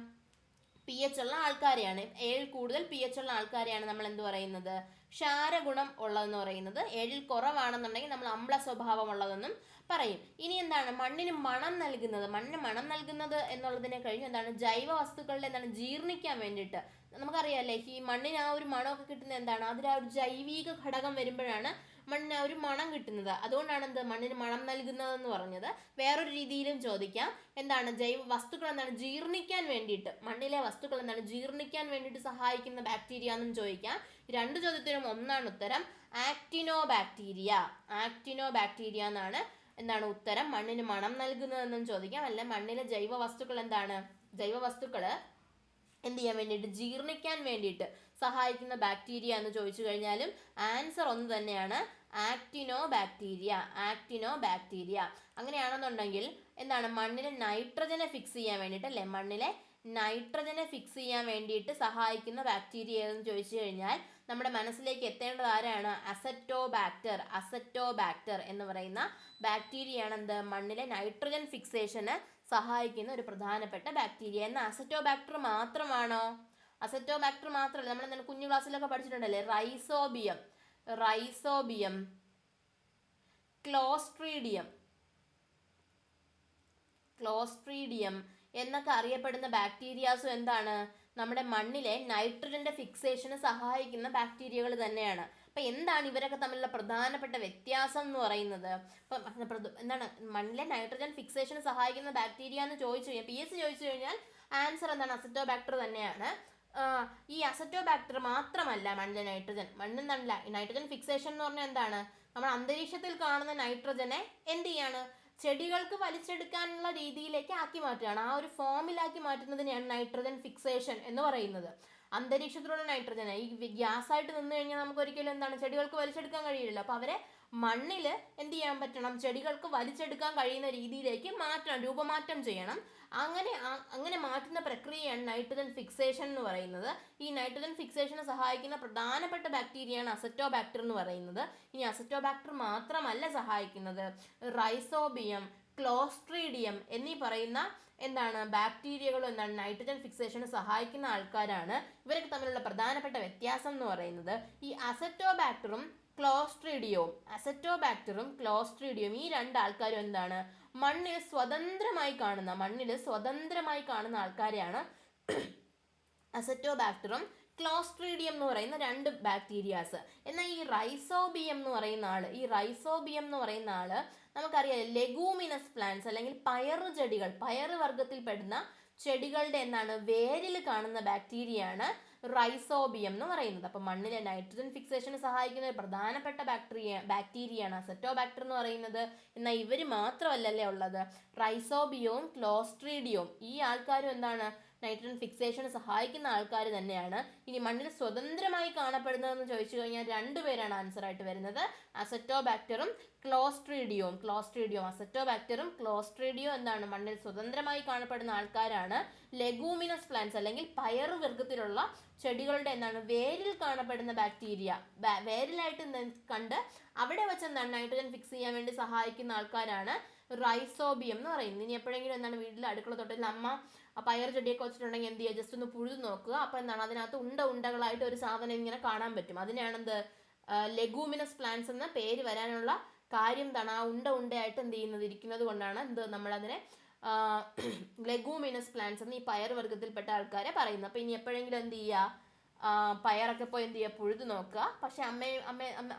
pH ഉള്ള ആൾക്കാരെയാണ്. 7ൽ കൂടുതൽ pH ഉള്ള ആൾക്കാരെയാണ് നമ്മൾ എന്ത് പറയുന്നത്, ക്ഷാരഗുണം ഉള്ളതെന്ന് പറയുന്നത്. 7ൽ കുറവാണെന്നുണ്ടെങ്കിൽ നമ്മൾ അമ്ല സ്വഭാവം ഉള്ളതെന്നും പറയും. ഇനി എന്താണ് മണ്ണിന് മണം നൽകുന്നത് എന്നുള്ളതിനെ കഴിഞ്ഞ് എന്താണ് ജൈവ വസ്തുക്കളുടെ എന്താണ് ജീർണിക്കാൻ വേണ്ടിയിട്ട്. നമുക്കറിയാമല്ലേ ഈ മണ്ണിന് ആ ഒരു മണമൊക്കെ കിട്ടുന്നത് എന്താണ്, അതിൽ ആ ഒരു ജൈവിക ഘടകം വരുമ്പോഴാണ് മണ്ണിന് ആ ഒരു മണം കിട്ടുന്നത്. അതുകൊണ്ടാണ് എന്ത് മണ്ണിന് മണം നൽകുന്നതെന്ന് പറഞ്ഞത്. വേറൊരു രീതിയിലും ചോദിക്കാം, എന്താണ് ജൈവ വസ്തുക്കൾ എന്താണ് ജീർണിക്കാൻ വേണ്ടിയിട്ട്, മണ്ണിലെ വസ്തുക്കൾ എന്താണ് ജീർണിക്കാൻ വേണ്ടിയിട്ട് സഹായിക്കുന്ന ബാക്ടീരിയ എന്നും ചോദിക്കാം. 2 ചോദ്യത്തിനും ഒന്നാണ് ഉത്തരം, ആക്ടിനോബാക്ടീരിയ എന്നാണ് ഉത്തരം. മണ്ണിന് മണം നൽകുന്നതെന്നും ചോദിക്കാം. അല്ല മണ്ണിലെ ജൈവ വസ്തുക്കൾ എന്ത് ചെയ്യാൻ വേണ്ടിയിട്ട് ജീർണിക്കാൻ വേണ്ടിയിട്ട് സഹായിക്കുന്ന ബാക്ടീരിയ എന്ന് ചോദിച്ചു കഴിഞ്ഞാലും ആൻസർ ഒന്ന് തന്നെയാണ്, ആക്ടിനോബാക്ടീരിയ. അങ്ങനെയാണെന്നുണ്ടെങ്കിൽ എന്താണ് മണ്ണിലെ നൈട്രജനെ ഫിക്സ് ചെയ്യാൻ വേണ്ടിയിട്ട് അല്ലേ, മണ്ണിലെ നൈട്രജനെ ഫിക്സ് ചെയ്യാൻ വേണ്ടിയിട്ട് സഹായിക്കുന്ന ബാക്ടീരിയ എന്ന് ചോദിച്ചു കഴിഞ്ഞാൽ നമ്മുടെ മനസ്സിലേക്ക് എത്തേണ്ടത് ആരാണ്, അസറ്റോബാക്ടർ എന്ന് പറയുന്ന ബാക്ടീരിയയാണ് എന്ത് മണ്ണിലെ നൈട്രജൻ ഫിക്സേഷന് സഹായിക്കുന്ന ഒരു പ്രധാനപ്പെട്ട ബാക്ടീരിയ. എന്നാൽ അസറ്റോബാക്ടർ മാത്രമാണോ, അസറ്റോബാക്ടർ മാത്രമല്ല, നമ്മൾ എന്താണ് കുഞ്ഞു ക്ലാസ്സിലൊക്കെ പഠിച്ചിട്ടുണ്ടല്ലേ, റൈസോബിയം, ക്ലോസ്ട്രീഡിയം എന്നൊക്കെ അറിയപ്പെടുന്ന ബാക്ടീരിയാസും എന്താണ് നമ്മുടെ മണ്ണിലെ നൈട്രജന്റെ ഫിക്സേഷന് സഹായിക്കുന്ന ബാക്ടീരിയകൾ തന്നെയാണ്. അപ്പം എന്താണ് ഇവരൊക്കെ തമ്മിലുള്ള പ്രധാനപ്പെട്ട വ്യത്യാസം എന്ന് പറയുന്നത്, ഇപ്പം എന്താണ് മണ്ണിലെ നൈട്രജൻ ഫിക്സേഷന് സഹായിക്കുന്ന ബാക്ടീരിയ എന്ന് ചോദിച്ചു കഴിഞ്ഞാൽ PS ചോദിച്ചു കഴിഞ്ഞാൽ ആൻസർ എന്താണ് അസറ്റോബാക്ടർ തന്നെയാണ്. ഈ അസറ്റോബാക്ടർ മാത്രമല്ല മണ്ണിലെ നൈട്രജൻ ഫിക്സേഷൻ എന്ന് പറഞ്ഞാൽ എന്താണ്, നമ്മൾ അന്തരീക്ഷത്തിൽ കാണുന്ന നൈട്രജനെ എന്ത് ചെയ്യാണ് ചെടികൾക്ക് വലിച്ചെടുക്കാനുള്ള രീതിയിലേക്ക് ആക്കി മാറ്റുകയാണ്. ആ ഒരു ഫോമിലാക്കി മാറ്റുന്നതിനെയാണ് നൈട്രജൻ ഫിക്സേഷൻ എന്ന് പറയുന്നത്. അന്തരീക്ഷത്തിലുള്ള നൈട്രജനെ ഈ ഗ്യാസായിട്ട് നിന്ന് കഴിഞ്ഞാൽ നമുക്ക് ഒരിക്കലും എന്താണ് ചെടികൾക്ക് വലിച്ചെടുക്കാൻ കഴിയില്ലല്ലോ. അപ്പോൾ അവരെ മണ്ണിൽ എന്ത് ചെയ്യാൻ പറ്റണം, ചെടികൾക്ക് വലിച്ചെടുക്കാൻ കഴിയുന്ന രീതിയിലേക്ക് രൂപമാറ്റം ചെയ്യണം. അങ്ങനെ മാറ്റുന്ന പ്രക്രിയയാണ് നൈട്രജൻ ഫിക്സേഷൻ എന്ന് പറയുന്നത്. ഈ നൈട്രജൻ ഫിക്സേഷന് സഹായിക്കുന്ന പ്രധാനപ്പെട്ട ബാക്ടീരിയയാണ് അസറ്റോബാക്ടർ എന്ന് പറയുന്നത്. ഇനി അസറ്റോബാക്ടർ മാത്രമല്ല സഹായിക്കുന്നത്, റൈസോബിയം, ക്ലോസ്ട്രീഡിയം എന്നീ പറയുന്ന ബാക്ടീരിയകളും നൈട്രജൻ ഫിക്സേഷന് സഹായിക്കുന്ന ആൾക്കാരാണ്. ഇവരൊക്കെ തമ്മിലുള്ള പ്രധാനപ്പെട്ട വ്യത്യാസം എന്ന് പറയുന്നത് ഈ അസറ്റോബാക്ടറും ക്ലോസ്ട്രീഡിയം ഈ 2 ആൾക്കാരും മണ്ണിൽ സ്വതന്ത്രമായി കാണുന്ന ആൾക്കാരെയാണ് അസറ്റോബാക്ടറും ക്ലോസ്ട്രീഡിയം എന്ന് പറയുന്ന 2 ബാക്ടീരിയാസ്. എന്നാൽ ഈ റൈസോബിയം എന്ന് പറയുന്ന ആള് നമുക്കറിയാം ലെഗൂമിനസ് പ്ലാന്റ്സ് അല്ലെങ്കിൽ പയറ് വർഗത്തിൽപ്പെടുന്ന ചെടികളുടെ വേരിൽ കാണുന്ന ബാക്ടീരിയയാണ് റൈസോബിയം എന്ന് പറയുന്നത്. അപ്പം മണ്ണിലെ നൈട്രജൻ ഫിക്സേഷന് സഹായിക്കുന്ന ഒരു പ്രധാനപ്പെട്ട ബാക്ടീരിയയാണ് അസറ്റോബാക്ടർ എന്ന് പറയുന്നത്. എന്നാൽ ഇവർ മാത്രമല്ലല്ലേ ഉള്ളത്, റൈസോബിയവും ക്ലോസ്ട്രീഡിയവും ഈ ആൾക്കാരും നൈട്രജൻ ഫിക്സേഷന് സഹായിക്കുന്ന ആൾക്കാർ തന്നെയാണ്. ഇനി മണ്ണിൽ സ്വതന്ത്രമായി കാണപ്പെടുന്നതെന്ന് ചോദിച്ചു കഴിഞ്ഞാൽ 2 പേരാണ് ആൻസർ ആയിട്ട് വരുന്നത്, അസറ്റോബാക്ടറും ക്ലോസ്ട്രീഡിയവും. അസറ്റോബാക്ടറും ക്ലോസ്ട്രീഡിയോ മണ്ണിൽ സ്വതന്ത്രമായി കാണപ്പെടുന്ന ആൾക്കാരാണ്. ലെഗൂമിനസ് പ്ലാന്റ്സ് അല്ലെങ്കിൽ പയറ് വർഗത്തിലുള്ള ചെടികളുടെ വേരിൽ കാണപ്പെടുന്ന ബാക്ടീരിയ, വേരിലായിട്ട് കണ്ട് അവിടെ വെച്ച് നൈട്രജൻ ഫിക്സ് ചെയ്യാൻ വേണ്ടി സഹായിക്കുന്ന ആൾക്കാരാണ് റൈസോബിയം എന്ന് പറയുന്നത്. ഇനി എപ്പോഴെങ്കിലും വീട്ടിൽ അടുക്കള തൊട്ടിൽ അമ്മ പയർ ചെടിയൊക്കെ വെച്ചിട്ടുണ്ടെങ്കിൽ എന്ത് ചെയ്യുക, ജസ്റ്റ് ഒന്ന് പുഴുതു നോക്കുക. അപ്പോൾ അതിനകത്ത് ഉണ്ടകളായിട്ട് ഒരു സാധനം ഇങ്ങനെ കാണാൻ പറ്റും. അതിനാണ് ലെഗൂമിനസ് പ്ലാന്റ്സ് എന്ന പേര് വരാനുള്ള കാര്യം എന്താണ്, ആ ഉണ്ടയായിട്ട് ഇരിക്കുന്നത് കൊണ്ടാണ് നമ്മളതിനെ ലെഗൂമിനസ് പ്ലാന്റ്സ് എന്ന് ഈ പയർ വർഗത്തിൽപ്പെട്ട ആൾക്കാരെ പറയുന്നത്. അപ്പോൾ ഇനി എപ്പോഴെങ്കിലും എന്ത് ചെയ്യുക, പയറൊക്കെ പോയി എന്ത് ചെയ്യുക, പുഴുതു നോക്കുക. പക്ഷെ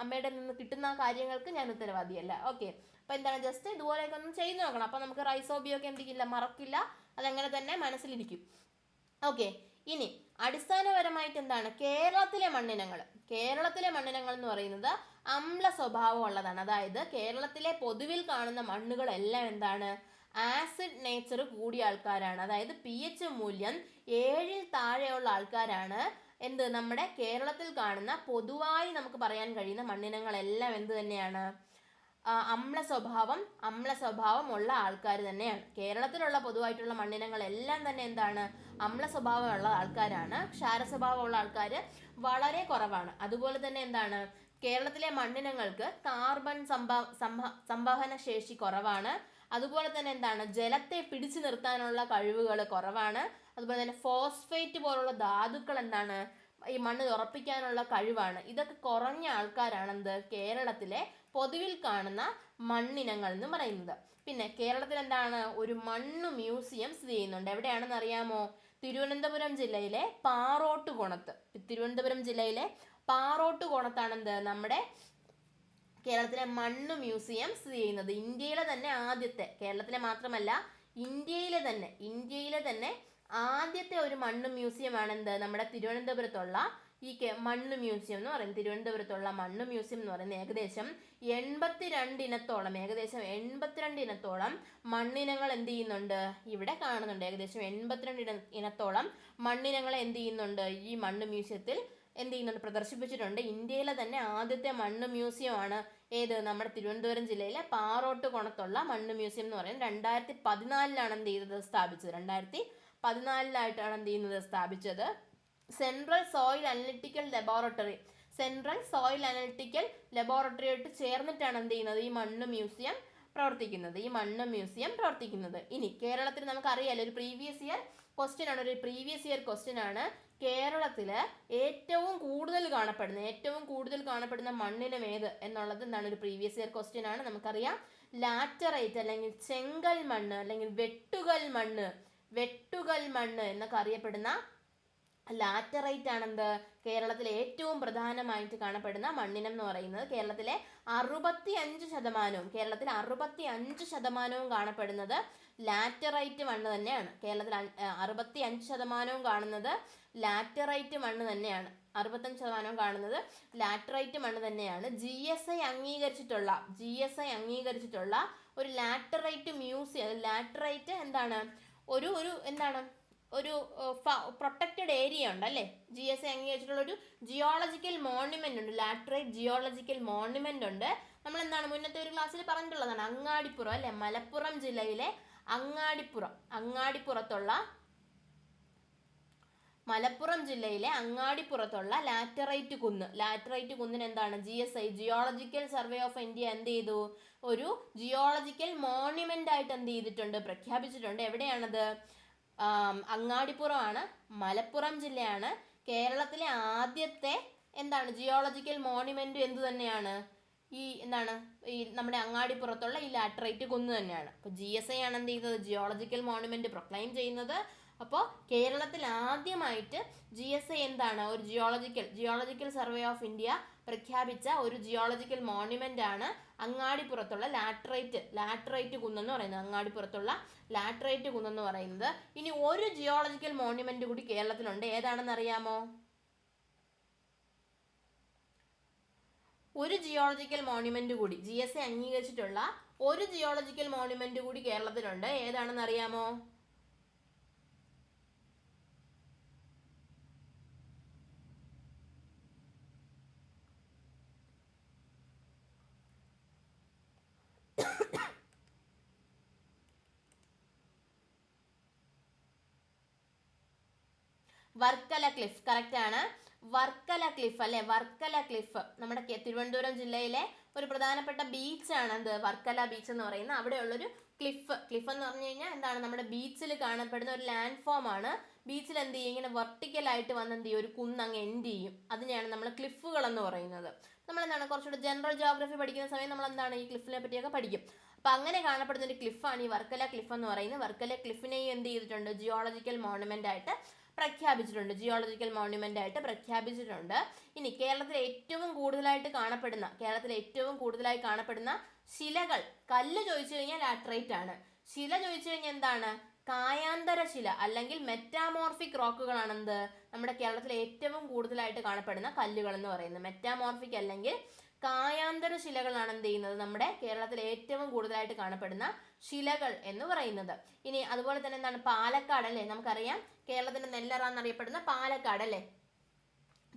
അമ്മയുടെ നിന്ന് കിട്ടുന്ന കാര്യങ്ങൾക്ക് ഞാൻ ഉത്തരവാദിയല്ല. ഓക്കെ, അപ്പോൾ ജസ്റ്റ് ഇതുപോലെയൊക്കെ ഒന്ന് ചെയ്ത് നോക്കണം. അപ്പോൾ നമുക്ക് റൈസോബിയൊക്കെ എന്ത് ചെയ്യില്ല, മറക്കില്ല, അതങ്ങനെ തന്നെ മനസ്സിലിരിക്കും. ഓക്കെ, ഇനി അടിസ്ഥാനപരമായിട്ട് എന്താണ് കേരളത്തിലെ മണ്ണിനങ്ങൾ എന്ന് പറയുന്നത് അമ്ല സ്വഭാവം ഉള്ളതാണ്. അതായത് കേരളത്തിലെ പൊതുവിൽ കാണുന്ന മണ്ണുകളെല്ലാം എന്താണ് ആസിഡ് നേച്ചർ കൂടിയ ആൾക്കാരാണ്. അതായത് pH മൂല്യം 7 താഴെയുള്ള ആൾക്കാരാണ് നമ്മുടെ കേരളത്തിൽ കാണുന്ന പൊതുവായി നമുക്ക് പറയാൻ കഴിയുന്ന മണ്ണിനങ്ങളെല്ലാം എന്ത് തന്നെയാണ് അമ്ല സ്വഭാവം ഉള്ള ആൾക്കാർ തന്നെയാണ്. കേരളത്തിലുള്ള പൊതുവായിട്ടുള്ള മണ്ണിനങ്ങളെല്ലാം തന്നെ എന്താണ് അമ്ല സ്വഭാവമുള്ള ആൾക്കാരാണ്. ക്ഷാര സ്വഭാവമുള്ള ആൾക്കാർ വളരെ കുറവാണ്. അതുപോലെ തന്നെ എന്താണ് കേരളത്തിലെ മണ്ണിനങ്ങൾക്ക് കാർബൺ സംവഹന ശേഷി കുറവാണ്. അതുപോലെ തന്നെ എന്താണ് ജലത്തെ പിടിച്ചു നിർത്താനുള്ള കഴിവുകൾ കുറവാണ്. അതുപോലെ തന്നെ ഫോസ്ഫേറ്റ് പോലുള്ള ധാതുക്കൾ എന്താണ് ഈ മണ്ണ് ഉറപ്പിക്കാനുള്ള കഴിവാണ്. ഇതൊക്കെ കുറഞ്ഞ ആൾക്കാരാണ് കേരളത്തിലെ പൊതുവിൽ കാണുന്ന മണ്ണിനങ്ങൾ എന്ന് പറയുന്നത്. പിന്നെ കേരളത്തിൽ എന്താണ് ഒരു മണ്ണ് മ്യൂസിയം സ്ഥിതി ചെയ്യുന്നുണ്ട്. എവിടെയാണെന്ന് അറിയാമോ? തിരുവനന്തപുരം ജില്ലയിലെ പാറോട്ടുകോണത്താണ് നമ്മുടെ കേരളത്തിലെ മണ്ണ് മ്യൂസിയം സ്ഥിതി ചെയ്യുന്നത്. ഇന്ത്യയിലെ തന്നെ ആദ്യത്തെ, കേരളത്തിലെ മാത്രമല്ല ഇന്ത്യയിലെ തന്നെ ആദ്യത്തെ ഒരു മണ്ണ് മ്യൂസിയമാണ് നമ്മുടെ തിരുവനന്തപുരത്തുള്ള ഈ മണ്ണ് മ്യൂസിയം എന്ന് പറയുന്നത്. തിരുവനന്തപുരത്തുള്ള മണ്ണ് മ്യൂസിയം എന്ന് പറയുന്നത് ഏകദേശം 82 ഇനത്തോളം മണ്ണിനങ്ങൾ എന്ത് ചെയ്യുന്നുണ്ട് ഇവിടെ കാണുന്നുണ്ട്. ഏകദേശം 82 ഇനത്തോളം മണ്ണിനങ്ങളെ എന്ത് ചെയ്യുന്നുണ്ട് ഈ മണ്ണ് മ്യൂസിയത്തിൽ പ്രദർശിപ്പിച്ചിട്ടുണ്ട്. ഇന്ത്യയിലെ തന്നെ ആദ്യത്തെ മണ്ണ് മ്യൂസിയമാണ് നമ്മുടെ തിരുവനന്തപുരം ജില്ലയിലെ പാറോട്ടുകോണത്തുള്ള മണ്ണ് മ്യൂസിയം എന്ന് പറയുന്നത്. 2014 സ്ഥാപിച്ചത്. 2014 സ്ഥാപിച്ചത്. സെൻട്രൽ സോയിൽ അനലിറ്റിക്കൽ ലബോറട്ടറിയായിട്ട് ചേർന്നിട്ടാണ് ഈ മണ്ണ് മ്യൂസിയം പ്രവർത്തിക്കുന്നത്. ഇനി കേരളത്തിൽ നമുക്കറിയാലോ ഒരു പ്രീവിയസ് ഇയർ ക്വസ്റ്റ്യൻ ആണ് കേരളത്തില് ഏറ്റവും കൂടുതൽ കാണപ്പെടുന്ന മണ്ണിനം ഏത് എന്നുള്ളത് ഒരു പ്രീവിയസ് ഇയർ ക്വസ്റ്റ്യൻ ആണ്. നമുക്കറിയാം ലാറ്ററൈറ്റ് അല്ലെങ്കിൽ ചെങ്കൽ മണ്ണ് അല്ലെങ്കിൽ വെട്ടുകൽ മണ്ണ് എന്നൊക്കെ അറിയപ്പെടുന്ന ലാറ്ററൈറ്റ് ആണ് കേരളത്തിൽ ഏറ്റവും പ്രധാനമായിട്ട് കാണപ്പെടുന്ന മണ്ണിനം എന്ന് പറയുന്നത്. കേരളത്തിലെ 65% കാണപ്പെടുന്നത് ലാറ്ററൈറ്റ് മണ്ണ് തന്നെയാണ്. കേരളത്തിൽ 65% കാണുന്നത് ലാറ്ററൈറ്റ് മണ്ണ് തന്നെയാണ്. 65% കാണുന്നത് ലാറ്ററൈറ്റ് മണ്ണ് തന്നെയാണ്. GSI അംഗീകരിച്ചിട്ടുള്ള ഒരു ലാറ്ററൈറ്റ് മ്യൂസിയം. ലാറ്ററൈറ്റ് ഒരു പ്രൊട്ടക്റ്റഡ് ഏരിയ ഉണ്ട് അല്ലേ? GSI അംഗീകരിച്ചിട്ടുള്ള ഒരു ജിയോളജിക്കൽ മോണ്യുമെന്റ് ഉണ്ട്. ലാറ്ററൈറ്റ് ജിയോളജിക്കൽ മോണ്യുമെന്റ് ഉണ്ട്. നമ്മൾ മുന്നത്തെ ഒരു ക്ലാസ്സിൽ പറഞ്ഞിട്ടുള്ളതാണ്. അങ്ങാടിപ്പുറം അല്ലെ, മലപ്പുറം ജില്ലയിലെ അങ്ങാടിപ്പുറത്തുള്ള ലാറ്ററൈറ്റ് കുന്നിന് GSI geological survey of India ഒരു ജിയോളജിക്കൽ മോണ്യുമെന്റ് ആയിട്ട് പ്രഖ്യാപിച്ചിട്ടുണ്ട്. എവിടെയാണത്? അങ്ങാടിപ്പുറമാണ്, മലപ്പുറം ജില്ലയാണ്. കേരളത്തിലെ ആദ്യത്തെ ജിയോളജിക്കൽ മോണ്യുമെന്റ് എന്ത് തന്നെയാണ്? ഈ നമ്മുടെ അങ്ങാടിപ്പുറത്തുള്ള ഈ ലാറ്ററൈറ്റ് കുന്ന് തന്നെയാണ്. അപ്പോൾ GSI ആണ് ജിയോളജിക്കൽ മോണ്യുമെന്റ് പ്രൊക്ലൈം ചെയ്യുന്നത്. അപ്പോൾ കേരളത്തിൽ ആദ്യമായിട്ട് GSI ഒരു ജിയോളജിക്കൽ സർവേ ഓഫ് ഇന്ത്യ പ്രഖ്യാപിച്ച ഒരു ജിയോളജിക്കൽ മോണ്യുമെന്റ് ആണ് അങ്ങാടിപ്പുറത്തുള്ള ലാറ്ററൈറ്റ് കുന്നെന്ന് പറയുന്നത്. ഇനി ഒരു ജിയോളജിക്കൽ മോണ്യുമെന്റ് കൂടി കേരളത്തിലുണ്ട്. ഏതാണെന്ന് അറിയാമോ? ഒരു ജിയോളജിക്കൽ മോണ്യുമെന്റ് കൂടി GSI അംഗീകരിച്ചിട്ടുള്ള ഒരു ജിയോളജിക്കൽ മോണ്യുമെന്റ് കൂടി കേരളത്തിലുണ്ട്. ഏതാണെന്ന് അറിയാമോ? വർക്കല ക്ലിഫ്. കറക്റ്റ് ആണ്. വർക്കല ക്ലിഫ് നമ്മുടെ തിരുവനന്തപുരം ജില്ലയിലെ ഒരു പ്രധാനപ്പെട്ട ബീച്ചാണ് വർക്കല ബീച്ച് എന്ന് പറയുന്നത്. അവിടെയുള്ളൊരു ക്ലിഫ് എന്ന് പറഞ്ഞു കഴിഞ്ഞാൽ നമ്മുടെ ബീച്ചിൽ കാണപ്പെടുന്ന ഒരു ലാൻഡ് ഫോം ആണ്. ബീച്ചിൽ ഇങ്ങനെ വെർട്ടിക്കലായിട്ട് വന്ന് ഒരു കുന്നങ്ങ് എൻഡ് ചെയ്യും. അതിനെയാണ് നമ്മൾ ക്ലിഫുകൾ എന്ന് പറയുന്നത്. നമ്മൾ കുറച്ചുകൂടി ജനറൽ ജോഗ്രഫി പഠിക്കുന്ന സമയം നമ്മൾ ഈ ക്ലിഫിനെ പറ്റിയൊക്കെ പഠിക്കും. അപ്പം അങ്ങനെ കാണപ്പെടുന്ന ഒരു ക്ലിഫാണ് ഈ വർക്കല ക്ലിഫ് എന്ന് പറയുന്നത്. വർക്കല ക്ലിഫിനെയും ജിയോളജിക്കൽ മോണ്യുമെന്റ് ആയിട്ട് പ്രഖ്യാപിച്ചിട്ടുണ്ട്. ഇനി കേരളത്തിൽ ഏറ്റവും കൂടുതലായി കാണപ്പെടുന്ന ശിലകൾ, കല്ല് ചോദിച്ചു കഴിഞ്ഞാൽ ലാറ്ററൈറ്റ് ആണ്. ശില ചോദിച്ചു കഴിഞ്ഞാൽ കായാന്തരശില അല്ലെങ്കിൽ മെറ്റാമോർഫിക് റോക്കുകളാണ് എന്ത് നമ്മുടെ കേരളത്തിൽ ഏറ്റവും കൂടുതലായിട്ട് കാണപ്പെടുന്ന കല്ലുകൾ എന്ന് പറയുന്നത്. മെറ്റാമോർഫിക് അല്ലെങ്കിൽ കായാന്തര ശിലകളാണ് എന്ത് ചെയ്യുന്നത് നമ്മുടെ കേരളത്തിൽ ഏറ്റവും കൂടുതലായിട്ട് കാണപ്പെടുന്ന ശിലകൾ എന്ന് പറയുന്നത്. ഇനി അതുപോലെ തന്നെ എന്താണ് പാലക്കാട് അല്ലേ, നമുക്കറിയാം കേരളത്തിന്റെ നെല്ലറ എന്നറിയപ്പെടുന്ന പാലക്കാട് അല്ലേ.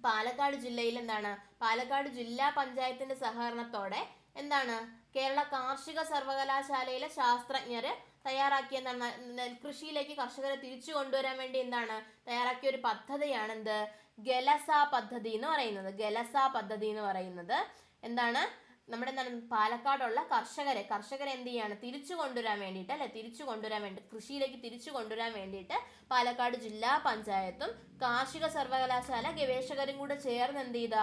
പാലക്കാട് ജില്ലയിൽ എന്താണ് പാലക്കാട് ജില്ലാ പഞ്ചായത്തിന്റെ സഹകരണത്തോടെ എന്താണ് കേരള കാർഷിക സർവകലാശാലയിലെ ശാസ്ത്രജ്ഞര് തയ്യാറാക്കിയ എന്താണ് നെൽകൃഷിയിലേക്ക് കർഷകരെ തിരിച്ചു കൊണ്ടുവരാൻ വേണ്ടി എന്താണ് തയ്യാറാക്കിയ ഒരു പദ്ധതിയാണ് എന്ത് ഗലസ പദ്ധതി എന്ന് പറയുന്നത്. ഗലസ പദ്ധതി എന്ന് പറയുന്നത് എന്താണ് നമ്മുടെ എന്താണ് പാലക്കാടുള്ള കർഷകരെ എന്ത് ചെയ്യാണ് തിരിച്ചു കൊണ്ടുവരാൻ വേണ്ടിയിട്ട് അല്ലെ, കൃഷിയിലേക്ക് തിരിച്ചു കൊണ്ടുവരാൻ വേണ്ടിയിട്ട് പാലക്കാട് ജില്ലാ പഞ്ചായത്തും കാർഷിക സർവകലാശാല ഗവേഷകരും കൂടെ ചേർന്ന് എന്ത് ചെയ്ത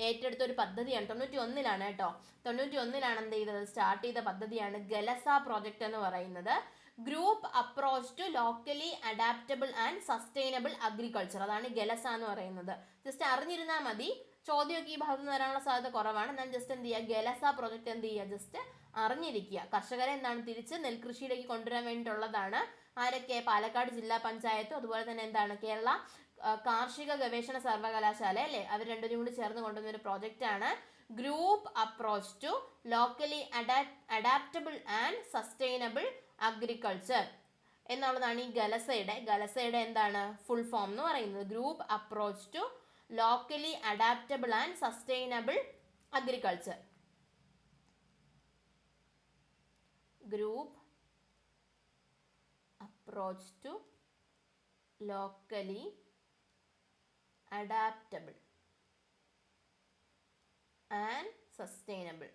ഏറ്റെടുത്ത ഒരു പദ്ധതിയാണ്. 91 കേട്ടോ, 91 എന്ത് ചെയ്തത് സ്റ്റാർട്ട് ചെയ്ത പദ്ധതിയാണ് ഗലസ പ്രോജക്റ്റ് എന്ന് പറയുന്നത്. Group approach to locally adaptable and sustainable agriculture, അതാണ് ഗലസ എന്ന് പറയുന്നത്. ജസ്റ്റ് അറിഞ്ഞിരുന്നാൽ മതി, ചോദ്യമൊക്കെ ഈ ഭാഗത്ത് നിന്ന് വരാനുള്ള സാധ്യത കുറവാണ്. ഞാൻ ജസ്റ്റ് എന്ത് ചെയ്യുക ഗലസ പ്രോജക്റ്റ് എന്ത് ചെയ്യുക ജസ്റ്റ് അറിഞ്ഞിരിക്കുക. കർഷകരെ എന്താണ് തിരിച്ച് നെൽകൃഷിയിലേക്ക് കൊണ്ടുവരാൻ വേണ്ടിയിട്ടുള്ളതാണ്. ആരൊക്കെ പാലക്കാട് ജില്ലാ പഞ്ചായത്തും അതുപോലെ തന്നെ എന്താണ് കേരള കാർഷിക ഗവേഷണ സർവകലാശാല അല്ലേ, അവർ രണ്ടുപേരും കൂടി ചേർന്ന് കൊണ്ടുവന്ന ഒരു പ്രോജക്റ്റ് ആണ് group approach to locally adaptable and sustainable agriculture എന്നുള്ളതാണ് ഈ ഗലസയുടെ എന്താണ് ഫുൾ ഫോം എന്ന് പറയുന്നത്. Group approach to locally adaptable and sustainable agriculture. Group approach to locally adaptable and sustainable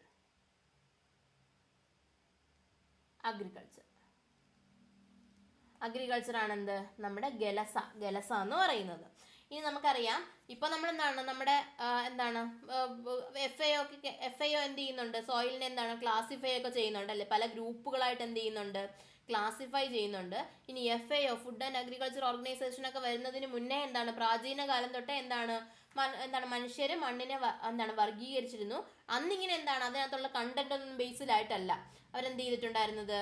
agriculture ആണെന്ത് നമ്മുടെ ഗലസ എന്ന് പറയുന്നത്. ഇനി നമുക്കറിയാം ഇപ്പൊ നമ്മൾ എന്താണ് നമ്മുടെ FAO എന്ത് ചെയ്യുന്നുണ്ട്, സോയിലിനെ എന്താണ് ക്ലാസിഫൈ ഒക്കെ ചെയ്യുന്നുണ്ട് അല്ലെ, പല ഗ്രൂപ്പുകളായിട്ട് എന്ത് ചെയ്യുന്നുണ്ട് ക്ലാസിഫൈ ചെയ്യുന്നുണ്ട്. ഇനി FAO food and agriculture organisation ഒക്കെ വരുന്നതിന് മുന്നേ എന്താണ് പ്രാചീന കാലം തൊട്ടേ എന്താണ് മനുഷ്യര് മണ്ണിനെ വർഗീകരിച്ചിരുന്നു. അന്നിങ്ങനെ അതിനകത്തുള്ള കണ്ടന്റ് ഒന്നും ബേസിലായിട്ടല്ല അവരെന്ത് ചെയ്തിട്ടുണ്ടായിരുന്നത്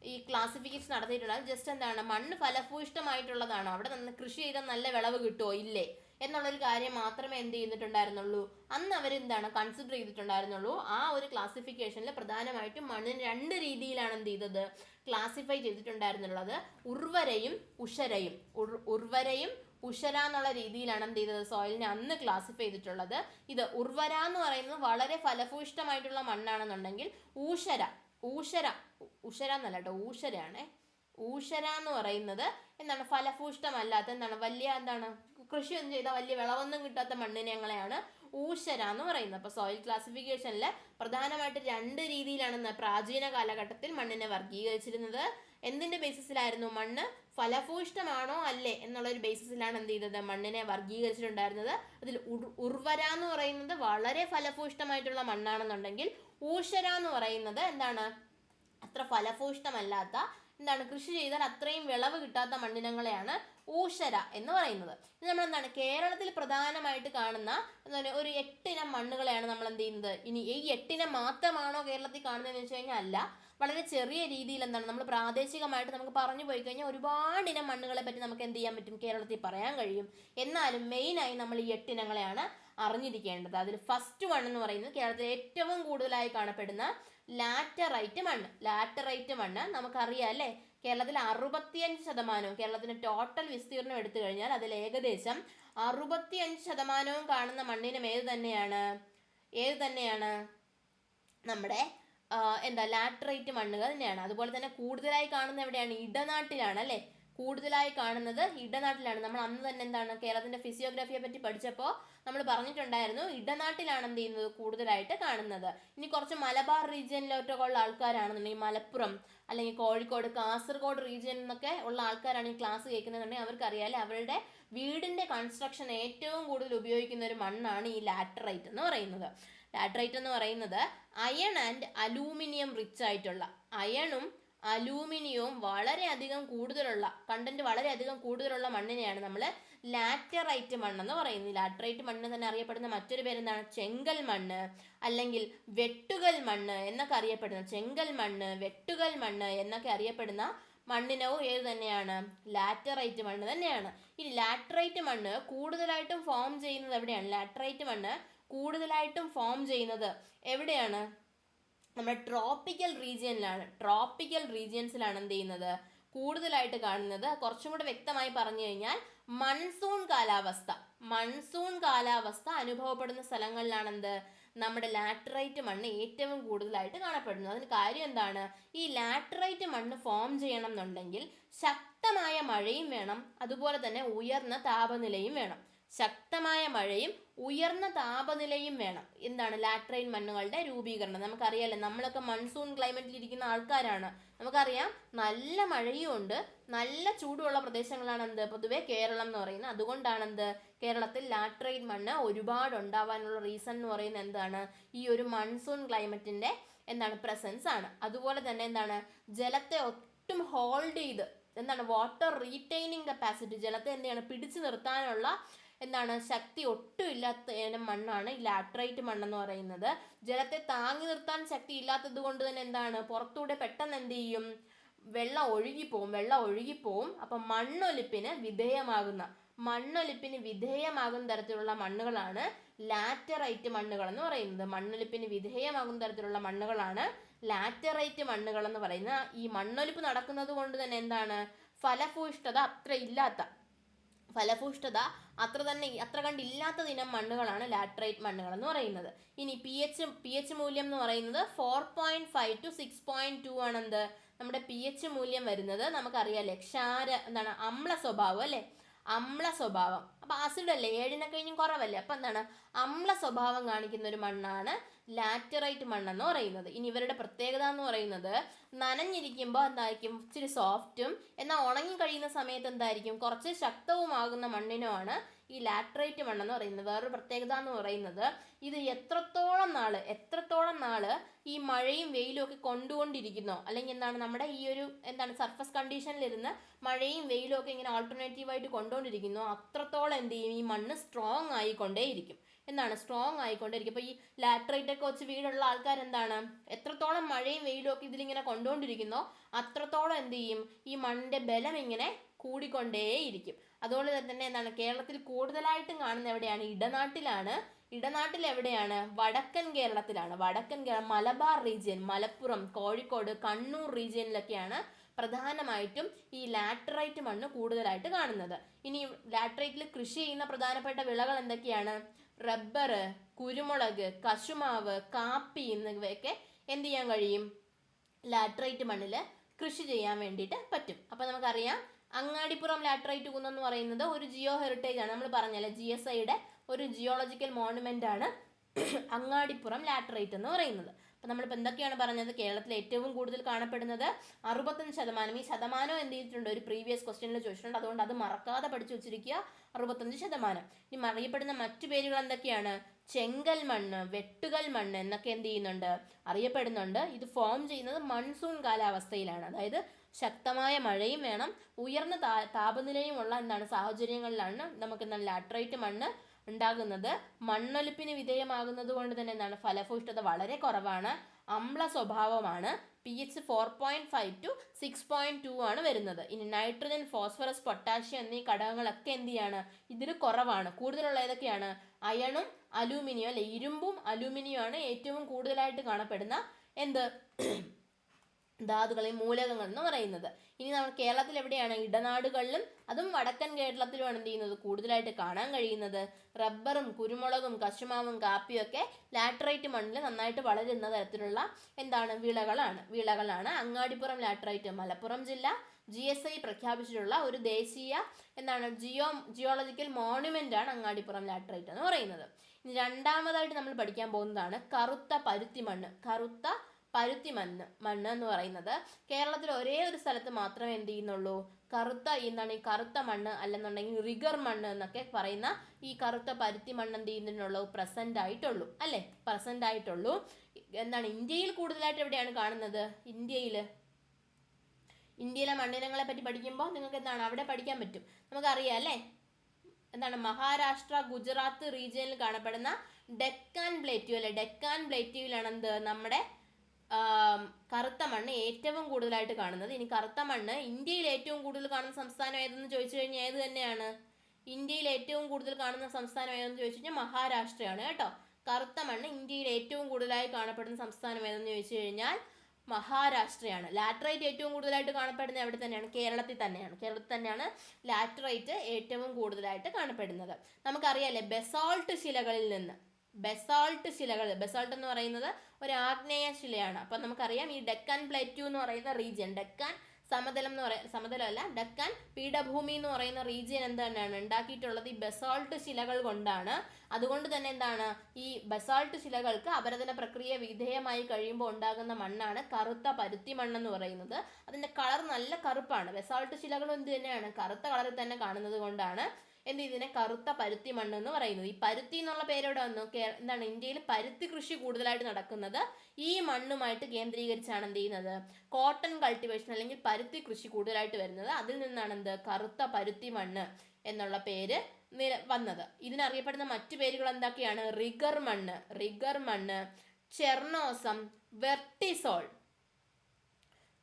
ഈ ക്ലാസിഫിക്കേഷൻ നടത്തിയിട്ടുണ്ടായിരുന്നു. ജസ്റ്റ് മണ്ണ് ഫലഭൂയിഷ്ടമായിട്ടുള്ളതാണോ, അവിടെ നിന്ന് കൃഷി ചെയ്താൽ നല്ല വിളവ് കിട്ടുമോ ഇല്ലേ എന്നുള്ളൊരു കാര്യം മാത്രമേ എന്ത് ചെയ്തിട്ടുണ്ടായിരുന്നുള്ളൂ അന്ന് അവർ കൺസിഡർ ചെയ്തിട്ടുണ്ടായിരുന്നുള്ളൂ. ആ ഒരു ക്ലാസിഫിക്കേഷനിൽ പ്രധാനമായിട്ടും മണ്ണിന് 2 രീതിയിലാണ് എന്ത് ചെയ്തത് ക്ലാസിഫൈ ചെയ്തിട്ടുണ്ടായിരുന്നുള്ളത്, ഉർവരയും ഉഷര എന്നുള്ള രീതിയിലാണ് എന്ത് ചെയ്തത് സോയിലിനെ അന്ന് ക്ലാസിഫൈ ചെയ്തിട്ടുള്ളത്. ഇത് ഉർവര എന്ന് പറയുന്നത് വളരെ ഫലഭൂയിഷ്ടമായിട്ടുള്ള മണ്ണാണെന്നുണ്ടെങ്കിൽ ഊഷര എന്ന് പറയുന്നത് ഫലഭൂയിഷ്ടമല്ലാത്ത വലിയ കൃഷിയൊന്നും ചെയ്താൽ വലിയ വിളവൊന്നും കിട്ടാത്ത മണ്ണിനങ്ങളെയാണ് ഊഷര എന്ന് പറയുന്നത്. അപ്പോൾ സോയിൽ ക്ലാസിഫിക്കേഷനിൽ പ്രധാനമായിട്ട് 2 രീതിയിലാണ് പ്രാചീന കാലഘട്ടത്തിൽ മണ്ണിനെ വർഗീകരിച്ചിരുന്നത്. എന്തിന്റെ ബേസിസിലായിരുന്നു, മണ്ണ് ഫലഭൂയിഷ്ടമാണോ അല്ലേ എന്നുള്ളൊരു ബേസിസിലാണ് എന്ത് ചെയ്തത് മണ്ണിനെ വർഗീകരിച്ചിട്ടുണ്ടായിരുന്നത്. അതിൽ ഉർവര എന്ന് പറയുന്നത് വളരെ ഫലഭൂയിഷ്ടമായിട്ടുള്ള മണ്ണാണെന്നുണ്ടെങ്കിൽ ഊഷര എന്ന് പറയുന്നത് അത്ര ഫലഭൂയിഷ്ടമല്ലാത്ത കൃഷി ചെയ്താൽ അത്രയും വിളവ് കിട്ടാത്ത മണ്ണിനങ്ങളെയാണ് ഊഷര എന്ന് പറയുന്നത്. ഇത് നമ്മൾ കേരളത്തിൽ പ്രധാനമായിട്ട് കാണുന്ന ഒരു 8 ഇനം മണ്ണുകളെയാണ് നമ്മൾ എന്ത് ചെയ്യുന്നത്. ഇനി ഈ 8 ഇനം മാത്രമാണോ കേരളത്തിൽ കാണുന്നതെന്ന് വെച്ച് കഴിഞ്ഞാൽ അല്ല, വളരെ ചെറിയ രീതിയിൽ നമ്മൾ പ്രാദേശികമായിട്ട് നമുക്ക് പറഞ്ഞു പോയി കഴിഞ്ഞാൽ ഒരുപാട് ഇനം മണ്ണുകളെ പറ്റി നമുക്ക് എന്ത് ചെയ്യാൻ പറ്റും കേരളത്തിൽ പറയാൻ കഴിയും. എന്നാലും മെയിനായി നമ്മൾ ഈ 8 ഇനങ്ങളെയാണ് അറിഞ്ഞിരിക്കേണ്ടത്. അതിൽ ഫസ്റ്റ് വൺ എന്ന് പറയുന്നത് കേരളത്തിൽ ഏറ്റവും കൂടുതലായി കാണപ്പെടുന്ന ലാറ്ററൈറ്റ് മണ്ണ് നമുക്കറിയാം അല്ലേ. കേരളത്തിൽ 65%, കേരളത്തിന്റെ ടോട്ടൽ വിസ്തീർണം എടുത്തു കഴിഞ്ഞാൽ അതിൽ ഏകദേശം 65% കാണുന്ന മണ്ണിനും ഏത് തന്നെയാണ് നമ്മുടെ ലാറ്ററൈറ്റ് മണ്ണുകൾ തന്നെയാണ്. അതുപോലെ തന്നെ കൂടുതലായി കാണുന്നത് എവിടെയാണ്, ഇടനാട്ടിലാണ് അല്ലേ. കൂടുതലായി കാണുന്നത് ഇടനാട്ടിലാണ്. നമ്മൾ അന്ന് തന്നെ കേരളത്തിന്റെ ഫിസിയോഗ്രഫിയെ പറ്റി പഠിച്ചപ്പോൾ നമ്മൾ പറഞ്ഞിട്ടുണ്ടായിരുന്നു ഇടനാട്ടിലാണ് എന്ത് ചെയ്യുന്നത് കൂടുതലായിട്ട് കാണുന്നത്. ഇനി കുറച്ച് മലബാർ റീജിയനിലോട്ടൊക്കെ ഉള്ള ആൾക്കാരാണെന്നുണ്ടെങ്കിൽ മലപ്പുറം അല്ലെങ്കിൽ കോഴിക്കോട് കാസർഗോഡ് റീജിയനിൽ നിന്നൊക്കെ ഉള്ള ആൾക്കാരാണ് ഈ ക്ലാസ് കേൾക്കുന്നതെന്നുണ്ടെങ്കിൽ അവർക്കറിയാലേ അവരുടെ വീടിന്റെ കൺസ്ട്രക്ഷൻ ഏറ്റവും കൂടുതൽ ഉപയോഗിക്കുന്ന ഒരു മണ്ണാണ് ഈ ലാറ്ററൈറ്റ് എന്ന് പറയുന്നത്. ലാറ്ററൈറ്റ് എന്ന് പറയുന്നത് അയൺ ആൻഡ് അലൂമിനിയം റിച്ച് ആയിട്ടുള്ള, അയണും അലൂമിനിയവും വളരെയധികം കൂടുതലുള്ള മണ്ണിനെയാണ് നമ്മൾ ലാറ്ററൈറ്റ് മണ്ണെന്ന് പറയുന്നത്. ലാറ്ററൈറ്റ് മണ്ണ് തന്നെ അറിയപ്പെടുന്ന മറ്റൊരു പേരെന്താണ്, ചെങ്കൽ മണ്ണ് അല്ലെങ്കിൽ വെട്ടുകൽ മണ്ണ് എന്നൊക്കെ അറിയപ്പെടുന്ന, ചെങ്കൽ മണ്ണ് വെട്ടുകൽ മണ്ണ് എന്നൊക്കെ അറിയപ്പെടുന്ന മണ്ണിനവും ഏത് തന്നെയാണ്? ലാറ്ററൈറ്റ് മണ്ണ് തന്നെയാണ്. ഇനി ലാറ്ററൈറ്റ് മണ്ണ് കൂടുതലായിട്ടും ഫോം ചെയ്യുന്നത് എവിടെയാണ്? ലാറ്ററൈറ്റ് മണ്ണ് കൂടുതലായിട്ടും ഫോം ചെയ്യുന്നത് എവിടെയാണ്? നമ്മുടെ ട്രോപ്പിക്കൽ റീജിയനിലാണ്. ട്രോപ്പിക്കൽ റീജിയൻസിലാണ് എന്ത് ചെയ്യുന്നത്? കൂടുതലായിട്ട് കാണുന്നത്. കുറച്ചും കൂടെ വ്യക്തമായി പറഞ്ഞു കഴിഞ്ഞാൽ മൺസൂൺ കാലാവസ്ഥ, മൺസൂൺ കാലാവസ്ഥ അനുഭവപ്പെടുന്ന സ്ഥലങ്ങളിലാണ് എന്ത്? നമ്മുടെ ലാറ്ററൈറ്റ് മണ്ണ് ഏറ്റവും കൂടുതലായിട്ട് കാണപ്പെടുന്നത്. അതിന് കാര്യം എന്താണ്? ഈ ലാറ്ററൈറ്റ് മണ്ണ് ഫോം ചെയ്യണം എന്നുണ്ടെങ്കിൽ ശക്തമായ മഴയും വേണം, അതുപോലെ തന്നെ ഉയർന്ന താപനിലയും വേണം. ശക്തമായ മഴയും ഉയർന്ന താപനിലയും വേണം. എന്താണ്? ലാറ്ററൈറ്റ് മണ്ണുകളുടെ രൂപീകരണം. നമുക്കറിയാലോ, നമ്മളൊക്കെ മൺസൂൺ ക്ലൈമറ്റിൽ ഇരിക്കുന്ന ആൾക്കാരാണ്. നമുക്കറിയാം നല്ല മഴയും ഉണ്ട്, നല്ല ചൂടുള്ള പ്രദേശങ്ങളാണ് എന്ത്? പൊതുവെ കേരളം എന്ന് പറയുന്നത്. അതുകൊണ്ടാണ് എന്ത്? കേരളത്തിൽ ലാറ്ററൈറ്റ് മണ്ണ് ഒരുപാട് ഉണ്ടാവാനുള്ള റീസൺ എന്ന് പറയുന്നത് എന്താണ്? ഈ ഒരു മൺസൂൺ ക്ലൈമറ്റിന്റെ എന്താണ്? പ്രസൻസ് ആണ്. അതുപോലെ തന്നെ എന്താണ്? ജലത്തെ ഒട്ടും ഹോൾഡ് ചെയ്ത് എന്താണ്? വാട്ടർ റീറ്റെയിനിങ് കപ്പാസിറ്റി, ജലത്തെ എന്താണ്? പിടിച്ചു നിർത്താനുള്ള എന്താണ്? ശക്തി ഒട്ടും ഇല്ലാത്ത ഇനം മണ്ണാണ് ഈ ലാറ്ററൈറ്റ് മണ്ണെന്ന് പറയുന്നത്. ജലത്തെ താങ്ങി നിർത്താൻ ശക്തി ഇല്ലാത്തത് കൊണ്ട് തന്നെ എന്താണ്? പുറത്തൂടെ പെട്ടെന്ന് എന്ത് ചെയ്യും? വെള്ളം ഒഴുകിപ്പോവും. അപ്പം മണ്ണൊലിപ്പിന് വിധേയമാകുന്ന തരത്തിലുള്ള മണ്ണുകളാണ് ലാറ്ററൈറ്റ് മണ്ണുകൾ എന്ന് പറയുന്നത്. മണ്ണൊലിപ്പിന് വിധേയമാകുന്ന തരത്തിലുള്ള മണ്ണുകളാണ് ലാറ്ററൈറ്റ് മണ്ണുകൾ എന്ന് പറയുന്നത്. ഈ മണ്ണൊലിപ്പ് നടക്കുന്നത് കൊണ്ട് തന്നെ എന്താണ്? ഫലഭൂയിഷ്ഠത അത്ര കണ്ടില്ലാത്ത ഇനം മണ്ണുകളാണ് ലാറ്ററൈറ്റ് മണ്ണുകൾ എന്ന് പറയുന്നത്. ഇനി പി എച്ച് മൂല്യം എന്ന് പറയുന്നത് 4.5 to 6.2 ആണ് എന്ത്? നമ്മുടെ പി എച്ച് മൂല്യം വരുന്നത്. നമുക്കറിയാലേ എന്താണ്? അമ്ല സ്വഭാവം അല്ലേ? അമ്ല സ്വഭാവം. അപ്പൊ ആസിഡ് അല്ലേ, 7 കഴിഞ്ഞും കുറവല്ലേ. അപ്പൊ എന്താണ്? അമ്ല സ്വഭാവം കാണിക്കുന്ന ഒരു മണ്ണാണ് ലാറ്ററൈറ്റ് മണ്ണെന്ന് പറയുന്നത്. ഇനി ഇവരുടെ പ്രത്യേകത എന്ന് പറയുന്നത് നനഞ്ഞിരിക്കുമ്പോൾ എന്തായിരിക്കും? ഇച്ചിരി സോഫ്റ്റും, എന്നാൽ ഉണങ്ങി കഴിയുന്ന സമയത്ത് എന്തായിരിക്കും? കുറച്ച് ശക്തവുമാകുന്ന മണ്ണിനുമാണ് ഈ ലാറ്ററൈറ്റ് മണ്ണെന്ന് പറയുന്നത്. വേറൊരു പ്രത്യേകത എന്ന് പറയുന്നത് ഇത് എത്രത്തോളം നാള് ഈ മഴയും വെയിലും ഒക്കെ കൊണ്ടുകൊണ്ടിരിക്കുന്നോ, അല്ലെങ്കിൽ എന്താണ് നമ്മുടെ ഈ ഒരു എന്താണ് സർഫസ് കണ്ടീഷനിലിരുന്ന് മഴയും വെയിലും ഒക്കെ ഇങ്ങനെ ആൾട്ടർനേറ്റീവായിട്ട് കൊണ്ടുകൊണ്ടിരിക്കുന്നോ അത്രത്തോളം എന്ത് ചെയ്യും? ഈ മണ്ണ് സ്ട്രോങ് ആയിക്കൊണ്ടേയിരിക്കും. അപ്പോൾ ഈ ലാറ്ററൈറ്റ് ഒക്കെ വെച്ച് വീടുള്ള ആൾക്കാരെന്താണ്? എത്രത്തോളം മഴയും വെയിലും ഒക്കെ ഇതിലിങ്ങനെ കൊണ്ടുകൊണ്ടിരിക്കുന്നോ അത്രത്തോളം എന്ത് ചെയ്യും? ഈ മണ്ണിന്റെ ബലം ഇങ്ങനെ കൂടിക്കൊണ്ടേയിരിക്കും. അതുപോലെ തന്നെ എന്താണ്? കേരളത്തിൽ കൂടുതലായിട്ടും കാണുന്ന എവിടെയാണ്? ഇടനാട്ടിൽ എവിടെയാണ്? വടക്കൻ കേരളത്തിലാണ്. മലബാർ റീജിയൻ, മലപ്പുറം, കോഴിക്കോട്, കണ്ണൂർ റീജിയനിലൊക്കെയാണ് പ്രധാനമായിട്ടും ഈ ലാറ്ററൈറ്റ് മണ്ണ് കൂടുതലായിട്ട് കാണുന്നത്. ഇനി ലാറ്ററൈറ്റിൽ കൃഷി ചെയ്യുന്ന പ്രധാനപ്പെട്ട വിളകൾ എന്തൊക്കെയാണ്? റബ്ബർ, കുരുമുളക്, കശുമാവ്, കാപ്പി എന്നിവയൊക്കെ എന്ത് ചെയ്യാൻ കഴിയും? ലാറ്ററൈറ്റ് മണ്ണിൽ കൃഷി ചെയ്യാൻ വേണ്ടിയിട്ട് പറ്റും. അപ്പം നമുക്കറിയാം അങ്ങാടിപ്പുറം ലാറ്ററൈറ്റ് കുന്ന് എന്ന് പറയുന്നത് ഒരു ജിയോ ഹെറിറ്റേജ് ആണ്. നമ്മൾ പറഞ്ഞല്ലേ, GSIയുടെ ഒരു ജിയോളജിക്കൽ മോണുമെന്റ് ആണ് അങ്ങാടിപ്പുറം ലാറ്ററൈറ്റ് എന്ന് പറയുന്നത്. അപ്പം നമ്മളിപ്പോൾ എന്തൊക്കെയാണ് പറഞ്ഞത്? കേരളത്തിൽ ഏറ്റവും കൂടുതൽ കാണപ്പെടുന്നത് 65%. ഈ ശതമാനം എന്ത് ചെയ്തിട്ടുണ്ട്? ഒരു പ്രീവിയസ് ക്വസ്റ്റ്യനിൽ ചോദിച്ചിട്ടുണ്ട്. അതുകൊണ്ട് അത് മറക്കാതെ പഠിച്ചു വെച്ചിരിക്കുക. 65%. ഇനി അറിയപ്പെടുന്ന മറ്റു പേരുകൾ എന്തൊക്കെയാണ്? ചെങ്കൽ മണ്ണ്, വെട്ടുകൽ മണ്ണ് എന്നൊക്കെ എന്ത് ചെയ്യുന്നുണ്ട്? അറിയപ്പെടുന്നുണ്ട്. ഇത് ഫോം ചെയ്യുന്നത് മൺസൂൺ കാലാവസ്ഥയിലാണ്. അതായത് ശക്തമായ മഴയും വേണം, ഉയർന്ന താപനിലയുമുള്ള സാഹചര്യങ്ങളിലാണ് നമുക്ക് ലാറ്ററൈറ്റ് മണ്ണ് ഉണ്ടാകുന്നത്. മണ്ണൊലിപ്പിന് വിധേയമാകുന്നത് കൊണ്ട് തന്നെ ഫലഭൂയിഷ്ഠത വളരെ കുറവാണ്, അമ്ല സ്വഭാവമാണ്. pH 4.5 to 6.2 ആണ് വരുന്നത്. ഇനി നൈട്രജൻ, ഫോസ്ഫറസ്, പൊട്ടാഷ്യം എന്നീ ഘടകങ്ങളൊക്കെ എന്ത് ചെയ്യാണ്? ഇതിൽ കുറവാണ്. കൂടുതലുള്ള ഏതൊക്കെയാണ്? അയണും അലൂമിനിയം അല്ലെ, ഇരുമ്പും അലൂമിനിയം ആണ് ഏറ്റവും കൂടുതലായിട്ട് കാണപ്പെടുന്ന ധാതുക്കളെ മൂലകങ്ങൾ എന്ന് പറയുന്നത്. ഇനി നമ്മൾ കേരളത്തിൽ എവിടെയാണ്? ഇടനാടുകളിലും അതും വടക്കൻ കേരളത്തിലുമാണ് എന്ത് ചെയ്യുന്നത്? കൂടുതലായിട്ട് കാണാൻ കഴിയുന്നത്. റബ്ബറും കുരുമുളകും കശുമാവും കാപ്പിയും ഒക്കെ ലാറ്ററൈറ്റ് മണ്ണിൽ നന്നായിട്ട് വളരുന്ന തരത്തിലുള്ള വിളകളാണ്. അങ്ങാടിപ്പുറം ലാറ്ററൈറ്റ് മലപ്പുറം ജില്ല GSI പ്രഖ്യാപിച്ചിട്ടുള്ള ഒരു ദേശീയ ജിയോളജിക്കൽ മോണുമെന്റ് ആണ് അങ്ങാടിപ്പുറം ലാറ്ററൈറ്റ് എന്ന് പറയുന്നത്. ഇനി രണ്ടാമതായിട്ട് നമ്മൾ പഠിക്കാൻ പോകുന്നതാണ് കറുത്ത പരുത്തി മണ്ണ് എന്ന് പറയുന്നത്. കേരളത്തിൽ ഒരേ ഒരു സ്ഥലത്ത് മാത്രമേ എന്ത് ചെയ്യുന്നുള്ളൂ? ഈ കറുത്ത മണ്ണ് അല്ലെന്നുണ്ടെങ്കിൽ റിഗർ മണ്ണ് എന്നൊക്കെ പറയുന്ന ഈ കറുത്ത പരുത്തി മണ്ണ് എന്ത് ചെയ്യുന്നുള്ളൂ? പ്രസന്റ് ആയിട്ടുള്ളൂ. ഇന്ത്യയിൽ കൂടുതലായിട്ട് എവിടെയാണ് കാണുന്നത്? ഇന്ത്യയിലെ മണ്ണിനങ്ങളെ പറ്റി പഠിക്കുമ്പോൾ നിങ്ങൾക്ക് അവിടെ പഠിക്കാൻ പറ്റും. നമുക്കറിയാം അല്ലേ, മഹാരാഷ്ട്ര, ഗുജറാത്ത് റീജിയനിൽ കാണപ്പെടുന്ന ഡെക്കാൻ പ്ലേറ്റ്യൂ അല്ലെ, ഡെക്കാൻ പ്ലേറ്റ്യൂവിലാണ് നമ്മുടെ കറുത്ത മണ്ണ് ഏറ്റവും കൂടുതലായിട്ട് കാണുന്നത്. ഇനി കറുത്ത മണ്ണ് ഇന്ത്യയിൽ ഏറ്റവും കൂടുതൽ കാണുന്ന സംസ്ഥാനം ഏതെന്ന് ചോദിച്ചു കഴിഞ്ഞാൽ ഏത് തന്നെയാണ്? ഇന്ത്യയിൽ ഏറ്റവും കൂടുതൽ കാണുന്ന സംസ്ഥാനം ഏതെന്ന് ചോദിച്ചു കഴിഞ്ഞാൽ മഹാരാഷ്ട്രയാണ് കേട്ടോ. കറുത്ത മണ്ണ് ഇന്ത്യയിൽ ഏറ്റവും കൂടുതലായി കാണപ്പെടുന്ന സംസ്ഥാനം ഏതെന്ന് ചോദിച്ചു കഴിഞ്ഞാൽ മഹാരാഷ്ട്രയാണ്. ലാറ്ററൈറ്റ് ഏറ്റവും കൂടുതലായിട്ട് കാണപ്പെടുന്നത് എവിടെ തന്നെയാണ്? കേരളത്തിൽ തന്നെയാണ്. കേരളത്തിൽ തന്നെയാണ് ലാറ്ററൈറ്റ് ഏറ്റവും കൂടുതലായിട്ട് കാണപ്പെടുന്നത്. നമുക്കറിയാലേ ബസാൾട്ട് ശിലകളിൽ നിന്ന്, ബസാൾട്ട് ശിലകൾ, ബസാൾട്ട് എന്ന് പറയുന്നത് ഒരു ആഗ്നേയ ശിലയാണ്. അപ്പം നമുക്കറിയാം ഈ ഡെക്കാൻ പ്ലേറ്റ്യൂ എന്ന് പറയുന്ന റീജിയൻ, ഡെക്കാൻ സമതലം എന്ന് പറയുന്ന, സമതലമല്ല, ഡെക്കാൻ പീഠഭൂമി എന്ന് പറയുന്ന റീജിയൻ എന്താണ് ഉണ്ടാക്കിയിട്ടുള്ളത്? ഈ ബസാൾട്ട് ശിലകൾ കൊണ്ടാണ്. അതുകൊണ്ട് തന്നെ എന്താണ്, ഈ ബസാൾട്ട് ശിലകൾക്ക് അപരദന പ്രക്രിയ വിധേയമായി കഴിയുമ്പോൾ ഉണ്ടാകുന്ന മണ്ണാണ് കറുത്ത പരുത്തി മണ്ണെന്ന് പറയുന്നത്. അതിന്റെ കളർ നല്ല കറുപ്പാണ്. ബസാൾട്ട് ശിലകളും എന്ത് തന്നെയാണ്? കറുത്ത കളറിൽ തന്നെ കാണുന്നത് കൊണ്ടാണ് ഇതിനെ കറുത്ത പരുത്തി മണ്ണ് എന്ന് പറയുന്നത്. ഈ പരുത്തി എന്നുള്ള പേരോടെ വന്നു. എന്താണ്, ഇന്ത്യയിൽ പരുത്തി കൃഷി കൂടുതലായിട്ട് നടക്കുന്നത് ഈ മണ്ണുമായിട്ട് കേന്ദ്രീകരിച്ചാണ് എന്ത് ചെയ്യുന്നത്? കോട്ടൺ കൾട്ടിവേഷൻ അല്ലെങ്കിൽ പരുത്തി കൃഷി കൂടുതലായിട്ട് വരുന്നത്. അതിൽ നിന്നാണ് എന്ത് കറുത്ത പരുത്തി മണ്ണ് എന്നുള്ള പേര് വന്നത്. ഇതിനറിയപ്പെടുന്ന മറ്റു പേരുകൾ എന്തൊക്കെയാണ്? റിഗർ മണ്ണ്, റിഗർ മണ്ണ്, ചെർണോസം, വെർട്ടിസോൾ,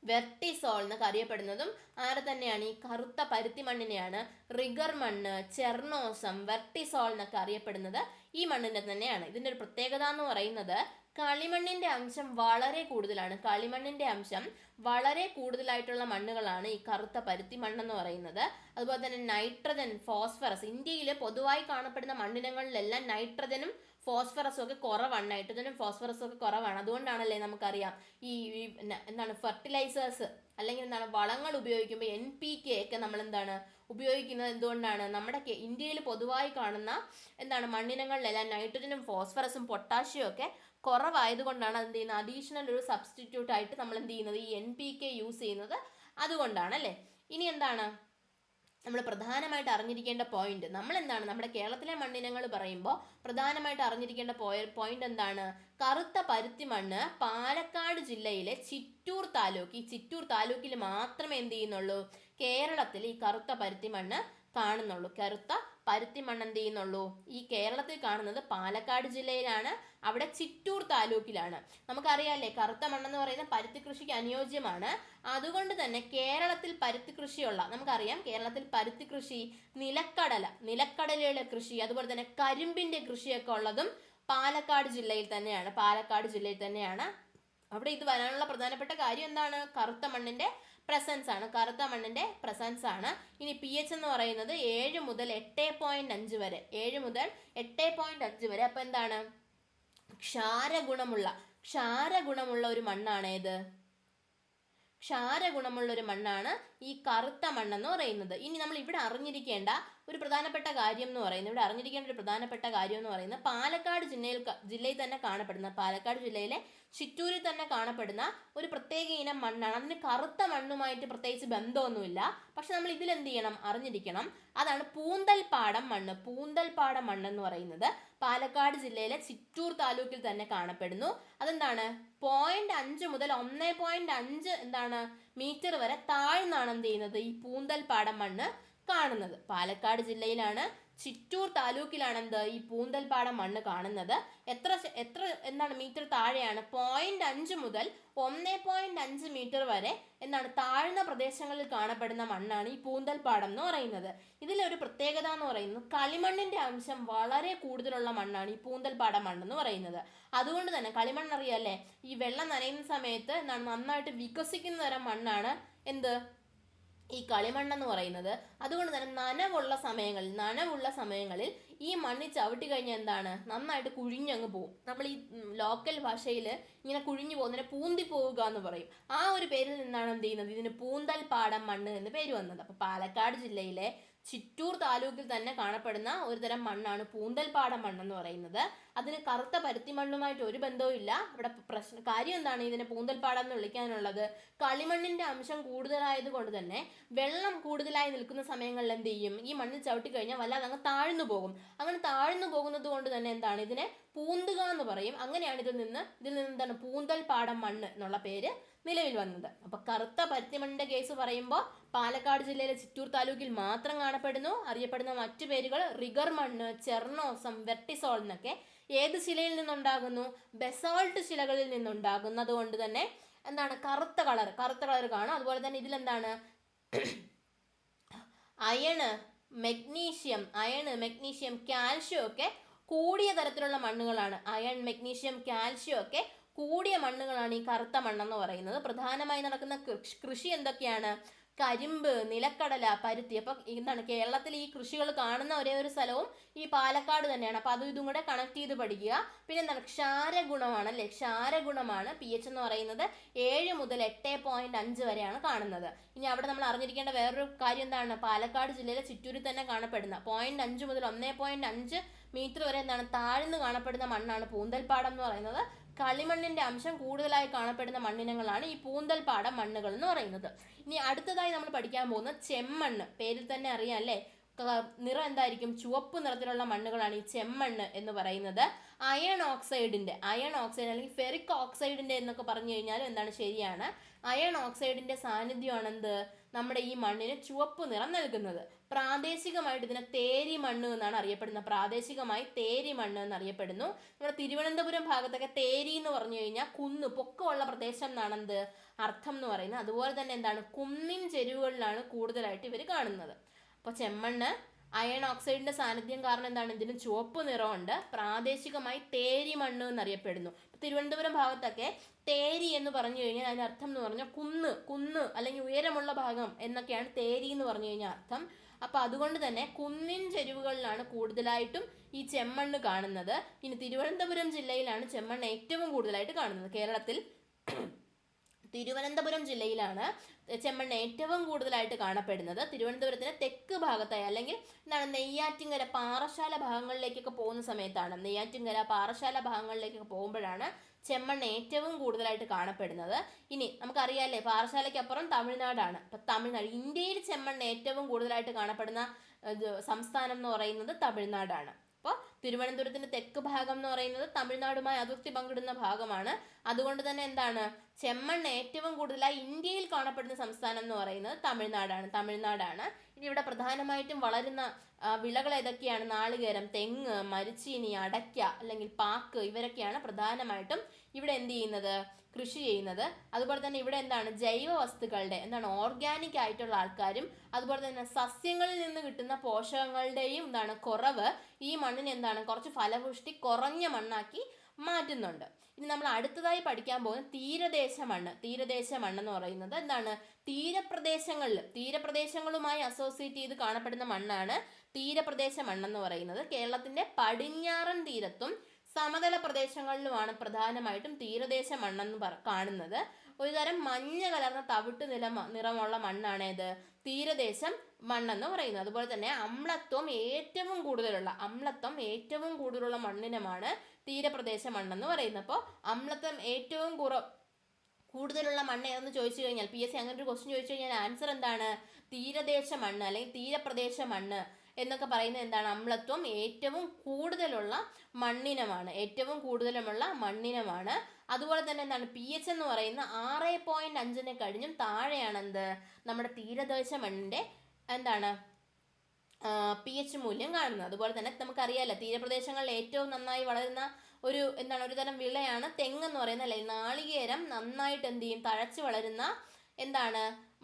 വെർട്ടിസോൾ എന്നൊക്കെ അറിയപ്പെടുന്നതും ആരെ തന്നെയാണ്? ഈ കറുത്ത പരുത്തി മണ്ണിനെയാണ്. റിഗർ മണ്ണ്, ചെർണോസം, വെർട്ടിസോൾ എന്നൊക്കെ അറിയപ്പെടുന്നത് ഈ മണ്ണിന്റെ തന്നെയാണ്. ഇതിന്റെ ഒരു പ്രത്യേകത എന്ന് പറയുന്നത് കളിമണ്ണിന്റെ അംശം വളരെ കൂടുതലാണ്. കളിമണ്ണിന്റെ അംശം വളരെ കൂടുതലായിട്ടുള്ള മണ്ണുകളാണ് ഈ കറുത്ത പരുത്തി മണ്ണെന്ന് പറയുന്നത്. അതുപോലെ തന്നെ നൈട്രജൻ, ഫോസ്ഫറസ്, ഇന്ത്യയിൽ പൊതുവായി കാണപ്പെടുന്ന മണ്ണിനങ്ങളിലെല്ലാം നൈട്രജനും ഫോസ്ഫറസും ഒക്കെ കുറവാണ്. നൈട്രജനും ഫോസ്ഫറസും ഒക്കെ കുറവാണ്. അതുകൊണ്ടാണല്ലേ നമുക്കറിയാം ഈ എന്താണ് ഫെർട്ടിലൈസേഴ്സ് അല്ലെങ്കിൽ എന്താണ് വളങ്ങൾ ഉപയോഗിക്കുമ്പോൾ NPK ഒക്കെ നമ്മൾ എന്താണ് ഉപയോഗിക്കുന്നത്? എന്തുകൊണ്ടാണ്? നമ്മുടെ ഇന്ത്യയിൽ പൊതുവായി കാണുന്ന എന്താണ് മണ്ണിനങ്ങളിലെല്ലാം നൈട്രജനും ഫോസ്ഫറസും പൊട്ടാഷ്യം ഒക്കെ കുറവായതുകൊണ്ടാണ് എന്ത് ചെയ്യുന്നത്? അഡീഷണൽ ഒരു സബ്സ്റ്റിറ്റ്യൂട്ട് ആയിട്ട് നമ്മൾ എന്ത് ചെയ്യുന്നത്? ഈ NPK യൂസ് ചെയ്യുന്നത് അതുകൊണ്ടാണ് അല്ലേ. ഇനി എന്താണ് നമ്മൾ പ്രധാനമായിട്ട് അറിഞ്ഞിരിക്കേണ്ട പോയിന്റ്? നമ്മൾ എന്താണ് നമ്മുടെ കേരളത്തിലെ മണ്ണിനങ്ങൾ പറയുമ്പോൾ പ്രധാനമായിട്ട് അറിഞ്ഞിരിക്കേണ്ട പോയിന്റ് എന്താണ്? കറുത്ത പരുത്തി മണ്ണ് പാലക്കാട് ജില്ലയിലെ ചിറ്റൂർ താലൂക്ക്, ഈ ചിറ്റൂർ താലൂക്കിൽ മാത്രമേ എന്ത് ചെയ്യുന്നുള്ളൂ? കേരളത്തിൽ ഈ കറുത്ത പരുത്തി മണ്ണ് കാണുന്നുള്ളൂ. കറുത്ത പരുത്തി മണ്ണ് എന്ത് ചെയ്യുന്നുള്ളൂ? ഈ കേരളത്തിൽ കാണുന്നത് പാലക്കാട് ജില്ലയിലാണ്, അവിടെ ചിറ്റൂർ താലൂക്കിലാണ്. നമുക്കറിയാല്ലേ കറുത്ത മണ്ണെന്ന് പറയുന്നത് പരുത്തി കൃഷിക്ക് അനുയോജ്യമാണ്. അതുകൊണ്ട് തന്നെ കേരളത്തിൽ പരുത്തി കൃഷിയുള്ള, നമുക്കറിയാം കേരളത്തിൽ പരുത്തി കൃഷി, നിലക്കടലയുടെ കൃഷി, അതുപോലെ തന്നെ കരിമ്പിന്റെ കൃഷിയൊക്കെ ഉള്ളതും പാലക്കാട് ജില്ലയിൽ തന്നെയാണ്. പാലക്കാട് ജില്ലയിൽ തന്നെയാണ്. അവിടെ ഇത് വരാനുള്ള പ്രധാനപ്പെട്ട കാര്യം എന്താണ്? കറുത്ത മണ്ണിന്റെ പ്രസൻസ് ആണ്. കറുത്ത മണ്ണിന്റെ പ്രസൻസ് ആണ്. ഇനി pH എന്ന് പറയുന്നത് 7 മുതൽ 8.5 വരെ, 7 മുതൽ 8.5 വരെ. അപ്പൊ എന്താണ്? ക്ഷാരഗുണമുള്ള ഒരു മണ്ണാണ് ഏത്? ക്ഷാരഗുണമുള്ള ഒരു മണ്ണാണ് ഈ കറുത്ത മണ്ണെന്ന് പറയുന്നത്. ഇനി നമ്മൾ ഇവിടെ അറിഞ്ഞിരിക്കേണ്ട ഒരു പ്രധാനപ്പെട്ട കാര്യം എന്ന് പറയുന്നത് പാലക്കാട് ജില്ലയിൽ തന്നെ കാണപ്പെടുന്ന, പാലക്കാട് ജില്ലയിലെ ചിറ്റൂരിൽ തന്നെ കാണപ്പെടുന്ന ഒരു പ്രത്യേക ഇനം മണ്ണാണ്. അതിന് കറുത്ത മണ്ണുമായിട്ട് പ്രത്യേകിച്ച് ബന്ധമൊന്നുമില്ല. പക്ഷെ നമ്മൾ ഇതിൽ എന്ത് ചെയ്യണം? അറിഞ്ഞിരിക്കണം. അതാണ് പൂന്തൽപ്പാടം മണ്ണ്. പൂന്തൽപ്പാടം മണ്ണെന്ന് പറയുന്നത് പാലക്കാട് ജില്ലയിലെ ചിറ്റൂർ താലൂക്കിൽ തന്നെ കാണപ്പെടുന്നു. അതെന്താണ്? 0.5 മുതൽ 1.5 എന്താണ് മീറ്റർ വരെ താഴ്ന്നാണ് എന്ത് ചെയ്യുന്നത്? ഈ പൂന്തൽപ്പാടം മണ്ണ് കാണുന്നത്. പാലക്കാട് ജില്ലയിലാണ്, ചിറ്റൂർ താലൂക്കിലാണ് ഈ പൂന്തൽപ്പാടം മണ്ണ് കാണുന്നത്. എത്ര എന്താണ് മീറ്റർ താഴെയാണ്? 0.5 മുതൽ 1.5 മീറ്റർ വരെ താഴ്ന്ന പ്രദേശങ്ങളിൽ കാണപ്പെടുന്ന മണ്ണാണ് ഈ പൂന്തൽപ്പാടം എന്ന് പറയുന്നത്. ഇതിലൊരു പ്രത്യേകത എന്ന് പറയുന്നത് കളിമണ്ണിന്റെ അംശം വളരെ കൂടുതലുള്ള മണ്ണാണ് ഈ പൂന്തൽപ്പാടം മണ്ണെന്ന് പറയുന്നത്. അതുകൊണ്ട് തന്നെ കളിമണ്ണ് അറിയാല്ലേ, ഈ വെള്ളം നനയുന്ന സമയത്ത് നന്നായിട്ട് വികസിക്കുന്ന തരം മണ്ണാണ് ഈ കളിമണ്ണെന്ന് പറയുന്നത്. അതുകൊണ്ട് തന്നെ നനവുള്ള സമയങ്ങളിൽ ഈ മണ്ണിൽ ചവിട്ടി കഴിഞ്ഞാൽ നന്നായിട്ട് കുഴിഞ്ഞങ്ങ് പോകും. നമ്മൾ ഈ ലോക്കൽ ഭാഷയിൽ ഇങ്ങനെ കുഴിഞ്ഞു പോകുന്നതിനെ പൂന്തി പോവുക എന്ന് പറയും. ആ ഒരു പേരിൽ നിന്നാണ് ഇതിന് പൂന്തൽപ്പാടം മണ്ണ് എന്ന് പേര് വന്നത്. അപ്പോൾ പാലക്കാട് ജില്ലയിലെ ചിറ്റൂർ താലൂക്കിൽ തന്നെ കാണപ്പെടുന്ന ഒരു തരം മണ്ണാണ് പൂന്തൽപ്പാടം മണ്ണെന്ന് പറയുന്നത്. അതിന് കറുത്ത പരുത്തി മണ്ണുമായിട്ട് ഒരു ബന്ധവും ഇല്ല. ഇവിടെ കാര്യം എന്താണ് ഇതിനെ പൂന്തൽപ്പാടം എന്ന് വിളിക്കാനുള്ളത്? കളിമണ്ണിന്റെ അംശം കൂടുതലായത് കൊണ്ട് തന്നെ വെള്ളം കൂടുതലായി നിൽക്കുന്ന സമയങ്ങളിൽ എന്ത് ചെയ്യും? ഈ മണ്ണിൽ ചവിട്ടി കഴിഞ്ഞാൽ വല്ലാതെ അങ്ങ് താഴ്ന്നു പോകും. അങ്ങനെ താഴ്ന്നു പോകുന്നത് കൊണ്ട് തന്നെ ഇതിനെ പൂന്തുക എന്ന് പറയും. അങ്ങനെയാണ് ഇതിൽ നിന്ന് പൂന്തൽപ്പാടം മണ്ണ് എന്നുള്ള പേര് നിലവിൽ വന്നത്. അപ്പൊ കറുത്ത പരുത്തി മണ്ണിന്റെ കേസ് പറയുമ്പോൾ പാലക്കാട് ജില്ലയിലെ ചിറ്റൂർ താലൂക്കിൽ മാത്രം കാണപ്പെടുന്നു. അറിയപ്പെടുന്ന മറ്റു പേരുകൾ റിഗർ മണ്ണ്, ചെർണോസം, വെർട്ടിസോൾ എന്നൊക്കെ. ഏത് ശിലയിൽ നിന്നുണ്ടാകുന്നു? ബസോൾട്ട് ശിലകളിൽ നിന്നുണ്ടാകുന്നത് കൊണ്ട് തന്നെ എന്താണ് കറുത്ത കളർ കാണും. അതുപോലെ തന്നെ ഇതിലെന്താണ് അയണ്, മെഗ്നീഷ്യം, കാൽഷ്യം ഒക്കെ കൂടിയ തരത്തിലുള്ള മണ്ണുകളാണ്. അയൺ, മെഗ്നീഷ്യം, കാൽഷ്യം ഒക്കെ കൂടിയ മണ്ണുകളാണ് ഈ കറുത്ത മണ്ണെന്ന് പറയുന്നത്. പ്രധാനമായി നടക്കുന്ന കൃഷി എന്തൊക്കെയാണ്? കരിമ്പ്, നിലക്കടല, പരുത്തി. അപ്പം എന്താണ് കേരളത്തിൽ ഈ കൃഷികൾ കാണുന്ന ഒരേ ഒരു സ്ഥലവും ഈ പാലക്കാട് തന്നെയാണ്. അപ്പം അതും ഇതും കൂടെ കണക്ട് ചെയ്ത് പഠിക്കുക. പിന്നെ എന്താണ് ക്ഷാരഗുണമാണ് അല്ലേ? ക്ഷാരഗുണമാണ് pH എന്ന് പറയുന്നത് 7 മുതൽ 8.5 വരെയാണ് കാണുന്നത്. ഇനി അവിടെ നമ്മൾ അറിഞ്ഞിരിക്കേണ്ട വേറൊരു കാര്യം എന്താണ്? പാലക്കാട് ജില്ലയിലെ ചിറ്റൂരിൽ തന്നെ കാണപ്പെടുന്ന 0.5 മുതൽ 1.5 മീറ്റർ വരെ എന്താണ് താഴ്ന്നു കാണപ്പെടുന്ന മണ്ണാണ് പൂന്തൽപ്പാടം എന്ന് പറയുന്നത്. കളിമണ്ണിന്റെ അംശം കൂടുതലായി കാണപ്പെടുന്ന മണ്ണിനങ്ങളാണ് ഈ പൂന്തൽപ്പാടം മണ്ണുകൾ എന്ന് പറയുന്നത്. ഇനി അടുത്തതായി നമ്മൾ പഠിക്കാൻ പോകുന്നത് ചെമ്മണ്ണ്. പേരിൽ തന്നെ അറിയാം അല്ലേ? നിറം എന്തായിരിക്കും? ചുവപ്പ് നിറത്തിലുള്ള മണ്ണുകളാണ് ഈ ചെമ്മണ്ണ് എന്ന് പറയുന്നത്. അയൺ ഓക്സൈഡ് അല്ലെങ്കിൽ ഫെറിക് ഓക്സൈഡിന്റെ എന്നൊക്കെ പറഞ്ഞു കഴിഞ്ഞാൽ എന്താണ് ശരിയാണ്. അയൺ ഓക്സൈഡിന്റെ സാന്നിധ്യമാണ് എന്ത് നമ്മുടെ ഈ മണ്ണിന് ചുവപ്പ് നിറം നൽകുന്നത്. പ്രാദേശികമായിട്ട് ഇതിനെ തേരി മണ്ണ് എന്നാണ് അറിയപ്പെടുന്നത്. പ്രാദേശികമായി തേരി മണ്ണ് എന്നറിയപ്പെടുന്നു. നമ്മുടെ തിരുവനന്തപുരം ഭാഗത്തൊക്കെ തേരി എന്ന് പറഞ്ഞു കഴിഞ്ഞാൽ കുന്ന്, പൊക്കമുള്ള പ്രദേശം എന്നാണ് എന്ത് അർത്ഥം എന്ന് പറയുന്നത്. അതുപോലെ തന്നെ എന്താണ് കുന്നിൻ ചെരുവുകളിലാണ് കൂടുതലായിട്ട് ഇവർ കാണുന്നത്. അപ്പോൾ ചെമ്മണ്ണ് അയൺ ഓക്സൈഡിന്റെ സാന്നിധ്യം കാരണം എന്താണ് ഇതിന് ചുവപ്പ് നിറമുണ്ട്. പ്രാദേശികമായി തേരി മണ്ണ് എന്നറിയപ്പെടുന്നു. തിരുവനന്തപുരം ഭാഗത്തൊക്കെ തേരി എന്ന് പറഞ്ഞു കഴിഞ്ഞാൽ അതിന്റെ അർത്ഥം എന്ന് പറഞ്ഞാൽ കുന്ന് അല്ലെങ്കിൽ ഉയരമുള്ള ഭാഗം എന്നൊക്കെയാണ് തേരി എന്ന് പറഞ്ഞു കഴിഞ്ഞാൽ അർത്ഥം. അപ്പൊ അതുകൊണ്ട് തന്നെ കുന്നിൻ ചെരുവുകളിലാണ് കൂടുതലായിട്ടും ഈ ചെമ്മണ്ണ് കാണുന്നത്. ഇനി തിരുവനന്തപുരം ജില്ലയിലാണ് ചെമ്മണ്ണ് ഏറ്റവും കൂടുതലായിട്ട് കാണുന്നത്. കേരളത്തിൽ തിരുവനന്തപുരം ജില്ലയിലാണ് ചെമ്മണ്ണ് ഏറ്റവും കൂടുതലായിട്ട് കാണപ്പെടുന്നത്. തിരുവനന്തപുരത്തിന് തെക്ക് ഭാഗത്തായി അല്ലെങ്കിൽ എന്താണ് നെയ്യാറ്റിൻകര, പാറശാല ഭാഗങ്ങളിലേക്കൊക്കെ പോകുന്ന സമയത്താണ്, നെയ്യാറ്റിൻകര, പാറശാല ഭാഗങ്ങളിലേക്കൊക്കെ പോകുമ്പോഴാണ് ചെമ്മണ്ണ് ഏറ്റവും കൂടുതലായിട്ട് കാണപ്പെടുന്നത്. ഇനി നമുക്കറിയാമല്ലേ പാറശാലയ്ക്ക് അപ്പുറം തമിഴ്നാടാണ്. അപ്പം ഇന്ത്യയിൽ ചെമ്മണ്ണ് ഏറ്റവും കൂടുതലായിട്ട് കാണപ്പെടുന്ന സംസ്ഥാനം എന്ന് പറയുന്നത് തമിഴ്നാടാണ്. അപ്പോൾ തിരുവനന്തപുരത്തിന്റെ തെക്ക് ഭാഗം എന്ന് പറയുന്നത് തമിഴ്നാടുമായി അതിർത്തി പങ്കിടുന്ന ഭാഗമാണ്. അതുകൊണ്ട് തന്നെ എന്താണ് ചെമ്മണ്ണ് ഏറ്റവും കൂടുതലായി ഇന്ത്യയിൽ കാണപ്പെടുന്ന സംസ്ഥാനം എന്ന് പറയുന്നത് തമിഴ്നാടാണ്. ഇനി ഇവിടെ പ്രധാനമായിട്ടും വളരുന്ന വിളകൾ ഏതൊക്കെയാണ്? നാളികേരം, തെങ്ങ്, മരിച്ചീനി, അടയ്ക്ക അല്ലെങ്കിൽ പാക്ക് ഇവരൊക്കെയാണ് പ്രധാനമായിട്ടും ഇവിടെ എന്ത് ചെയ്യുന്നത്? കൃഷി ചെയ്യുന്നത്. അതുപോലെ തന്നെ ഇവിടെ എന്താണ് ജൈവ വസ്തുക്കളുടെ ഓർഗാനിക് ആയിട്ടുള്ള ആൾക്കാരും അതുപോലെ തന്നെ സസ്യങ്ങളിൽ നിന്ന് കിട്ടുന്ന പോഷകങ്ങളുടെയും എന്താണ് കുറവ് ഈ മണ്ണിനെ കുറച്ച് ഫലപുഷ്ടി കുറഞ്ഞ മണ്ണാക്കി മാറ്റുന്നുണ്ട്. ഇനി നമ്മൾ അടുത്തതായി പഠിക്കാൻ പോകുന്നത് തീരദേശ മണ്ണ് എന്ന് പറയുന്നത് എന്താണ് തീരപ്രദേശങ്ങളുമായി അസോസിയേറ്റ് ചെയ്ത് കാണപ്പെടുന്ന മണ്ണാണ് തീരപ്രദേശ മണ്ണെന്ന് പറയുന്നത്. കേരളത്തിന്റെ പടിഞ്ഞാറൻ തീരത്തും സമതല പ്രദേശങ്ങളിലുമാണ് പ്രധാനമായിട്ടും തീരദേശ മണ്ണെന്ന് കാണുന്നത്. ഒരു തരം മഞ്ഞ കലർന്ന തവിട്ട് നിറമുള്ള മണ്ണാണ് ഏത് തീരദേശം മണ്ണെന്ന് പറയുന്നത്. അതുപോലെ തന്നെ അമ്ലത്വം ഏറ്റവും കൂടുതലുള്ള മണ്ണിനമാണ് തീരപ്രദേശ മണ്ണെന്ന് പറയുന്നത്. അപ്പോൾ അമ്ലത്വം ഏറ്റവും കൂടുതലുള്ള മണ്ണ് ഏതെന്ന് ചോദിച്ചു കഴിഞ്ഞാൽ PSC അങ്ങനെ ഒരു ക്വസ്റ്റ്യൻ ചോദിച്ചു കഴിഞ്ഞാൽ ആൻസർ എന്താണ്? തീരദേശ മണ്ണ് അല്ലെങ്കിൽ തീരപ്രദേശ മണ്ണ് എന്നൊക്കെ പറയുന്നത് എന്താണ്? അമ്ലത്വം ഏറ്റവും കൂടുതലുള്ള മണ്ണിനമാണ്. അതുപോലെ തന്നെ എന്താണ് pH എന്ന് പറയുന്ന 6.5 കഴിഞ്ഞും താഴെയാണ് നമ്മുടെ തീരദേശ മണ്ണിന്റെ pH മൂല്യം കാണുന്നത്. അതുപോലെ തന്നെ നമുക്കറിയാലോ തീരപ്രദേശങ്ങളിൽ ഏറ്റവും നന്നായി വളരുന്ന ഒരു തരം വിളയാണ് തെങ്ങെന്ന് പറയുന്നത് അല്ലെ. നാളികേരം നന്നായിട്ട് എന്ത് ചെയ്യും? തഴച്ചു വളരുന്ന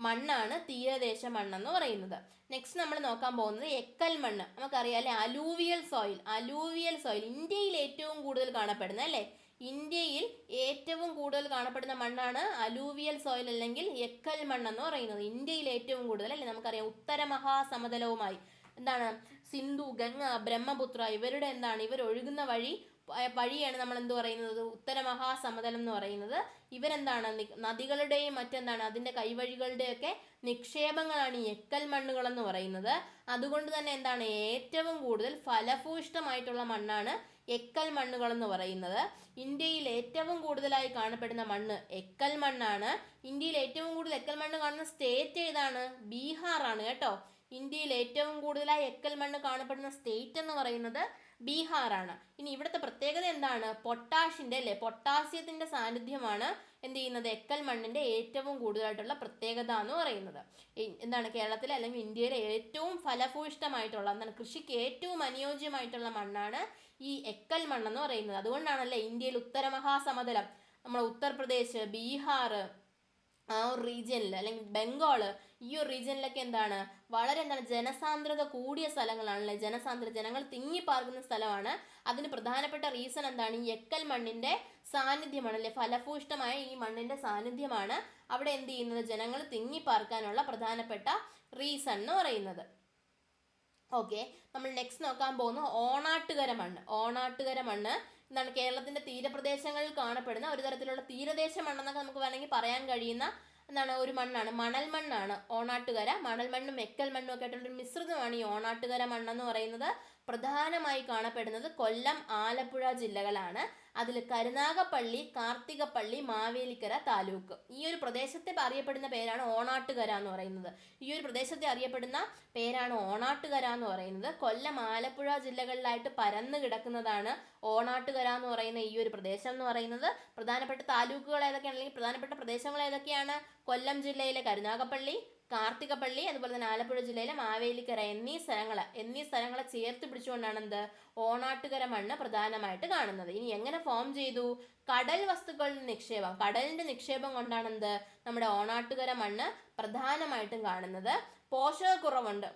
മണ്ണാണ് തീരദേശ മണ്ണെന്ന് പറയുന്നത്. നെക്സ്റ്റ് നമ്മൾ നോക്കാൻ പോകുന്നത് എക്കൽ മണ്ണ്. നമുക്കറിയാം അലൂവിയൽ സോയിൽ ഇന്ത്യയിൽ ഏറ്റവും കൂടുതൽ കാണപ്പെടുന്ന അല്ലേ. ഇന്ത്യയിൽ ഏറ്റവും കൂടുതൽ കാണപ്പെടുന്ന മണ്ണാണ് അലൂവിയൽ സോയിൽ അല്ലെങ്കിൽ എക്കൽ മണ്ണെന്ന് പറയുന്നത്. ഇന്ത്യയിൽ ഏറ്റവും കൂടുതൽ അല്ലേ. നമുക്കറിയാം ഉത്തര മഹാസമതലവുമായി സിന്ധു, ഗംഗ, ബ്രഹ്മപുത്ര ഇവരുടെ ഇവർ ഒഴുകുന്ന വഴിയാണ് നമ്മൾ എന്ത് പറയുന്നത്? ഉത്തര മഹാസമതലം എന്ന് പറയുന്നത്. നദികളുടെയും അതിൻ്റെ കൈവഴികളുടെയൊക്കെ നിക്ഷേപങ്ങളാണ് ഈ എക്കൽ മണ്ണുകൾ എന്ന് പറയുന്നത്. അതുകൊണ്ട് തന്നെ ഏറ്റവും കൂടുതൽ ഫലഭൂയിഷ്ടമായിട്ടുള്ള മണ്ണാണ് എക്കൽ മണ്ണുകൾ എന്ന് പറയുന്നത്. ഇന്ത്യയിൽ ഏറ്റവും കൂടുതലായി കാണപ്പെടുന്ന മണ്ണ് എക്കൽ മണ്ണാണ്. ഇന്ത്യയിൽ ഏറ്റവും കൂടുതൽ എക്കൽ മണ്ണ് കാണുന്ന സ്റ്റേറ്റ് ഏതാണ്? ബീഹാറാണ് കേട്ടോ. ഇന്ത്യയിൽ ഏറ്റവും കൂടുതലായി എക്കൽ മണ്ണ് കാണപ്പെടുന്ന സ്റ്റേറ്റ് എന്ന് പറയുന്നത് ബീഹാറാണ്. ഇനി ഇവിടുത്തെ പ്രത്യേകത എന്താണ്? പൊട്ടാസ്യത്തിന്റെ സാന്നിധ്യമാണ് എക്കൽ മണ്ണിന്റെ ഏറ്റവും കൂടുതലായിട്ടുള്ള പ്രത്യേകത എന്ന് പറയുന്നത്. കേരളത്തിലെ അല്ലെങ്കിൽ ഇന്ത്യയിലെ ഏറ്റവും ഫലഭൂയിഷ്ടമായിട്ടുള്ള കൃഷിക്ക് ഏറ്റവും അനുയോജ്യമായിട്ടുള്ള മണ്ണാണ് ഈ എക്കൽ മണ്ണെന്ന് പറയുന്നത്. അതുകൊണ്ടാണല്ലേ ഇന്ത്യയിൽ ഉത്തരമഹാസമതലം, നമ്മുടെ ഉത്തർപ്രദേശ്, ബീഹാർ, ആ ഒരു റീജിയനിൽ, അല്ലെങ്കിൽ ബംഗാൾ, ഈ ഒരു റീജിയനിലൊക്കെ എന്താണ് വളരെ ജനസാന്ദ്രത കൂടിയ സ്ഥലങ്ങളാണല്ലേ, ജനങ്ങൾ തിങ്ങിപ്പാർക്കുന്ന സ്ഥലമാണ്. അതിന് പ്രധാനപ്പെട്ട റീസൺ എന്താണ്? ഈ എക്കൽ മണ്ണിന്റെ സാന്നിധ്യമാണ് അല്ലെ, ഫലഭൂഷ്ടമായ ഈ മണ്ണിന്റെ സാന്നിധ്യമാണ് അവിടെ എന്ത് ചെയ്യുന്നത്, ജനങ്ങൾ തിങ്ങിപ്പാർക്കാനുള്ള പ്രധാനപ്പെട്ട റീസൺ എന്ന് പറയുന്നത്. ഓക്കെ, നമ്മൾ നെക്സ്റ്റ് നോക്കാൻ പോകുന്നു ഓണാട്ടുകര മണ്ണ്. ഓണാട്ടുകര മണ്ണ് എന്താണ്? കേരളത്തിന്റെ തീരപ്രദേശങ്ങളിൽ കാണപ്പെടുന്ന ഒരു തരത്തിലുള്ള തീരദേശ മണ്ണെന്നൊക്കെ നമുക്ക് വേണമെങ്കിൽ പറയാൻ കഴിയുന്ന എന്താണ് ഒരു മണ്ണാണ്, മണൽ മണ്ണാണ് ഓണാട്ടുകര. മണൽ മണ്ണും എക്കൽ മണ്ണും ഒക്കെ ആയിട്ടുള്ള ഒരു മിശ്രിതമാണ് ഈ ഓണാട്ടുകര മണ്ണെന്ന് പറയുന്നത്. പ്രധാനമായി കാണപ്പെടുന്നത് കൊല്ലം, ആലപ്പുഴ ജില്ലകളാണ്. അതിൽ കരുനാഗപ്പള്ളി, കാർത്തികപ്പള്ളി, മാവേലിക്കര താലൂക്ക്. ഈ ഒരു പ്രദേശത്തെ അറിയപ്പെടുന്ന പേരാണ് ഓണാട്ടുകര എന്ന് പറയുന്നത്. ഈ ഒരു പ്രദേശത്തെ അറിയപ്പെടുന്ന പേരാണ് ഓണാട്ടുകര എന്ന് പറയുന്നത്. കൊല്ലം, ആലപ്പുഴ ജില്ലകളിലായിട്ട് പരന്നു കിടക്കുന്നതാണ് ഓണാട്ടുകര എന്ന് പറയുന്ന ഈ ഒരു പ്രദേശം എന്ന് പറയുന്നത്. പ്രധാനപ്പെട്ട താലൂക്കുകൾ ഏതൊക്കെയാണ്, അല്ലെങ്കിൽ പ്രധാനപ്പെട്ട പ്രദേശങ്ങൾ ഏതൊക്കെയാണ്? കൊല്ലം ജില്ലയിലെ കരുനാഗപ്പള്ളി, കാർത്തികപ്പള്ളി, അതുപോലെ തന്നെ ആലപ്പുഴ ജില്ലയിലെ മാവേലിക്കര എന്നീ സ്ഥലങ്ങളെ ചേർത്ത് പിടിച്ചുകൊണ്ടാണ് എന്ത് ഓണാട്ടുകര മണ്ണ് പ്രധാനമായിട്ട് കാണുന്നത്. ഇനി എങ്ങനെ ഫോം ചെയ്തു? കടൽ വസ്തുക്കളുടെ നിക്ഷേപം, കടലിന്റെ നിക്ഷേപം കൊണ്ടാണ് എന്ത് നമ്മുടെ ഓണാട്ടുകര മണ്ണ് പ്രധാനമായിട്ടും കാണുന്നത്.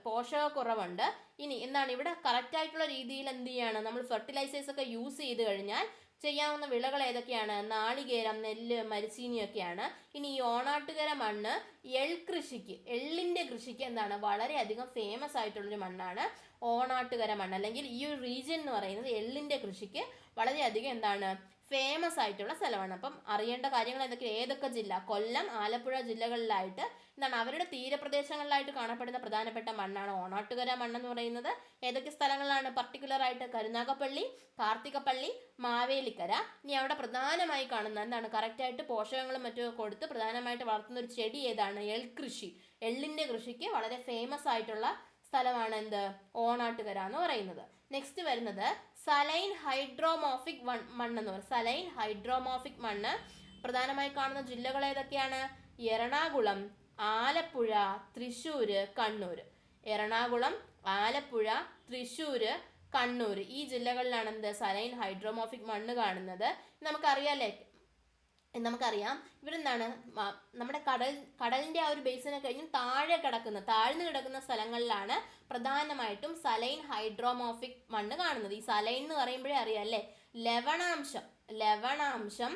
പോഷകക്കുറവുണ്ട്. ഇനി എന്താണ് ഇവിടെ കറക്റ്റ് ആയിട്ടുള്ള രീതിയിൽ എന്ത് ചെയ്യാണ്, നമ്മൾ ഫെർട്ടിലൈസേഴ്സ് ഒക്കെ യൂസ് ചെയ്ത് കഴിഞ്ഞാൽ ചെയ്യാവുന്ന വിളകൾ ഏതൊക്കെയാണ്? നാളികേരം, നെല്ല്, മരിച്ചീനിയൊക്കെയാണ്. ഇനി ഈ ഓണാട്ടുകര മണ്ണ് എള്ളിന്റെ കൃഷിക്ക് എന്താണ് വളരെയധികം ഫേമസ് ആയിട്ടുള്ളൊരു മണ്ണാണ് ഓണാട്ടുകര മണ്ണ്. അല്ലെങ്കിൽ ഈ ഒരു റീജിയൻ എന്ന് പറയുന്നത് എള്ളിന്റെ കൃഷിക്ക് വളരെയധികം എന്താണ് ഫേമസ് ആയിട്ടുള്ള സ്ഥലമാണ്. അപ്പം അറിയേണ്ട കാര്യങ്ങൾ ഏതൊക്കെ ജില്ല? കൊല്ലം, ആലപ്പുഴ ജില്ലകളിലായിട്ട് എന്താണ് അവരുടെ തീരപ്രദേശങ്ങളിലായിട്ട് കാണപ്പെടുന്ന പ്രധാനപ്പെട്ട മണ്ണാണ് ഓണാട്ടുകര മണ്ണെന്ന് പറയുന്നത്. ഏതൊക്കെ സ്ഥലങ്ങളിലാണ്? പർട്ടിക്കുലർ ആയിട്ട് കരുനാഗപ്പള്ളി, കാർത്തികപ്പള്ളി, മാവേലിക്കര. ഇനി അവിടെ പ്രധാനമായി കാണുന്ന എന്താണ് കറക്റ്റായിട്ട് പോഷകങ്ങളും മറ്റും കൊടുത്ത് പ്രധാനമായിട്ട് വളർത്തുന്ന ഒരു ചെടി ഏതാണ്? എൾകൃഷി. എള്ളിന്റെ കൃഷിക്ക് വളരെ ഫേമസ് ആയിട്ടുള്ള സ്ഥലമാണ് എന്ത് ഓണാട്ടുകര എന്ന് പറയുന്നത്. നെക്സ്റ്റ് വരുന്നത് സലൈൻ ഹൈഡ്രോമോഫിക് മണ്ണ് എന്ന് പറയും. സലൈൻ ഹൈഡ്രോമോഫിക് മണ്ണ് പ്രധാനമായി കാണുന്ന ജില്ലകൾ ഏതൊക്കെയാണ്? എറണാകുളം, ആലപ്പുഴ, തൃശ്ശൂര്, കണ്ണൂര്. എറണാകുളം, ആലപ്പുഴ, തൃശ്ശൂര്, കണ്ണൂർ ഈ ജില്ലകളിലാണ് എന്ത് സലൈൻ ഹൈഡ്രോമോഫിക് മണ്ണ് കാണുന്നത്. നമുക്കറിയാം ഇവരെന്താണ് നമ്മുടെ കടലിന്റെ ആ ഒരു ബേസിനെ കഴിഞ്ഞ് താഴ്ന്നു കിടക്കുന്ന സ്ഥലങ്ങളിലാണ് പ്രധാനമായിട്ടും സലൈൻ ഹൈഡ്രോമോഫിക് മണ്ണ് കാണുന്നത്. ഈ സലൈൻ എന്ന് പറയുമ്പോഴേ അറിയാം അല്ലേ, ലവണാംശം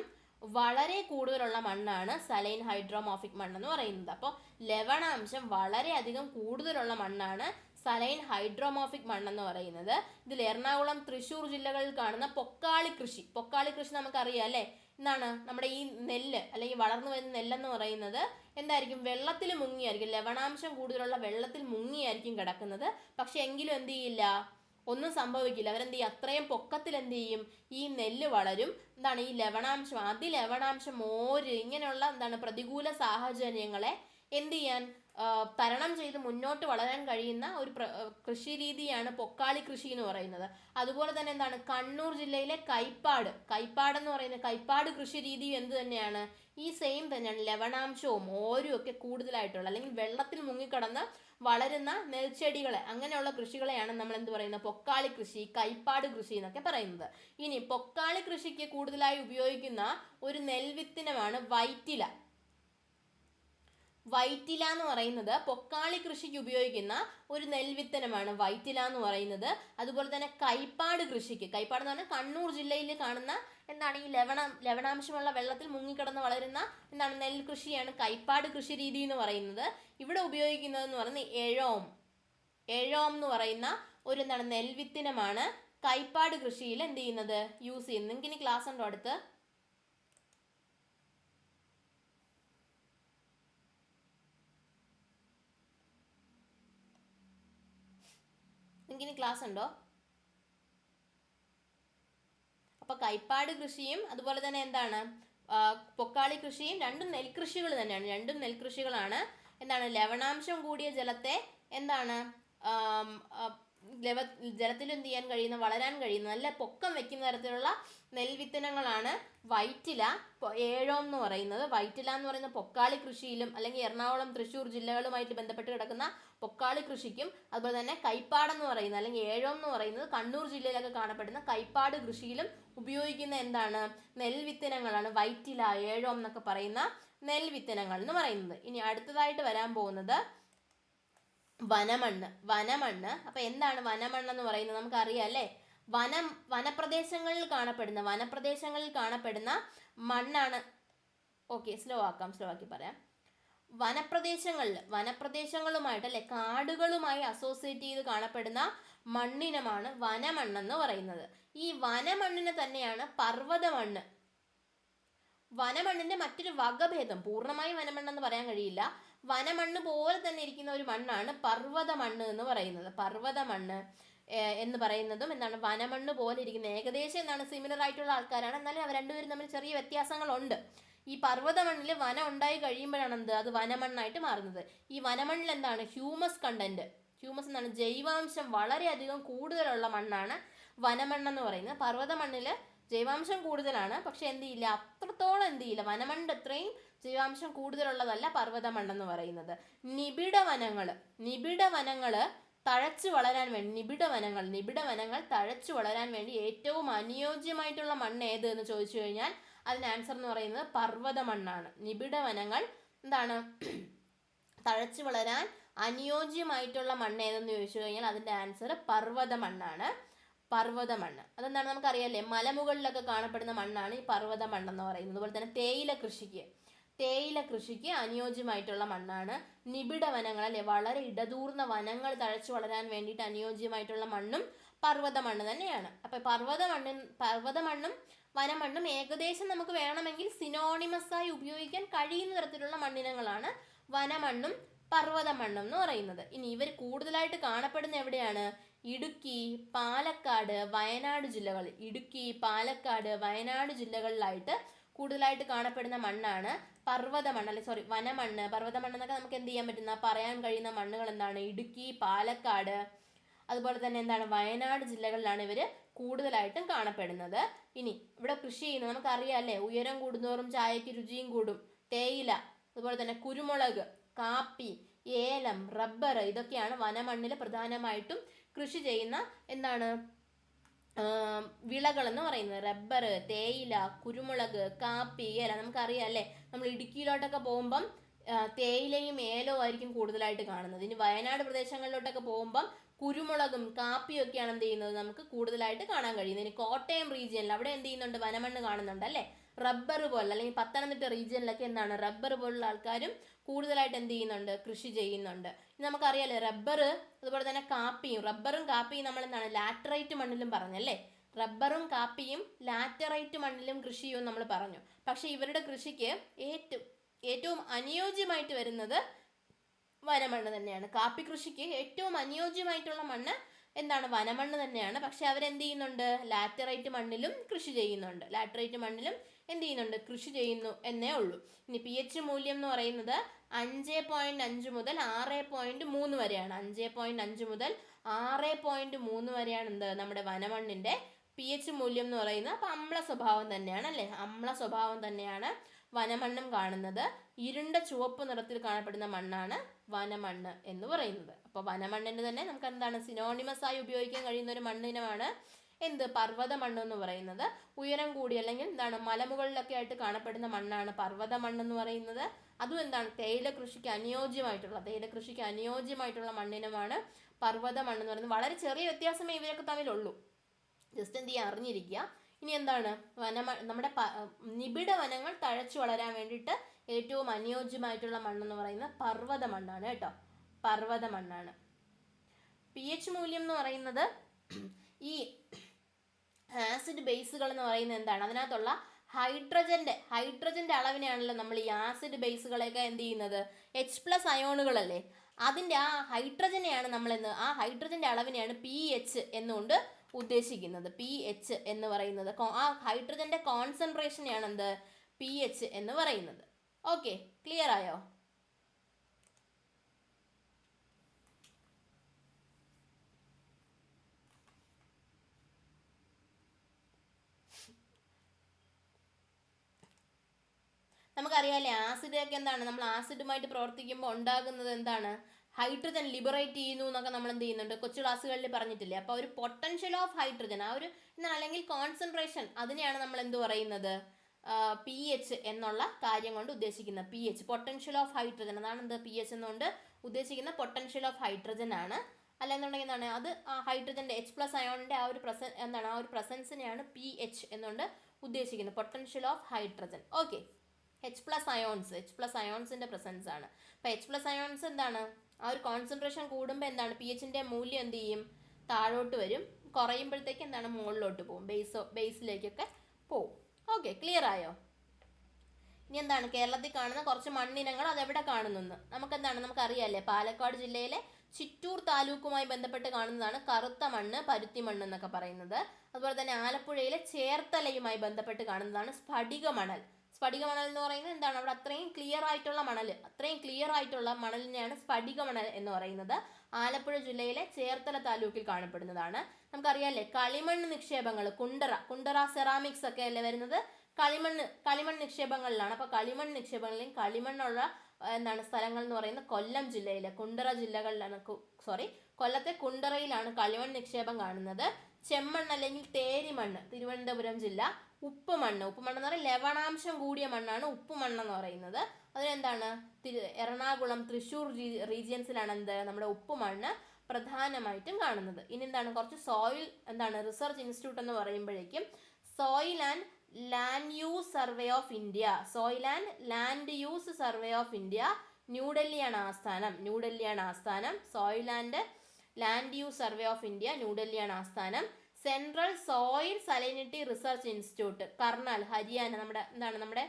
വളരെ കൂടുതലുള്ള മണ്ണാണ് സലൈൻ ഹൈഡ്രോമോഫിക് മണ്ണെന്ന് പറയുന്നത്. അപ്പോൾ ലവണാംശം വളരെയധികം കൂടുതലുള്ള മണ്ണാണ് സലൈൻ ഹൈഡ്രോമോഫിക് മണ്ണെന്ന് പറയുന്നത്. ഇതിൽ എറണാകുളം, തൃശ്ശൂർ ജില്ലകളിൽ കാണുന്ന പൊക്കാളി കൃഷി നമുക്കറിയാം അല്ലേ, എന്താണ് നമ്മുടെ ഈ നെല്ല് അല്ലെങ്കിൽ വളർന്നു വരുന്ന നെല്ലെന്ന് പറയുന്നത് എന്തായിരിക്കും? വെള്ളത്തിൽ മുങ്ങിയായിരിക്കും, ലവണാംശം കൂടുതലുള്ള വെള്ളത്തിൽ മുങ്ങിയായിരിക്കും കിടക്കുന്നത്. പക്ഷെ എങ്കിലും എന്ത് ചെയ്യില്ല, ഒന്നും സംഭവിക്കില്ല. അവരെന്ത് ചെയ്യും? അത്രയും പൊക്കത്തിൽ എന്ത് ചെയ്യും? ഈ നെല്ല് വളരും. എന്താണ് ഈ ലവണാംശം, അതിലവണാംശം, മോര്, ഇങ്ങനെയുള്ള എന്താണ് പ്രതികൂല സാഹചര്യങ്ങളെ എന്ത് ചെയ്യാൻ തരണം ചെയ്ത് മുന്നോട്ട് വളരാൻ കഴിയുന്ന ഒരു കൃഷി രീതിയാണ് പൊക്കാളി കൃഷി എന്ന് പറയുന്നത്. അതുപോലെ തന്നെ എന്താണ് കണ്ണൂർ ജില്ലയിലെ കൈപ്പാട് എന്ന് പറയുന്ന കൈപ്പാട് കൃഷി രീതിയും എന്ത് തന്നെയാണ്? ഈ സെയിം തന്നെയാണ്. ലവണാംശവും മോരും ഒക്കെ കൂടുതലായിട്ടുള്ള അല്ലെങ്കിൽ വെള്ളത്തിൽ മുങ്ങിക്കിടന്ന് വളരുന്ന നെൽച്ചെടികളെ, അങ്ങനെയുള്ള കൃഷികളെയാണ് നമ്മൾ എന്ത് പറയുന്നത്? പൊക്കാളി കൃഷി, കൈപ്പാട് കൃഷി എന്നൊക്കെ പറയുന്നത്. ഇനി പൊക്കാളി കൃഷിക്ക് കൂടുതലായി ഉപയോഗിക്കുന്ന ഒരു നെൽവിത്തിനമാണ് വൈറ്റില എന്ന് പറയുന്നത് പൊക്കാളി കൃഷിക്ക് ഉപയോഗിക്കുന്ന ഒരു നെൽവിത്തനമാണ് വൈറ്റില എന്ന് പറയുന്നത്. അതുപോലെ തന്നെ കൈപ്പാട് എന്ന് പറഞ്ഞാൽ കണ്ണൂർ ജില്ലയിൽ കാണുന്ന എന്താണ് ഈ ലവണാംശമുള്ള വെള്ളത്തിൽ മുങ്ങിക്കിടന്ന് വളരുന്ന എന്താണ് നെൽകൃഷിയാണ് കൈപ്പാട് കൃഷി രീതി എന്ന് പറയുന്നത്. ഇവിടെ ഉപയോഗിക്കുന്നത് എന്ന് പറയുന്നത് എഴോം എന്ന് പറയുന്ന ഒരു എന്താണ് നെൽവിത്തിനമാണ് കൈപ്പാട് കൃഷിയിൽ എന്ത് ചെയ്യുന്നത്? യൂസ് ചെയ്യുന്നത്. നിങ്ങൾക്ക് ഇനി ക്ലാസ് ഉണ്ടോ അടുത്ത്? ക്ലാസ് ഉണ്ടോ? അപ്പൊ കൈപ്പാട് കൃഷിയും അതുപോലെ തന്നെ എന്താണ് പൊക്കാളി കൃഷിയും രണ്ടും നെൽകൃഷികളാണ്. എന്താണ് ലവണാംശം കൂടിയ ജലത്തെ എന്താണ് ജലത്തിൽ എന്ത് ചെയ്യാൻ കഴിയുന്ന, വളരാൻ കഴിയുന്ന, നല്ല പൊക്കം വെക്കുന്ന തരത്തിലുള്ള നെൽവിത്തിനങ്ങളാണ് വൈറ്റില, ഏഴോം എന്ന് പറയുന്നത്. വൈറ്റില എന്ന് പറയുന്ന പൊക്കാളി കൃഷിയിലും അല്ലെങ്കിൽ എറണാകുളം, തൃശ്ശൂർ ജില്ലകളുമായിട്ട് ബന്ധപ്പെട്ട് കിടക്കുന്ന പൊക്കാളി കൃഷിക്കും, അതുപോലെ തന്നെ കൈപ്പാടെന്ന് പറയുന്നത് അല്ലെങ്കിൽ ഏഴോം എന്ന് പറയുന്നത് കണ്ണൂർ ജില്ലയിലൊക്കെ കാണപ്പെടുന്ന കൈപ്പാട് കൃഷിയിലും ഉപയോഗിക്കുന്ന എന്താണ്, നെൽവിത്തിനങ്ങളാണ് വൈറ്റില, ഏഴോം എന്നൊക്കെ പറയുന്ന നെൽവിത്തിനങ്ങൾ എന്ന് പറയുന്നത്. ഇനി അടുത്തതായിട്ട് വരാൻ പോകുന്നത് വനമണ്ണ്. അപ്പൊ എന്താണ് വനമണ്ണ് എന്ന് പറയുന്നത് നമുക്കറിയാം അല്ലേ. വനപ്രദേശങ്ങളിൽ കാണപ്പെടുന്ന മണ്ണാണ്. ഓക്കെ, സ്ലോ ആക്കി പറയാം. വനപ്രദേശങ്ങളുമായിട്ട് അല്ലെ, കാടുകളുമായി അസോസിയേറ്റ് ചെയ്ത് കാണപ്പെടുന്ന മണ്ണിനമാണ് വനമണ്ണെന്ന് പറയുന്നത്. ഈ വനമണ്ണിനെ തന്നെയാണ് പർവ്വതമണ്ണ്. വനമണ്ണിന്റെ മറ്റൊരു വകഭേദം, പൂർണ്ണമായി വനമണ്ണെന്ന് പറയാൻ കഴിയില്ല, വനമണ്ണ് പോലെ തന്നെ ഇരിക്കുന്ന ഒരു മണ്ണാണ് പർവ്വതമണ്ണ് എന്ന് പറയുന്നത്. പർവ്വതമണ്ണ് എന്ന് പറയുന്നതും എന്താണ്, വനമണ്ണ് പോലെ ഇരിക്കുന്ന, ഏകദേശം എന്താണ് സിമിലർ ആയിട്ടുള്ള ആൾക്കാരാണ്, എന്നാലും അവർ രണ്ടുപേരും തമ്മിൽ ചെറിയ വ്യത്യാസങ്ങളുണ്ട്. ഈ പർവ്വതമണ്ണിൽ വനം ഉണ്ടായി കഴിയുമ്പോഴാണ് അത് വനമണ്ണായിട്ട് മാറുന്നത്. ഈ വനമണ്ണിൽ എന്താണ്, ഹ്യൂമസ് കണ്ടന്റ്, ഹ്യൂമസ് എന്താണ്, ജൈവാംശം വളരെയധികം കൂടുതലുള്ള മണ്ണാണ് വനമണ്ണെന്ന് പറയുന്നത്. പർവ്വതമണ്ണിൽ ജൈവാംശം കൂടുതലാണ്, പക്ഷെ അത്രത്തോളം വനമണ്ണ് അത്രയും ജൈവാംശം കൂടുതലുള്ളതല്ല പർവ്വതമണ്ണെന്ന് പറയുന്നത്. നിബിഡ വനങ്ങൾ തഴച്ചു വളരാൻ വേണ്ടി, നിബിഡ വനങ്ങൾ തഴച്ചു വളരാൻ വേണ്ടി ഏറ്റവും അനുയോജ്യമായിട്ടുള്ള മണ്ണ് ഏത് എന്ന് ചോദിച്ചു കഴിഞ്ഞാൽ അതിന് ആൻസർ എന്ന് പറയുന്നത് പർവ്വതമണ്ണാണ്. നിബിഡ വനങ്ങൾ എന്താണ്, തഴച്ചു വളരാൻ അനുയോജ്യമായിട്ടുള്ള മണ്ണ് ഏതെന്ന് ചോദിച്ചു കഴിഞ്ഞാൽ അതിൻ്റെ ആൻസർ പർവ്വതമണ്ണാണ്. അതെന്താണ് നമുക്കറിയാമല്ലേ, മലമുകളിലൊക്കെ കാണപ്പെടുന്ന മണ്ണാണ് ഈ പർവ്വത മണ്ണെന്ന് പറയുന്നത്. അതുപോലെ തന്നെ തേയില കൃഷിക്ക് അനുയോജ്യമായിട്ടുള്ള മണ്ണാണ് നിബിഡ വനങ്ങൾ അല്ലെ, വളരെ ഇടതൂർന്ന വനങ്ങൾ തഴച്ചു വളരാൻ വേണ്ടിയിട്ട് അനുയോജ്യമായിട്ടുള്ള മണ്ണും പർവ്വത മണ്ണ് തന്നെയാണ്. അപ്പൊ പർവ്വതമണ്ണും വനമണ്ണും ഏകദേശം നമുക്ക് വേണമെങ്കിൽ സിനോണിമസ് ആയി ഉപയോഗിക്കാൻ കഴിയുന്ന തരത്തിലുള്ള മണ്ണിനങ്ങളാണ് വനമണ്ണും പർവ്വതമണ്ണും എന്ന് പറയുന്നത്. ഇനി ഇവർ കൂടുതലായിട്ട് കാണപ്പെടുന്ന എവിടെയാണ്, ഇടുക്കി, പാലക്കാട്, വയനാട് ജില്ലകളിലായിട്ട് കൂടുതലായിട്ട് കാണപ്പെടുന്ന മണ്ണാണ് വനമണ്ണ്. പർവ്വതമണ്ണ് എന്നൊക്കെ നമുക്ക് എന്ത് ചെയ്യാൻ പറ്റുന്ന, പറയാൻ കഴിയുന്ന മണ്ണുകൾ എന്താണ്, ഇടുക്കി, പാലക്കാട്, അതുപോലെ തന്നെ എന്താണ്, വയനാട് ജില്ലകളിലാണ് ഇവർ കൂടുതലായിട്ടും കാണപ്പെടുന്നത്. ഇനി ഇവിടെ കൃഷി ചെയ്യുന്നത് നമുക്കറിയാം അല്ലേ, ഉയരം കൂടുന്തോറും ചായക്ക് രുചിയും കൂടും. തേയില, അതുപോലെ തന്നെ കുരുമുളക്, കാപ്പി, ഏലം, റബ്ബർ, ഇതൊക്കെയാണ് വനമണ്ണിൽ പ്രധാനമായിട്ടും കൃഷി ചെയ്യുന്ന എന്താണ് വിളകൾ എന്ന് പറയുന്നത്. റബ്ബർ, തേയില, കുരുമുളക്, കാപ്പി, ഏലം. നമുക്കറിയാം അല്ലേ, നമ്മൾ ഇടുക്കിയിലോട്ടൊക്കെ പോകുമ്പം തേയിലയും ഏലവും ആയിരിക്കും കൂടുതലായിട്ട് കാണുന്നത്. ഇനി വയനാട് പ്രദേശങ്ങളിലോട്ടൊക്കെ പോകുമ്പം കുരുമുളകും കാപ്പിയും ഒക്കെയാണ് എന്ത് ചെയ്യുന്നത്, നമുക്ക് കൂടുതലായിട്ട് കാണാൻ കഴിയുന്നത്. ഇനി കോട്ടയം റീജിയനിൽ അവിടെ എന്ത് ചെയ്യുന്നുണ്ട്, വനമണ്ണ് കാണുന്നുണ്ട് അല്ലേ. റബ്ബർ പോലെ അല്ലെങ്കിൽ പത്തനംതിട്ട റീജിയനിലൊക്കെ എന്താണ്, റബ്ബർ പോലുള്ള ആൾക്കാരും കൂടുതലായിട്ട് എന്ത് ചെയ്യുന്നുണ്ട്, കൃഷി ചെയ്യുന്നുണ്ട്. നമുക്കറിയാലേ റബ്ബർ, അതുപോലെ തന്നെ റബ്ബറും കാപ്പിയും നമ്മൾ എന്താണ് ലാറ്ററൈറ്റ് മണ്ണിലും പറഞ്ഞല്ലേ. റബ്ബറും കാപ്പിയും ലാറ്ററൈറ്റ് മണ്ണിലും കൃഷി ചെയ്യുമെന്ന് നമ്മൾ പറഞ്ഞു. പക്ഷെ ഇവരുടെ കൃഷിക്ക് ഏറ്റവും അനുയോജ്യമായിട്ട് വരുന്നത് വനമണ്ണ് തന്നെയാണ്. കാപ്പി കൃഷിക്ക് ഏറ്റവും അനുയോജ്യമായിട്ടുള്ള മണ്ണ് എന്താണ്, വനമണ്ണ് തന്നെയാണ്. പക്ഷെ അവരെന്ത് ചെയ്യുന്നുണ്ട്, ലാറ്ററൈറ്റ് മണ്ണിലും കൃഷി ചെയ്യുന്നുണ്ട്. കൃഷി ചെയ്യുന്നു എന്നേ ഉള്ളൂ. ഇനി pH മൂല്യം എന്ന് പറയുന്നത് 5.5 മുതൽ 6.3 വരെയാണ്. 5.5 മുതൽ 6.3 വരെയാണ് നമ്മുടെ വനമണ്ണിന്റെ pH മൂല്യം എന്ന് പറയുന്നത്. അപ്പം അമ്ല സ്വഭാവം തന്നെയാണ് അല്ലേ, അമ്ല സ്വഭാവം തന്നെയാണ് വനമണ്ണും കാണുന്നത്. ഇരുണ്ട ചുവപ്പ് നിറത്തിൽ കാണപ്പെടുന്ന മണ്ണാണ് വനമണ്ണ് എന്ന് പറയുന്നത്. അപ്പോൾ വനമണ്ണിന് തന്നെ നമുക്ക് എന്താണ് സിനോണിമസ് ആയി ഉപയോഗിക്കാൻ കഴിയുന്ന ഒരു മണ്ണിനമാണ് പർവ്വത മണ്ണ് എന്ന് പറയുന്നത്. ഉയരം കൂടി അല്ലെങ്കിൽ എന്താണ് മലമുകളിലൊക്കെ ആയിട്ട് കാണപ്പെടുന്ന മണ്ണാണ് പർവ്വത മണ്ണെന്ന് പറയുന്നത്. അതും എന്താണ് തേയില കൃഷിക്ക് അനുയോജ്യമായിട്ടുള്ള മണ്ണിനുമാണ് പർവ്വത മണ്ണെന്ന് പറയുന്നത്. വളരെ ചെറിയ വ്യത്യാസമേ ഇവരൊക്കെ തമ്മിലുള്ളൂ. ജസ്റ്റ് എന്ത് ചെയ്യുക, അറിഞ്ഞിരിക്കുക. ഇനി എന്താണ് നമ്മുടെ നിബിഡ വനങ്ങൾ തഴച്ചു വളരാൻ വേണ്ടിയിട്ട് ഏറ്റവും അനുയോജ്യമായിട്ടുള്ള മണ്ണെന്ന് പറയുന്നത് പർവ്വത മണ്ണാണ് കേട്ടോ, പർവ്വത മണ്ണാണ്. pH മൂല്യം എന്ന് പറയുന്നത് ഈ ആസിഡ് ബേസുകൾ എന്ന് പറയുന്നത് എന്താണ്, അതിനകത്തുള്ള ഹൈഡ്രജന്റെ അളവിനെയാണല്ലോ നമ്മൾ ഈ ആസിഡ് ബേസുകളെയൊക്കെ എന്ത് ചെയ്യുന്നത്, H+ അയോണുകളല്ലേ, അതിൻ്റെ ആ ഹൈഡ്രജനെയാണ് ആ ഹൈഡ്രജന്റെ അളവിനെയാണ് pH എന്നുകൊണ്ട് ഉദ്ദേശിക്കുന്നത്. pH എന്ന് പറയുന്നത് ആ ഹൈഡ്രജന്റെ കോൺസെൻട്രേഷനെയാണ് pH എന്ന് പറയുന്നത്. ഓക്കെ, ക്ലിയർ ആയോ? നമുക്കറിയാമല്ലേ ആസിഡൊക്കെ എന്താണ്, നമ്മൾ ആസിഡുമായിട്ട് പ്രവർത്തിക്കുമ്പോൾ ഉണ്ടാകുന്നത് എന്താണ്, ഹൈഡ്രജൻ ലിബറേറ്റ് ചെയ്യുന്നു എന്നൊക്കെ നമ്മൾ എന്ത് ചെയ്യുന്നുണ്ട്, കൊച്ചു ക്ലാസ്സുകളിൽ പറഞ്ഞിട്ടില്ലേ. അപ്പോൾ ഒരു പൊട്ടൻഷ്യൽ ഓഫ് ഹൈഡ്രജൻ, ആ ഒരു എന്താണ്, അല്ലെങ്കിൽ കോൺസെൻട്രേഷൻ, അതിനെയാണ് നമ്മൾ എന്ത് പറയുന്നത്, പി എച്ച് എന്നുള്ള കാര്യം കൊണ്ട് ഉദ്ദേശിക്കുന്നത്. P H, potential of hydrogen, അതാണ് എന്ത് പി എച്ച് എന്നുകൊണ്ട് ഉദ്ദേശിക്കുന്ന പൊട്ടൻഷ്യൽ ഓഫ് ഹൈഡ്രജൻ ആണ്. അല്ലെന്നുണ്ടെങ്കിൽ എന്താണ്, അത് ആ ഹൈഡ്രജൻ്റെ H+ അയോണിൻ്റെ ആ ഒരു എന്താണ്, ആ ഒരു പ്രസൻസിനെയാണ് പി എച്ച് എന്നുകൊണ്ട് ഉദ്ദേശിക്കുന്നത്, potential of hydrogen. Okay, H+ അയോൺസിൻ്റെ പ്രസൻസ് ആണ്. അപ്പോൾ H+ അയോൺസ് എന്താണ്, ആ ഒരു കോൺസെൻട്രേഷൻ കൂടുമ്പോൾ എന്താണ്, പി എച്ചിൻ്റെ മൂല്യം എന്ത് ചെയ്യും, താഴോട്ട് വരും. കുറയുമ്പോഴത്തേക്ക് എന്താണ്, മുകളിലോട്ട് പോകും, ബേസിലേക്കൊക്കെ പോവും. ഓക്കെ, ക്ലിയർ ആയോ? ഇനി എന്താണ്, കേരളത്തിൽ കാണുന്ന കുറച്ച് മണ്ണിനങ്ങൾ അതെവിടെ കാണുന്നു നമുക്കെന്താണ്, നമുക്കറിയാമല്ലേ, പാലക്കാട് ജില്ലയിലെ ചിറ്റൂർ താലൂക്കുമായി ബന്ധപ്പെട്ട് കാണുന്നതാണ് കറുത്ത മണ്ണ്, പരുത്തി മണ്ണ് എന്നൊക്കെ പറയുന്നത്. അതുപോലെ തന്നെ ആലപ്പുഴയിലെ ചേർത്തലയുമായി ബന്ധപ്പെട്ട് കാണുന്നതാണ് സ്ഫടിക മണൽ. സ്ഫടിക മണൽ എന്ന് പറയുന്നത് എന്താണ്, അവിടെ അത്രയും ക്ലിയർ ആയിട്ടുള്ള മണലിനെയാണ് സ്ഫടിക മണൽ എന്ന് പറയുന്നത്. ആലപ്പുഴ ജില്ലയിലെ ചേർത്തല താലൂക്കിൽ കാണപ്പെടുന്നതാണ്. നമുക്കറിയാമല്ലേ, കളിമണ്ണ് നിക്ഷേപങ്ങൾ, കുണ്ടറ സെറാമിക്സ് ഒക്കെ അല്ലേ വരുന്നത്, കളിമണ്ണ് നിക്ഷേപങ്ങളിലാണ്. അപ്പോൾ കളിമണ്ണ് നിക്ഷേപങ്ങളിലും കളിമണ്ണുള്ള എന്താണ് സ്ഥലങ്ങൾ എന്ന് പറയുന്നത് കൊല്ലം ജില്ലയിലെ കുണ്ടറ ജില്ലകളിലാണ്, കൊല്ലത്തെ കുണ്ടറയിലാണ് കളിമണ്ണ് നിക്ഷേപം കാണുന്നത്. ചെമ്മണ്ണ് അല്ലെങ്കിൽ തേരിമണ്ണ്, തിരുവനന്തപുരം ജില്ല. ഉപ്പുമണ്ണ് എന്ന് പറയുന്നത് ലവണാംശം കൂടിയ മണ്ണാണ് ഉപ്പുമണ്ണെന്ന് പറയുന്നത്. അതിനെന്താണ്, എറണാകുളം, തൃശ്ശൂർ റീജിയൻസിലാണ് എന്ത്, നമ്മുടെ ഉപ്പുമണ്ണ് പ്രധാനമായിട്ടും കാണുന്നത്. ഇനി എന്താണ്, കുറച്ച് സോയിൽ എന്താണ് റിസർച്ച് ഇൻസ്റ്റിറ്റ്യൂട്ട് എന്ന് പറയുമ്പോഴേക്കും soil and land use survey of India, ന്യൂഡൽഹിയാണ് ആസ്ഥാനം. Soil and land use survey of India, ന്യൂഡൽഹിയാണ് ആസ്ഥാനം. Central soil salinity research institute, Karnal, Haryana, നമ്മുടെ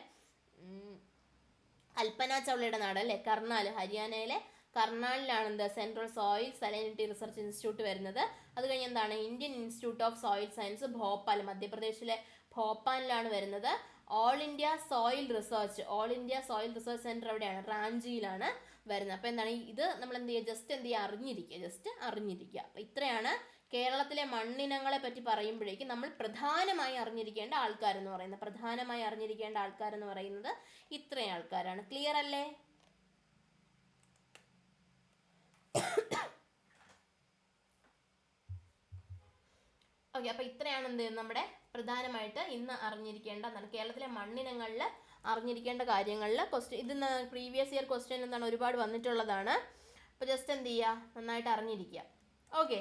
കൽപ്പന ചൗളയുടെ നാട് അല്ലേ, കർണാൽ, ഹരിയാനയിലെ കർണാലിലാണ് എന്ത്, central soil salinity research institute വരുന്നത്. അത് കഴിഞ്ഞ് എന്താണ്, Indian institute of soil science, Bhopal, മധ്യപ്രദേശിലെ ഭോപ്പാലിലാണ് വരുന്നത്. All India soil research centre എവിടെയാണ്, റാഞ്ചിയിലാണ് വരുന്നത്. അപ്പോൾ എന്താണ്, ഇത് നമ്മൾ എന്ത് ചെയ്യുക, ജസ്റ്റ് അറിഞ്ഞിരിക്കുക. അപ്പോൾ ഇത്രയാണ് കേരളത്തിലെ മണ്ണിനങ്ങളെ പറ്റി പറയുമ്പോഴേക്കും നമ്മൾ പ്രധാനമായി അറിഞ്ഞിരിക്കേണ്ട ആൾക്കാരെന്ന് പറയുന്നത് ഇത്രയും ആൾക്കാരാണ്. ക്ലിയർ അല്ലേ? ഓക്കെ, അപ്പോൾ ഇത്രയാണ് എന്ത് നമ്മുടെ പ്രധാനമായിട്ട് ഇന്ന് അറിഞ്ഞിരിക്കേണ്ട എന്താണ്, കേരളത്തിലെ മണ്ണിനങ്ങളിൽ അറിഞ്ഞിരിക്കേണ്ട കാര്യങ്ങളിൽ ഇത് പ്രീവിയസ് ഇയർ ക്വസ്റ്റ്യൻ എന്താണ് ഒരുപാട് വന്നിട്ടുള്ളതാണ്. അപ്പോൾ ജസ്റ്റ് എന്ത് ചെയ്യുക, നന്നായിട്ട് അറിഞ്ഞിരിക്കുക. ഓക്കെ,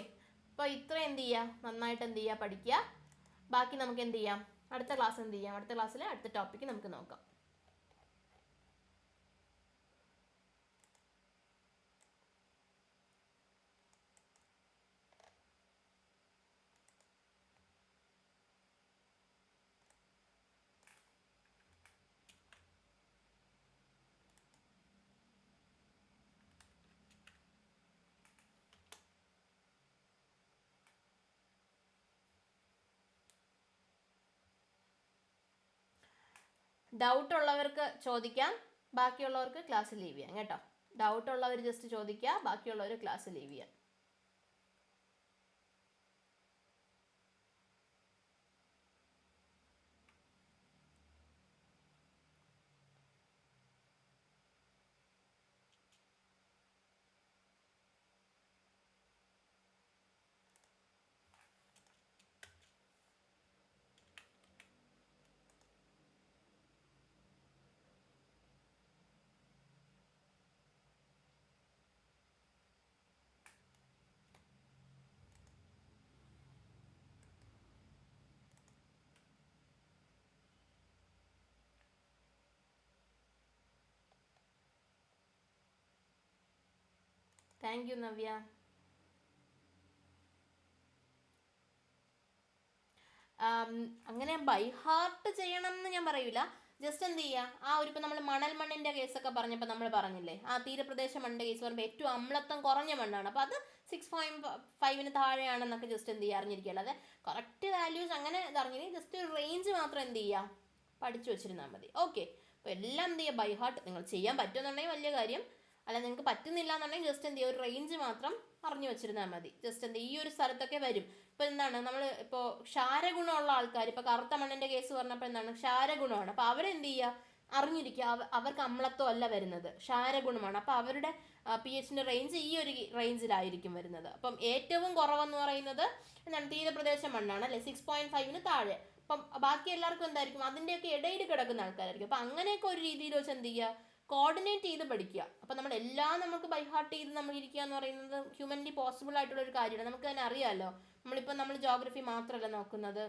അപ്പോൾ ഇത്രയും എന്ത് ചെയ്യുക, നന്നായിട്ട് എന്ത് ചെയ്യുക, പഠിക്കുക. ബാക്കി നമുക്ക് എന്ത് ചെയ്യാം, അടുത്ത ക്ലാസ്സിൽ അടുത്ത ടോപ്പിക്ക് നമുക്ക് നോക്കാം. ഡൗട്ട് ഉള്ളവർക്ക് ചോദിക്കാം, ബാക്കിയുള്ളവർക്ക് ക്ലാസ് ലീവ് ചെയ്യാം കേട്ടോ. ഡൗട്ട് ഉള്ളവർ ജസ്റ്റ് ചോദിക്കുക, ബാക്കിയുള്ളവർ ക്ലാസ് ലീവ് ചെയ്യാം. Thank you Navya. അങ്ങനെ ബൈ ഹാർട്ട് ചെയ്യണം എന്ന് ഞാൻ പറയൂല. ജസ്റ്റ് എന്ത് ചെയ്യുക, ആ ഒരു ഇപ്പം നമ്മൾ മണ്ണിൻ്റെ കേസൊക്കെ പറഞ്ഞപ്പോൾ നമ്മൾ പറഞ്ഞില്ലേ, ആ തീരപ്രദേശ മണ്ണിൻ്റെ കേസ് പറയുമ്പോൾ ഏറ്റവും അമ്ലത്വം കുറഞ്ഞ മണ്ണാണ്. അപ്പോൾ അത് 6.5 താഴെയാണെന്നൊക്കെ ജസ്റ്റ് എന്ത് ചെയ്യുക, അറിഞ്ഞിരിക്കുക. അല്ലാതെ കറക്റ്റ് വാല്യൂസ് അങ്ങനെ ഇതറിഞ്ഞില്ലെങ്കിൽ ജസ്റ്റ് ഒരു റേഞ്ച് മാത്രം എന്ത് ചെയ്യുക, പഠിച്ചു വെച്ചിരുന്നാൽ മതി. ഓക്കെ, അപ്പോൾ എല്ലാം എന്ത് ചെയ്യുക, ബൈ ഹാർട്ട് നിങ്ങൾ ചെയ്യാൻ പറ്റുമെന്നുണ്ടെങ്കിൽ വലിയ കാര്യം, അല്ല നിങ്ങൾക്ക് പറ്റുന്നില്ല എന്നുണ്ടെങ്കിൽ ജസ്റ്റ് എന്ത് ചെയ്യുക, ഒരു റേഞ്ച് മാത്രം അറിഞ്ഞു വെച്ചിരുന്നാൽ മതി. ജസ്റ്റ് എന്ത് ഈ ഒരു സ്ഥലത്തൊക്കെ വരും. ഇപ്പോൾ എന്താണ്, നമ്മൾ ഇപ്പോൾ ക്ഷാരഗുണമുള്ള ആൾക്കാർ, ഇപ്പോൾ കറുത്ത മണ്ണിൻ്റെ കേസ് പറഞ്ഞപ്പോൾ എന്താണ് ക്ഷാരഗുണമാണ്. അപ്പോൾ അവരെന്ത് ചെയ്യുക, അറിഞ്ഞിരിക്കുക അവർക്ക് അമ്ലത്വം അല്ല വരുന്നത്, ക്ഷാരഗുണമാണ്. അപ്പോൾ അവരുടെ പി എച്ചിൻ്റെ റേഞ്ച് ഈ ഒരു റേഞ്ചിലായിരിക്കും വരുന്നത്. അപ്പം ഏറ്റവും കുറവെന്ന് പറയുന്നത് എന്താണ്, തീരപ്രദേശ മണ്ണാണ് അല്ലേ, 6.5 താഴെ. അപ്പം ബാക്കി എല്ലാവർക്കും എന്തായിരിക്കും, അതിൻ്റെയൊക്കെ ഇടയിൽ കിടക്കുന്ന ആൾക്കാരായിരിക്കും. അപ്പം അങ്ങനെയൊക്കെ ഒരു രീതിയിൽ വെച്ച് എന്ത് ചെയ്യുക, കോർഡിനേറ്റ് ചെയ്ത് പഠിക്കുക. അപ്പം നമ്മൾ എല്ലാം നമുക്ക് ബൈഹാർട്ട് ചെയ്ത് നമ്മൾ ഇരിക്കുക എന്ന് പറയുന്നത് ഹ്യൂമൻലി പോസിബിൾ ആയിട്ടുള്ള ഒരു കാര്യമാണ്. നമുക്ക് തന്നെ അറിയാമല്ലോ, നമ്മൾ ജോഗ്രഫി മാത്രമല്ല നോക്കുന്നത്,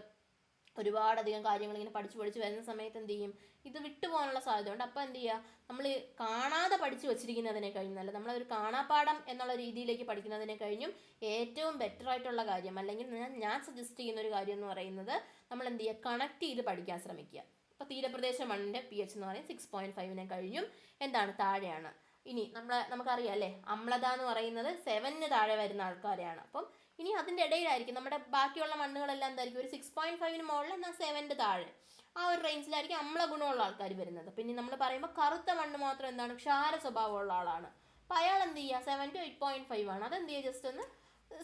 ഒരുപാടധികം കാര്യങ്ങൾ ഇങ്ങനെ പഠിച്ച് വരുന്ന സമയത്ത് എന്ത് ചെയ്യും, ഇത് വിട്ടുപോകാനുള്ള സാധ്യതയുണ്ട്. അപ്പോൾ എന്ത് ചെയ്യുക, നമ്മൾ കാണാതെ പഠിച്ചു വെച്ചിരിക്കുന്നതിനെ കഴിഞ്ഞും അല്ല, നമ്മളൊരു കാണാപ്പാഠം എന്നുള്ള രീതിയിലേക്ക് പഠിക്കുന്നതിനെ കഴിഞ്ഞും ഏറ്റവും ബെറ്റർ ആയിട്ടുള്ള കാര്യം, അല്ലെങ്കിൽ ഞാൻ സജസ്റ്റ് ചെയ്യുന്ന ഒരു കാര്യം എന്ന് പറയുന്നത്, നമ്മൾ എന്ത് ചെയ്യുക, കണക്ട് ചെയ്ത് പഠിക്കാൻ ശ്രമിക്കുക. അപ്പോൾ തീരപ്രദേശ മണ്ണിൻ്റെ പി എച്ച് എന്ന് പറയുന്നത് 6.5 കഴിഞ്ഞും എന്താണ്, താഴെയാണ്. ഇനി നമുക്കറിയാം അല്ലേ, അമ്ലത എന്ന് പറയുന്നത് 7 താഴെ വരുന്ന ആൾക്കാരെയാണ്. അപ്പം ഇനി അതിൻ്റെ ഇടയിലായിരിക്കും നമ്മുടെ ബാക്കിയുള്ള മണ്ണുകളെല്ലാം എന്തായിരിക്കും, ഒരു 6.5 മുകളിൽ എന്നാൽ 7 താഴെ, ആ ഒരു റേഞ്ചിലായിരിക്കും അമ്ല ഗുണമുള്ള ആൾക്കാർ വരുന്നത്. പിന്നെ നമ്മൾ പറയുമ്പോൾ കറുത്ത മണ്ണ് മാത്രം എന്താണ്, ക്ഷാര സ്വഭാവമുള്ള ആളാണ്. അപ്പോൾ അയാൾ എന്ത് ചെയ്യുക, 7 to 8.5 ആണ്. അതെന്ത് ചെയ്യുക, ജസ്റ്റ് ഒന്ന്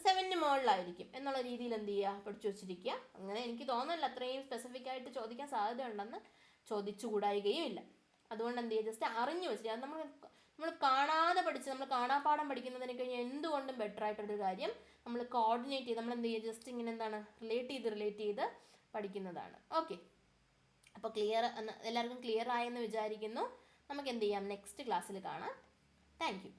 7 മുകളിലായിരിക്കും എന്നുള്ള രീതിയിൽ എന്ത് ചെയ്യുക, പഠിച്ചു വെച്ചിരിക്കുക. അങ്ങനെ എനിക്ക് തോന്നുന്നില്ല അത്രയും സ്പെസിഫിക് ആയിട്ട് ചോദിക്കാൻ സാധ്യതയുണ്ടെന്ന്, ചോദിച്ചുകൂടായികയും ഇല്ല. അതുകൊണ്ട് എന്ത് ചെയ്യുക, ജസ്റ്റ് അറിഞ്ഞു വെച്ചിട്ട്, അത് നമ്മൾ കാണാതെ പഠിച്ച് നമ്മൾ കാണാപ്പാഠം പഠിക്കുന്നതിന് കഴിഞ്ഞാൽ എന്തുകൊണ്ടും ബെറ്റർ ആയിട്ടൊരു കാര്യം നമ്മൾ കോർഡിനേറ്റ് ചെയ്ത് നമ്മൾ എന്ത് ചെയ്യുക, ജസ്റ്റ് ഇങ്ങനെ എന്താണ് റിലേറ്റ് ചെയ്ത് പഠിക്കുന്നതാണ്. ഓക്കെ, അപ്പോൾ എല്ലാവർക്കും ക്ലിയർ ആയെന്ന് വിചാരിക്കുന്നു. നമുക്ക് എന്ത് ചെയ്യാം, നെക്സ്റ്റ് ക്ലാസ്സിൽ കാണാം. Thank you.